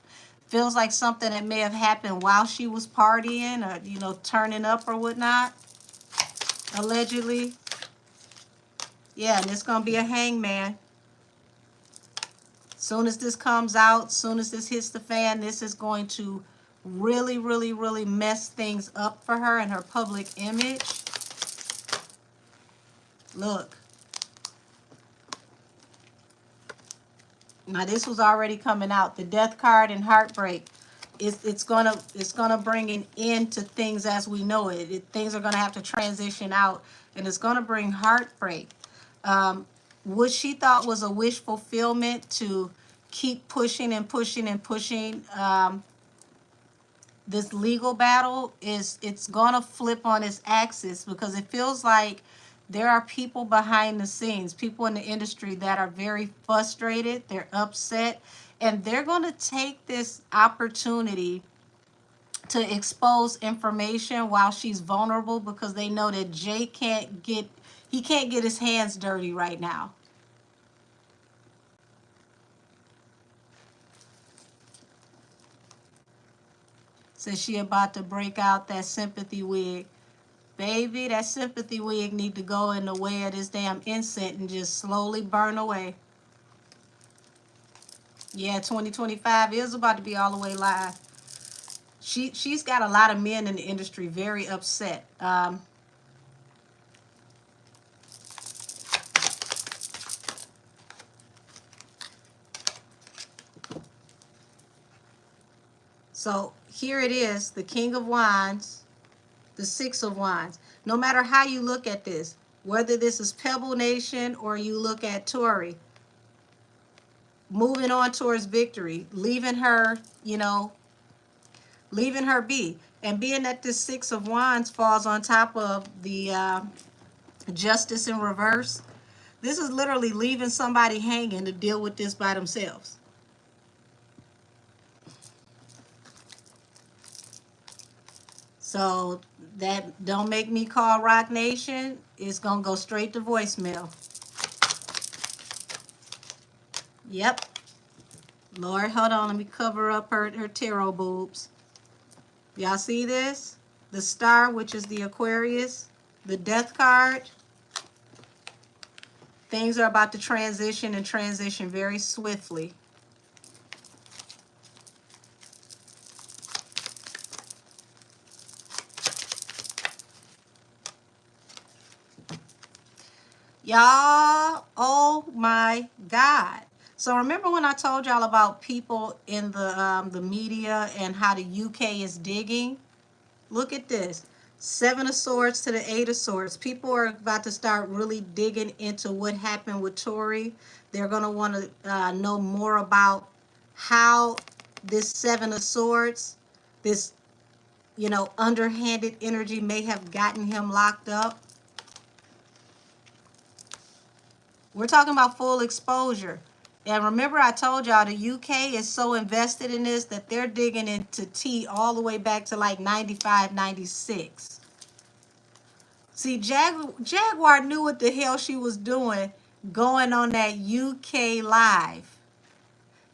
Feels like something that may have happened while she was partying or, you know, turning up or whatnot. Allegedly. Yeah, and it's going to be a hangman. Soon as this comes out, soon as this hits the fan, this is going to really, really, really mess things up for her and her public image. Look. Now this was already coming out. The Death card and heartbreak. It's gonna bring an end to things as we know it. Things are gonna have to transition out, and it's gonna bring heartbreak. What she thought was a wish fulfillment to keep pushing and pushing and pushing. This legal battle it's gonna flip on its axis, because it feels like there are people behind the scenes, people in the industry that are very frustrated, they're upset, and they're going to take this opportunity to expose information while she's vulnerable, because they know that Jay can't get his hands dirty right now. Says she about to break out that sympathy wig. Baby, that sympathy wig need to go in the way of this damn incense and just slowly burn away. Yeah, 2025 is about to be all the way live. She's got a lot of men in the industry very upset. So here it is, the King of Wands, the Six of Wands. No matter how you look at this, whether this is Pebble Nation or you look at Tori, moving on towards victory, leaving her, you know, leaving her be. And being that this Six of Wands falls on top of the Justice in reverse, this is literally leaving somebody hanging to deal with this by themselves. So that don't make me call Rock Nation. It's going to go straight to voicemail. Yep. Lord, hold on. Let me cover up her tarot boobs. Y'all see this? The Star, which is the Aquarius. The Death card. Things are about to transition and transition very swiftly. Y'all, oh my God. So remember when I told y'all about people in the media and how the UK is digging? Look at this. Seven of Swords to the Eight of Swords. People are about to start really digging into what happened with Tory. They're going to want to know more about how this Seven of Swords, this, you know, underhanded energy may have gotten him locked up. We're talking about full exposure. And remember, I told y'all the UK is so invested in this that they're digging into tea all the way back to like 95, 96. See, Jaguar knew what the hell she was doing going on that UK live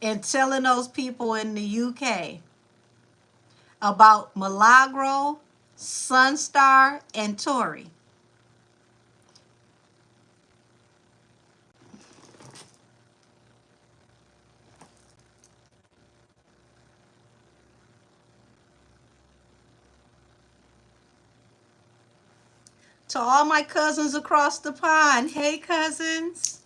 and telling those people in the UK about Milagro, Sunstar, and Tori. To all my cousins across the pond, hey cousins.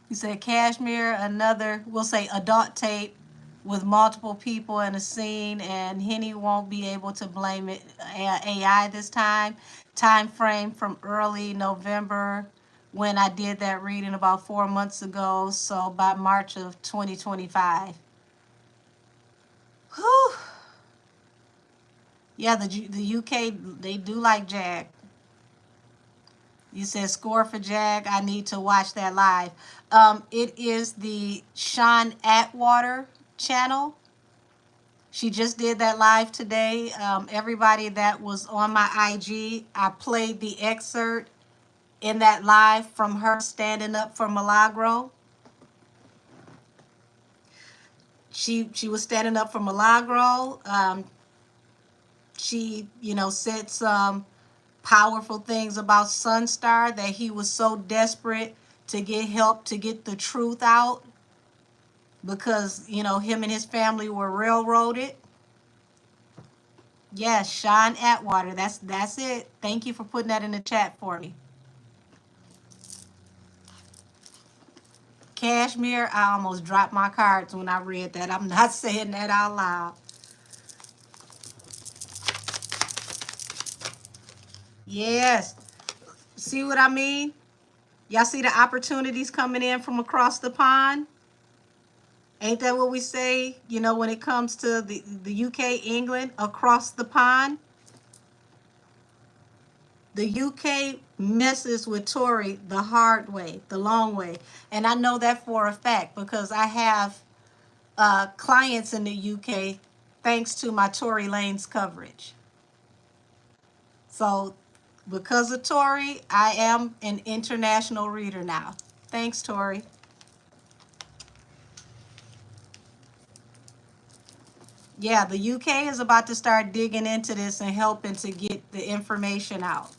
He said Cashmere, another, we'll say adult tape with multiple people in a scene, and Henny won't be able to blame it AI this time. Time frame from early November when I did that reading about 4 months ago, so by March of 2025. Whew. Yeah, the UK, they do like Jag. You said score for Jag. I need to watch that live. It is the Sean Atwater channel. She just did that live today. Everybody that was on my IG, I played the excerpt in that live from her standing up for Milagro. She was standing up for Milagro. She, you know, said some powerful things about Sunstar, that he was so desperate to get help to get the truth out because, you know, him and his family were railroaded. Yes, Sean Atwater. That's it. Thank you for putting that in the chat for me. Cashmere, I almost dropped my cards when I read that. I'm not saying that out loud. Yes. See what I mean? Y'all see the opportunities coming in from across the pond? Ain't that what we say, you know, when it comes to the UK, England, across the pond? The UK messes with Tory the hard way, the long way. And I know that for a fact because I have clients in the UK thanks to my Tory Lanez coverage. So because of Tori, I am an international reader now. Thanks, Tori. Yeah, the UK is about to start digging into this and helping to get the information out.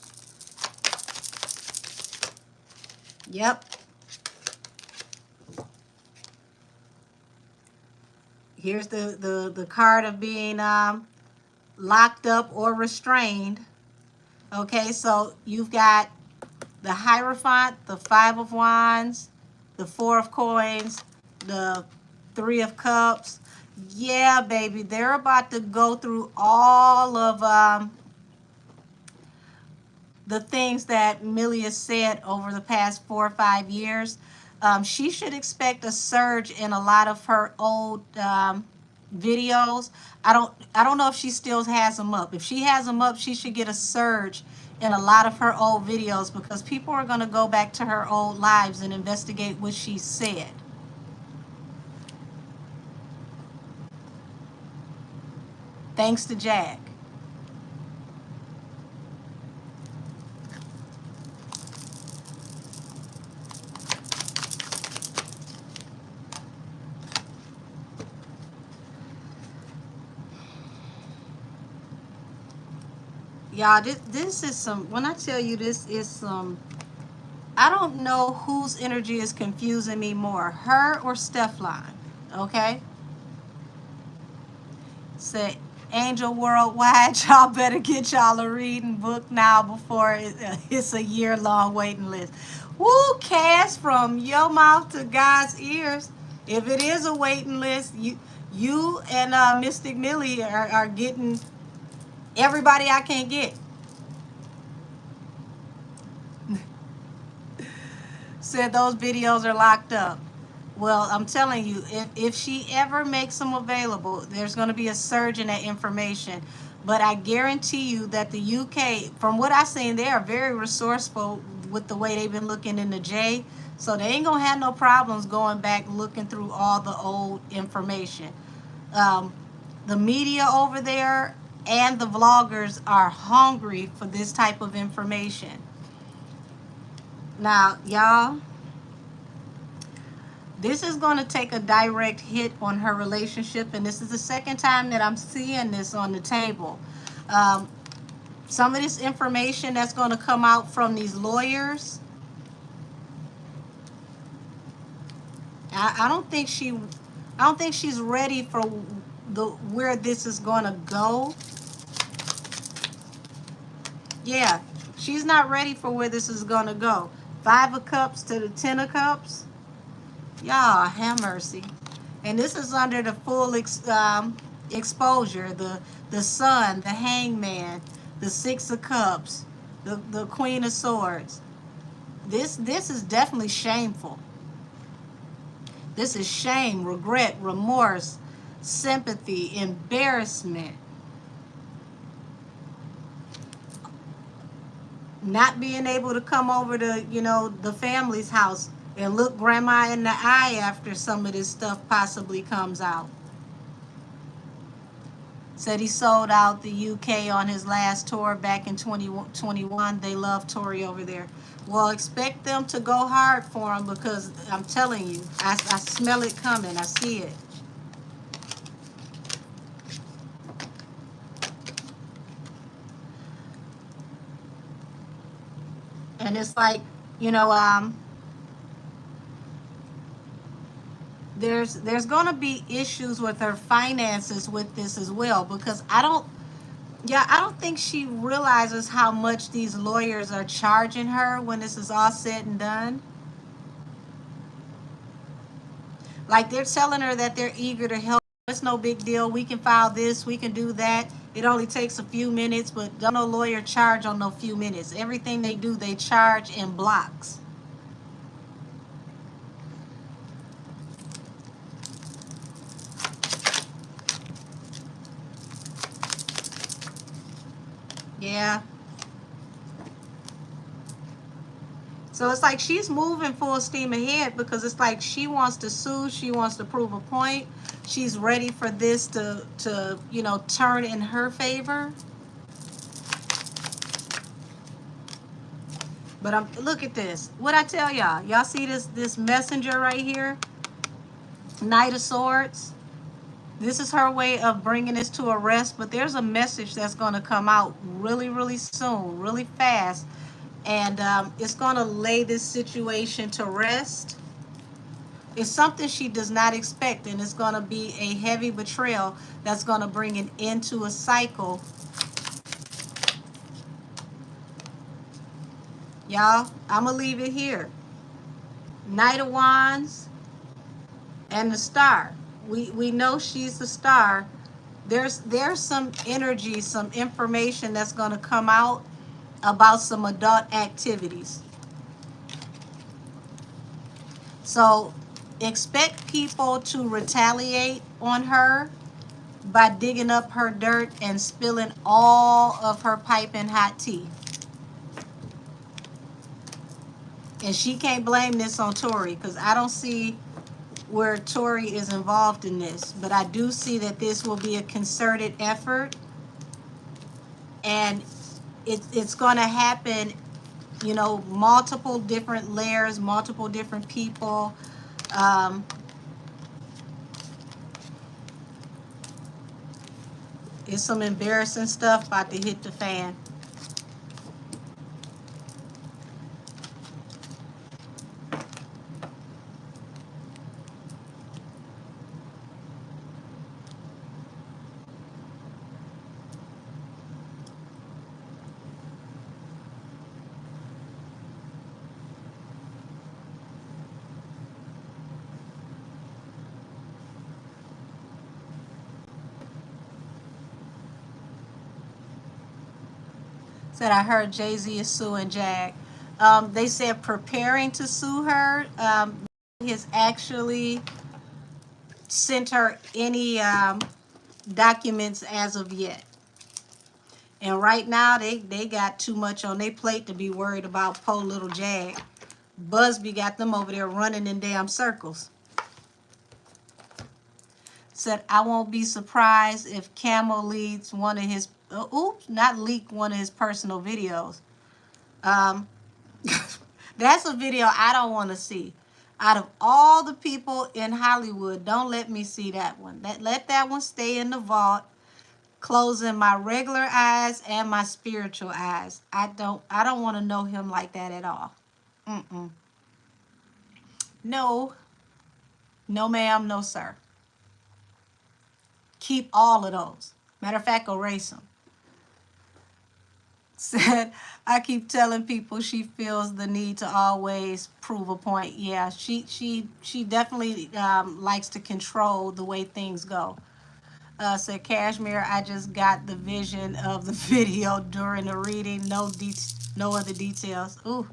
Yep. Here's the card of being locked up or restrained. Okay, so you've got the Hierophant, the Five of Wands, the Four of Coins, the Three of Cups. Yeah, baby, they're about to go through all of the things that Millie has said over the past 4 or 5 years. She should expect a surge in a lot of her old videos. I don't know if she still has them up. If she has them up, she should get a surge in a lot of her old videos because people are going to go back to her old lives and investigate what she said. Thanks to Jag. Y'all, this is some, when I tell you this is some, I don't know whose energy is confusing me more, her or Steflon, okay? Say, Angel Worldwide, y'all better get y'all a reading book now before it's a year-long waiting list. Woo, Cass, from your mouth to God's ears. If it is a waiting list, you and Mystic Millie are getting everybody I can get. Said those videos are locked up. Well, I'm telling you, if she ever makes them available, there's going to be a surge in that information. But I guarantee you that the UK, from what I've seen, they are very resourceful with the way they've been looking in the J. So they ain't going to have no problems going back looking through all the old information. Um, the media over there and the vloggers are hungry for this type of information. Now, y'all, this is going to take a direct hit on her relationship, and this is the second time that I'm seeing this on the table. Um, some of this information that's going to come out from these lawyers, I don't think she's ready for where this is going to go. Yeah, she's not ready for where this is going to go. 5 of Cups to the 10 of Cups. Y'all have mercy. And this is under the full exposure. The Sun, the Hangman, the 6 of Cups, the Queen of Swords. This is definitely shameful. This is shame, regret, remorse, sympathy, embarrassment. Not being able to come over to, the family's house and look grandma in the eye after some of this stuff possibly comes out. Said he sold out the UK on his last tour back in 2021. They love Tory over there. Well, expect them to go hard for him, because I'm telling you, I smell it coming. I see it. And it's like, there's going to be issues with her finances with this as well, because I don't think she realizes how much these lawyers are charging her when this is all said and done. Like, they're telling her that they're eager to help. It's no big deal. We can file this. We can do that. It only takes a few minutes, but don't no lawyer charge on no few minutes. Everything they do, they charge in blocks. Yeah. So it's like she's moving full steam ahead, because it's like she wants to sue. She wants to prove a point. She's ready for this to turn in her favor. But look at this. What I tell y'all? Y'all see this messenger right here? Knight of Swords. This is her way of bringing this to a rest. But there's a message that's going to come out really, really soon, really fast. And it's going to lay this situation to rest. It's something she does not expect, and it's going to be a heavy betrayal that's going to bring an end to a cycle. Y'all, I'm going to leave it here. Knight of Wands and the Star. We know she's the Star. There's some energy, some information that's going to come out about some adult activities. So expect people to retaliate on her by digging up her dirt and spilling all of her piping hot tea. And she can't blame this on Tory, because I don't see where Tory is involved in this. But I do see that this will be a concerted effort. And it's going to happen, multiple different layers, multiple different people. It's some embarrassing stuff about to hit the fan. Said I heard Jay-Z is suing Jag. They said preparing to sue her. has actually sent her any documents as of yet. And right now, they got too much on their plate to be worried about poor little Jag. Busby got them over there running in damn circles. Said, I won't be surprised if Camel leads one of his, not leak one of his personal videos. That's a video I don't want to see. Out of all the people in Hollywood, don't let me see that one. Let that one stay in the vault, closing my regular eyes and my spiritual eyes. I don't want to know him like that at all. No. No, ma'am. No, sir. Keep all of those. Matter of fact, erase them. Said, I keep telling people she feels the need to always prove a point. Yeah, she definitely likes to control the way things go. Said, Cashmere, I just got the vision of the video during the reading. No other details. Ooh.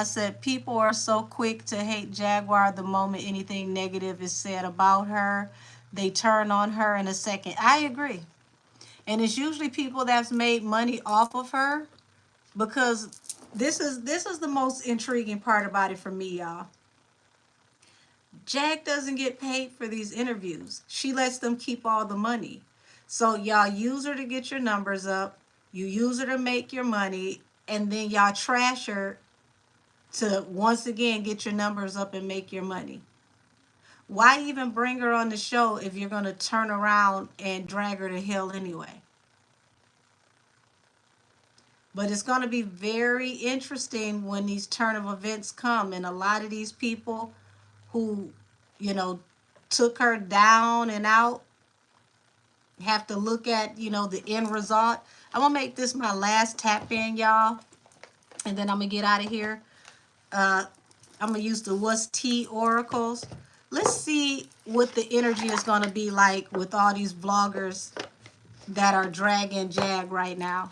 Said, people are so quick to hate Jaguar the moment anything negative is said about her. They turn on her in a second. I agree. And it's usually people that's made money off of her, because this is the most intriguing part about it for me, y'all. Jag doesn't get paid for these interviews. She lets them keep all the money. So y'all use her to get your numbers up. You use her to make your money. And then y'all trash her to once again get your numbers up and make your money. Why even bring her on the show if you're going to turn around and drag her to hell anyway? But it's going to be very interesting when these turn of events come, and a lot of these people who, took her down and out have to look at, the end result. I'm going to make this my last tap in, y'all, and then I'm going to get out of here. I'm going to use the What's Tea oracles. Let's see what the energy is going to be like with all these vloggers that are dragging Jag right now.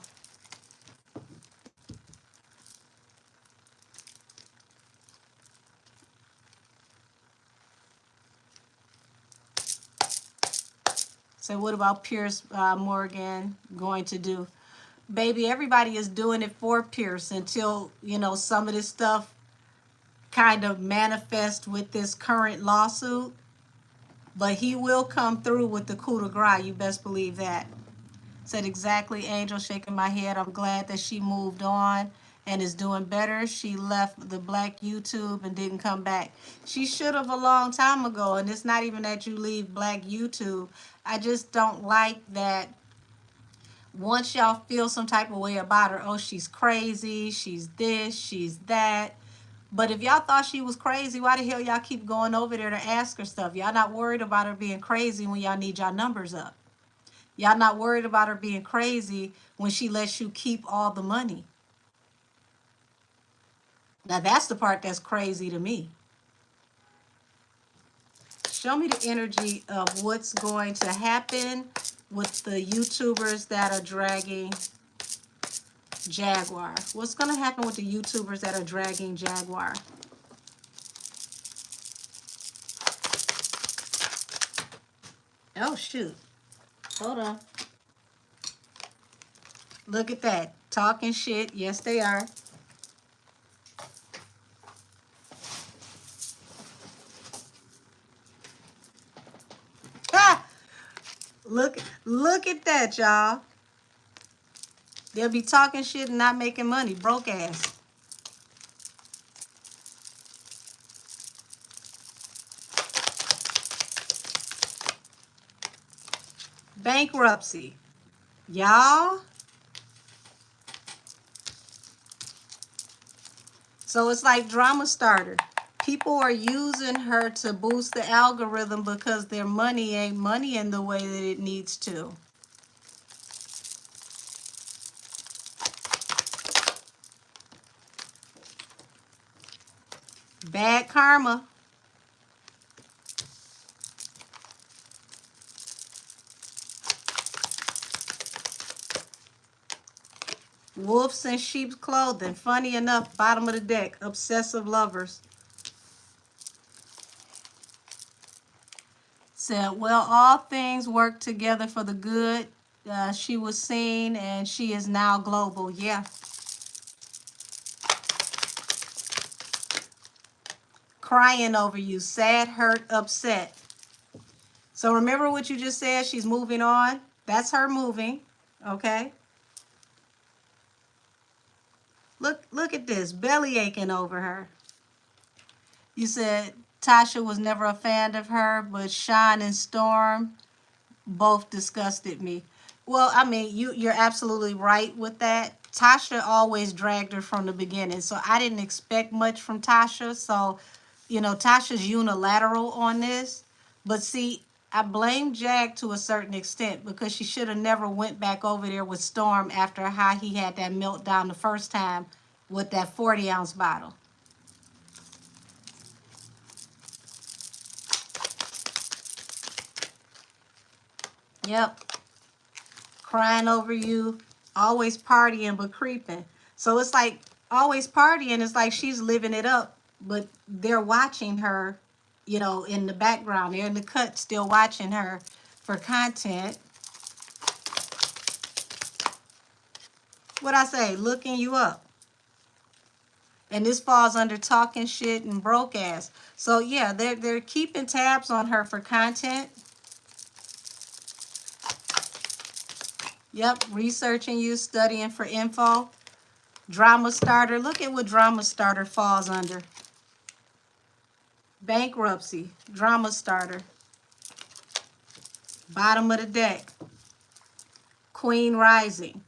So what about Pierce Morgan going to do? Baby, everybody is doing it for Pierce until, some of this stuff kind of manifest with this current lawsuit. But he will come through with the coup de grace. You best believe that. Said, exactly, Angel, shaking my head. I'm glad that she moved on and is doing better. She left the black YouTube and didn't come back. She should have a long time ago. And it's not even that you leave black YouTube. I just don't like that once y'all feel some type of way about her, oh, she's crazy, she's this, she's that. But if y'all thought she was crazy, why the hell y'all keep going over there to ask her stuff? Y'all not worried about her being crazy when y'all need y'all numbers up. Y'all not worried about her being crazy when she lets you keep all the money. Now that's the part that's crazy to me. Show me the energy of what's going to happen with the YouTubers that are dragging Jaguar. What's going to happen with the YouTubers that are dragging Jaguar? Oh, shoot. Hold on. Look at that. Talking shit. Yes, they are. Ah! Look at that, y'all. They'll be talking shit and not making money. Broke ass. Bankruptcy. Y'all. So it's like drama starter. People are using her to boost the algorithm because their money ain't money in the way that it needs to. Bad karma. Wolves in sheep's clothing. Funny enough, bottom of the deck. Obsessive lovers. Said, well, all things work together for the good. She was seen and she is now global. Yeah. Crying over you. Sad, hurt, upset. So remember what you just said? She's moving on. That's her moving. Okay. Look at this. Belly aching over her. You said Tasha was never a fan of her, but Sean and Storm both disgusted me. Well, I mean, you're absolutely right with that. Tasha always dragged her from the beginning, so I didn't expect much from Tasha. So, you know, Tasha's unilateral on this. But see, I blame Jag to a certain extent because she should have never went back over there with Storm after how he had that meltdown the first time with that 40-ounce bottle. Yep. Crying over you, always partying but creeping. So it's like always partying. It's like she's living it up, but they're watching her, you know, in the background. They're in the cut still watching her for content. What I say, looking you up. And this falls under talking shit and broke ass. So yeah, they're keeping tabs on her for content. Yep, researching you, studying for info. Drama starter. Look at what drama starter falls under. Bankruptcy. Drama starter. Bottom of the deck. Queen rising.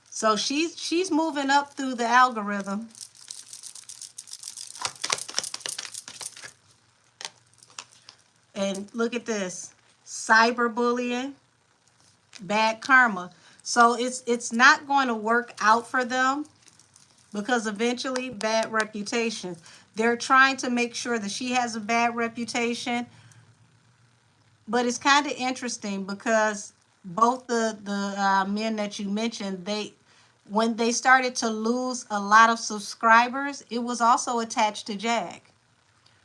So she's moving up through the algorithm. And look at this. Cyberbullying. Bad karma. So it's not going to work out for them because eventually bad reputation. They're trying to make sure that she has a bad reputation. But it's kind of interesting because both the men that you mentioned, when they started to lose a lot of subscribers, it was also attached to Jag.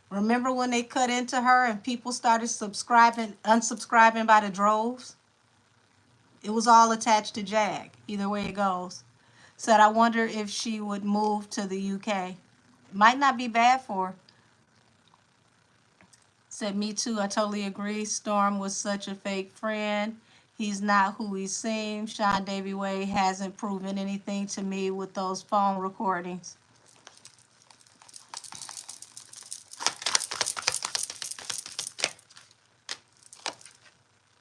Remember when they cut into her and people started unsubscribing by the droves? It was all attached to Jag, either way it goes. Said, I wonder if she would move to the UK. Might not be bad for her. Said, me too, I totally agree. Storm was such a fake friend. He's not who he seems. Sean Davy Way hasn't proven anything to me with those phone recordings.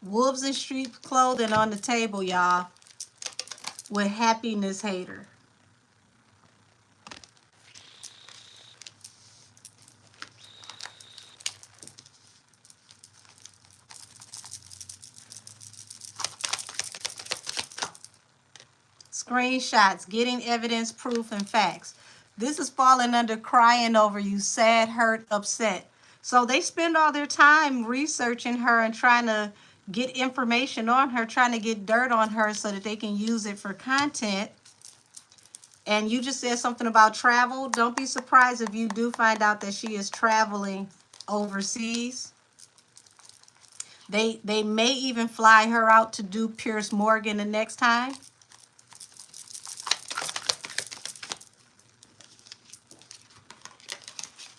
Wolves in street clothing on the table, y'all. With happiness hater. Screenshots, getting evidence, proof, and facts. This is falling under crying over you, sad, hurt, upset. So they spend all their time researching her and trying to get information on her, trying to get dirt on her so that they can use it for content. And you just said something about travel. Don't be surprised if you do find out that she is traveling overseas. They may even fly her out to do Piers Morgan the next time.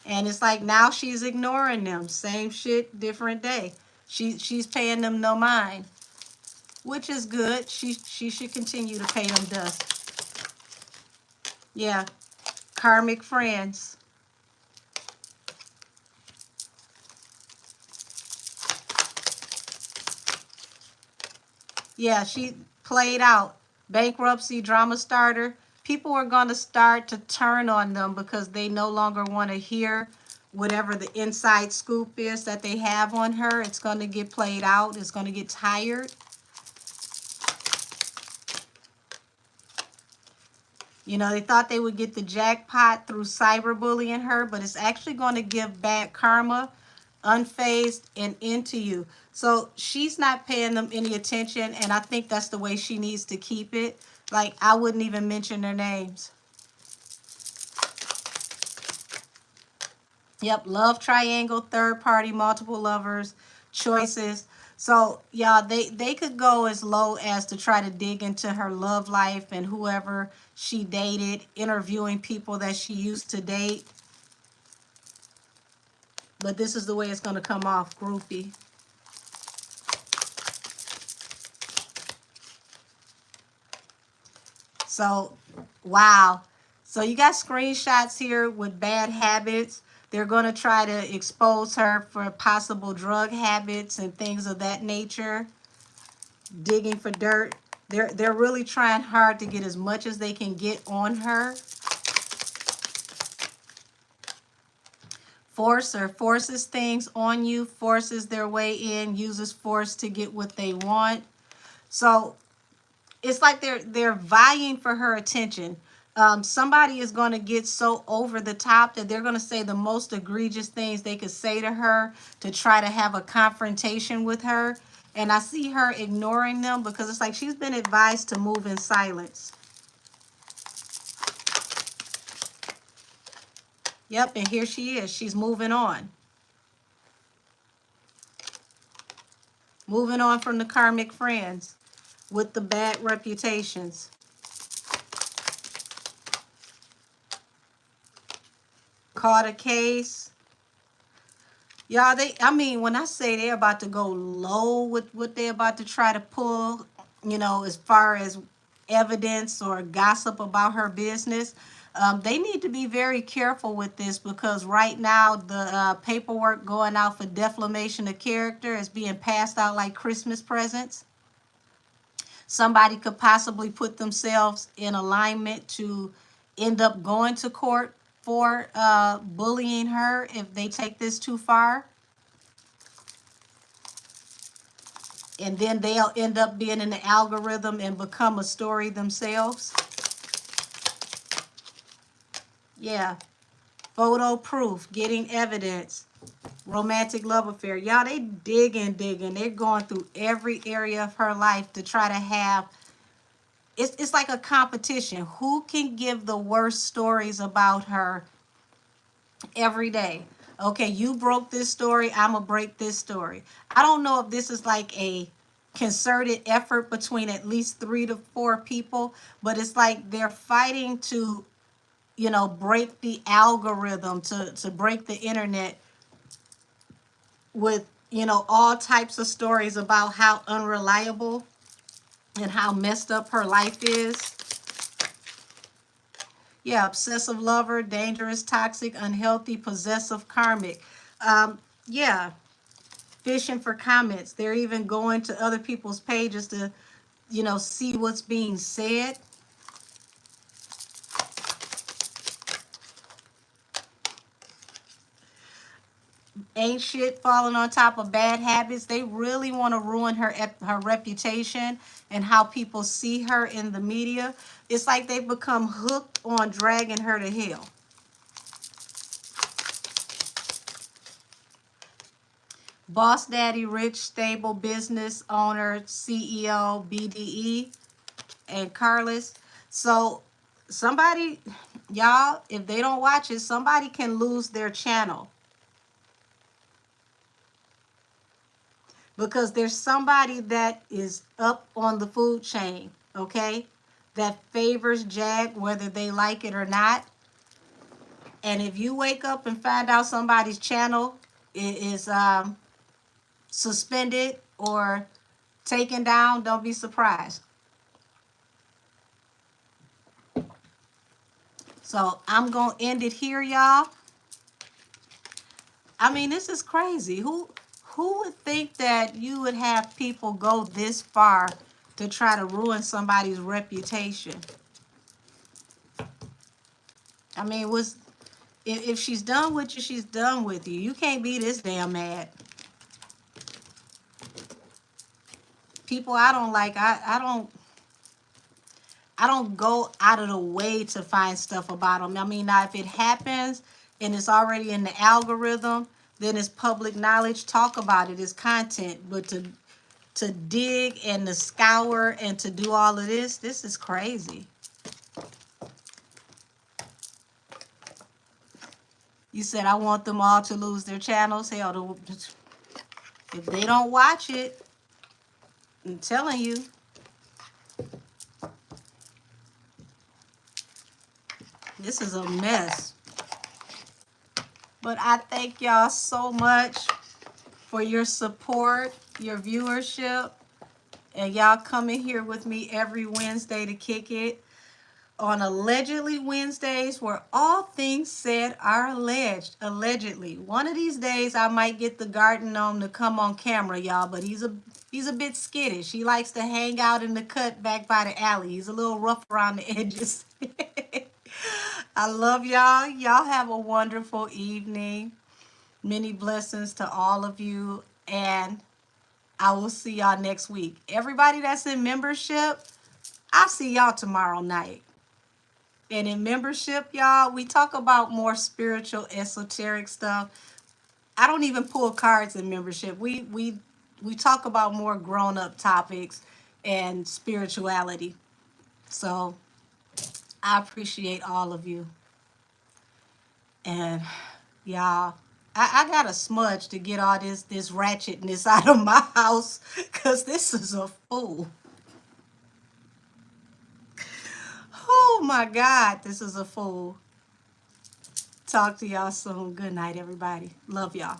And it's like now she's ignoring them. Same shit, different day. She's paying them no mind, which is good. She should continue to pay them dust. Yeah, karmic friends. Yeah, she played out. Bankruptcy, drama starter. People are going to start to turn on them because they no longer want to hear whatever the inside scoop is that they have on her. It's going to get played out. It's going to get tired. You know, they thought they would get the jackpot through cyberbullying her, but it's actually going to give bad karma, unfazed, and into you. So she's not paying them any attention, and I think that's the way she needs to keep it. Like, I wouldn't even mention their names. Yep, love triangle, third party, multiple lovers. choices. So y'all, they could go as low as to try to dig into her love life and whoever she dated, interviewing people that she used to date. But this is the way it's going to come off, groupie. So, wow. So you got screenshots here with bad habits. They're going to try to expose her for possible drug habits and things of that nature. Digging for dirt. They're really trying hard to get as much as they can get on her. Forces things on you, forces their way in, uses force to get what they want. So it's like they're vying for her attention. Somebody is going to get so over the top that they're going to say the most egregious things they could say to her to try to have a confrontation with her. And I see her ignoring them because it's like she's been advised to move in silence. Yep, and here she is. She's moving on. Moving on from the karmic friends with the bad reputations. Caught a case. Y'all, I mean, when I say they're about to go low with what they're about to try to pull, you know, as far as evidence or gossip about her business, they need to be very careful with this because right now the paperwork going out for defamation of character is being passed out like Christmas presents. Somebody could possibly put themselves in alignment to end up going to court for bullying her if they take this too far. And then they'll end up being in the algorithm and become a story themselves. Yeah. Photo proof, getting evidence, romantic love affair. Y'all, they digging. They're going through every area of her life to try to have, it's like a competition. Who can give the worst stories about her every day? Okay, you broke this story, I'm gonna break this story. I don't know if this is like a concerted effort between at least 3 to 4 people, but it's like they're fighting to, you know, break the algorithm, to break the internet with, you know, all types of stories about how unreliable and how messed up her life is. Yeah, obsessive lover, dangerous, toxic, unhealthy, possessive, karmic. Yeah, fishing for comments. They're even going to other people's pages to, you know, see what's being said. Ain't shit falling on top of bad habits. They really want to ruin her reputation and how people see her in the media. It's like they've become hooked on dragging her to hell. Boss daddy, rich, stable business owner, CEO, BDE, and Carlos. So somebody, y'all, if they don't watch it, somebody can lose their channel. Because there's somebody that is up on the food chain, okay, that favors Jag whether they like it or not. And if you wake up and find out somebody's channel is suspended or taken down, don't be surprised. So I'm going to end it here, y'all. I mean, this is crazy. Who would think that you would have people go this far to try to ruin somebody's reputation? I mean, if she's done with you, she's done with you. You can't be this damn mad. People I don't like, I don't go out of the way to find stuff about them. I mean, now if it happens and it's already in the algorithm, then it's public knowledge. Talk about it. It's content. But to dig and to scour and to do all of this is crazy. You said I want them all to lose their channels. Hell, If they don't watch it, I'm telling you, this is a mess. But I thank y'all so much for your support, your viewership, and y'all coming here with me every Wednesday to kick it on Allegedly Wednesdays, where all things said are alleged. Allegedly. One of these days I might get the garden gnome to come on camera, y'all, but he's a bit skittish. He likes to hang out in the cut back by the alley. He's a little rough around the edges. I love y'all. Y'all have a wonderful evening. Many blessings to all of you, and I will see y'all next week. Everybody that's in membership, I'll see y'all tomorrow night. And in membership, y'all, we talk about more spiritual, esoteric stuff. I don't even pull cards in membership. We talk about more grown-up topics and spirituality. So I appreciate all of you. And y'all, I got a smudge to get all this ratchetness out of my house, because this is a fool. Oh my God, this is a fool. Talk to y'all soon. Good night, everybody. Love y'all.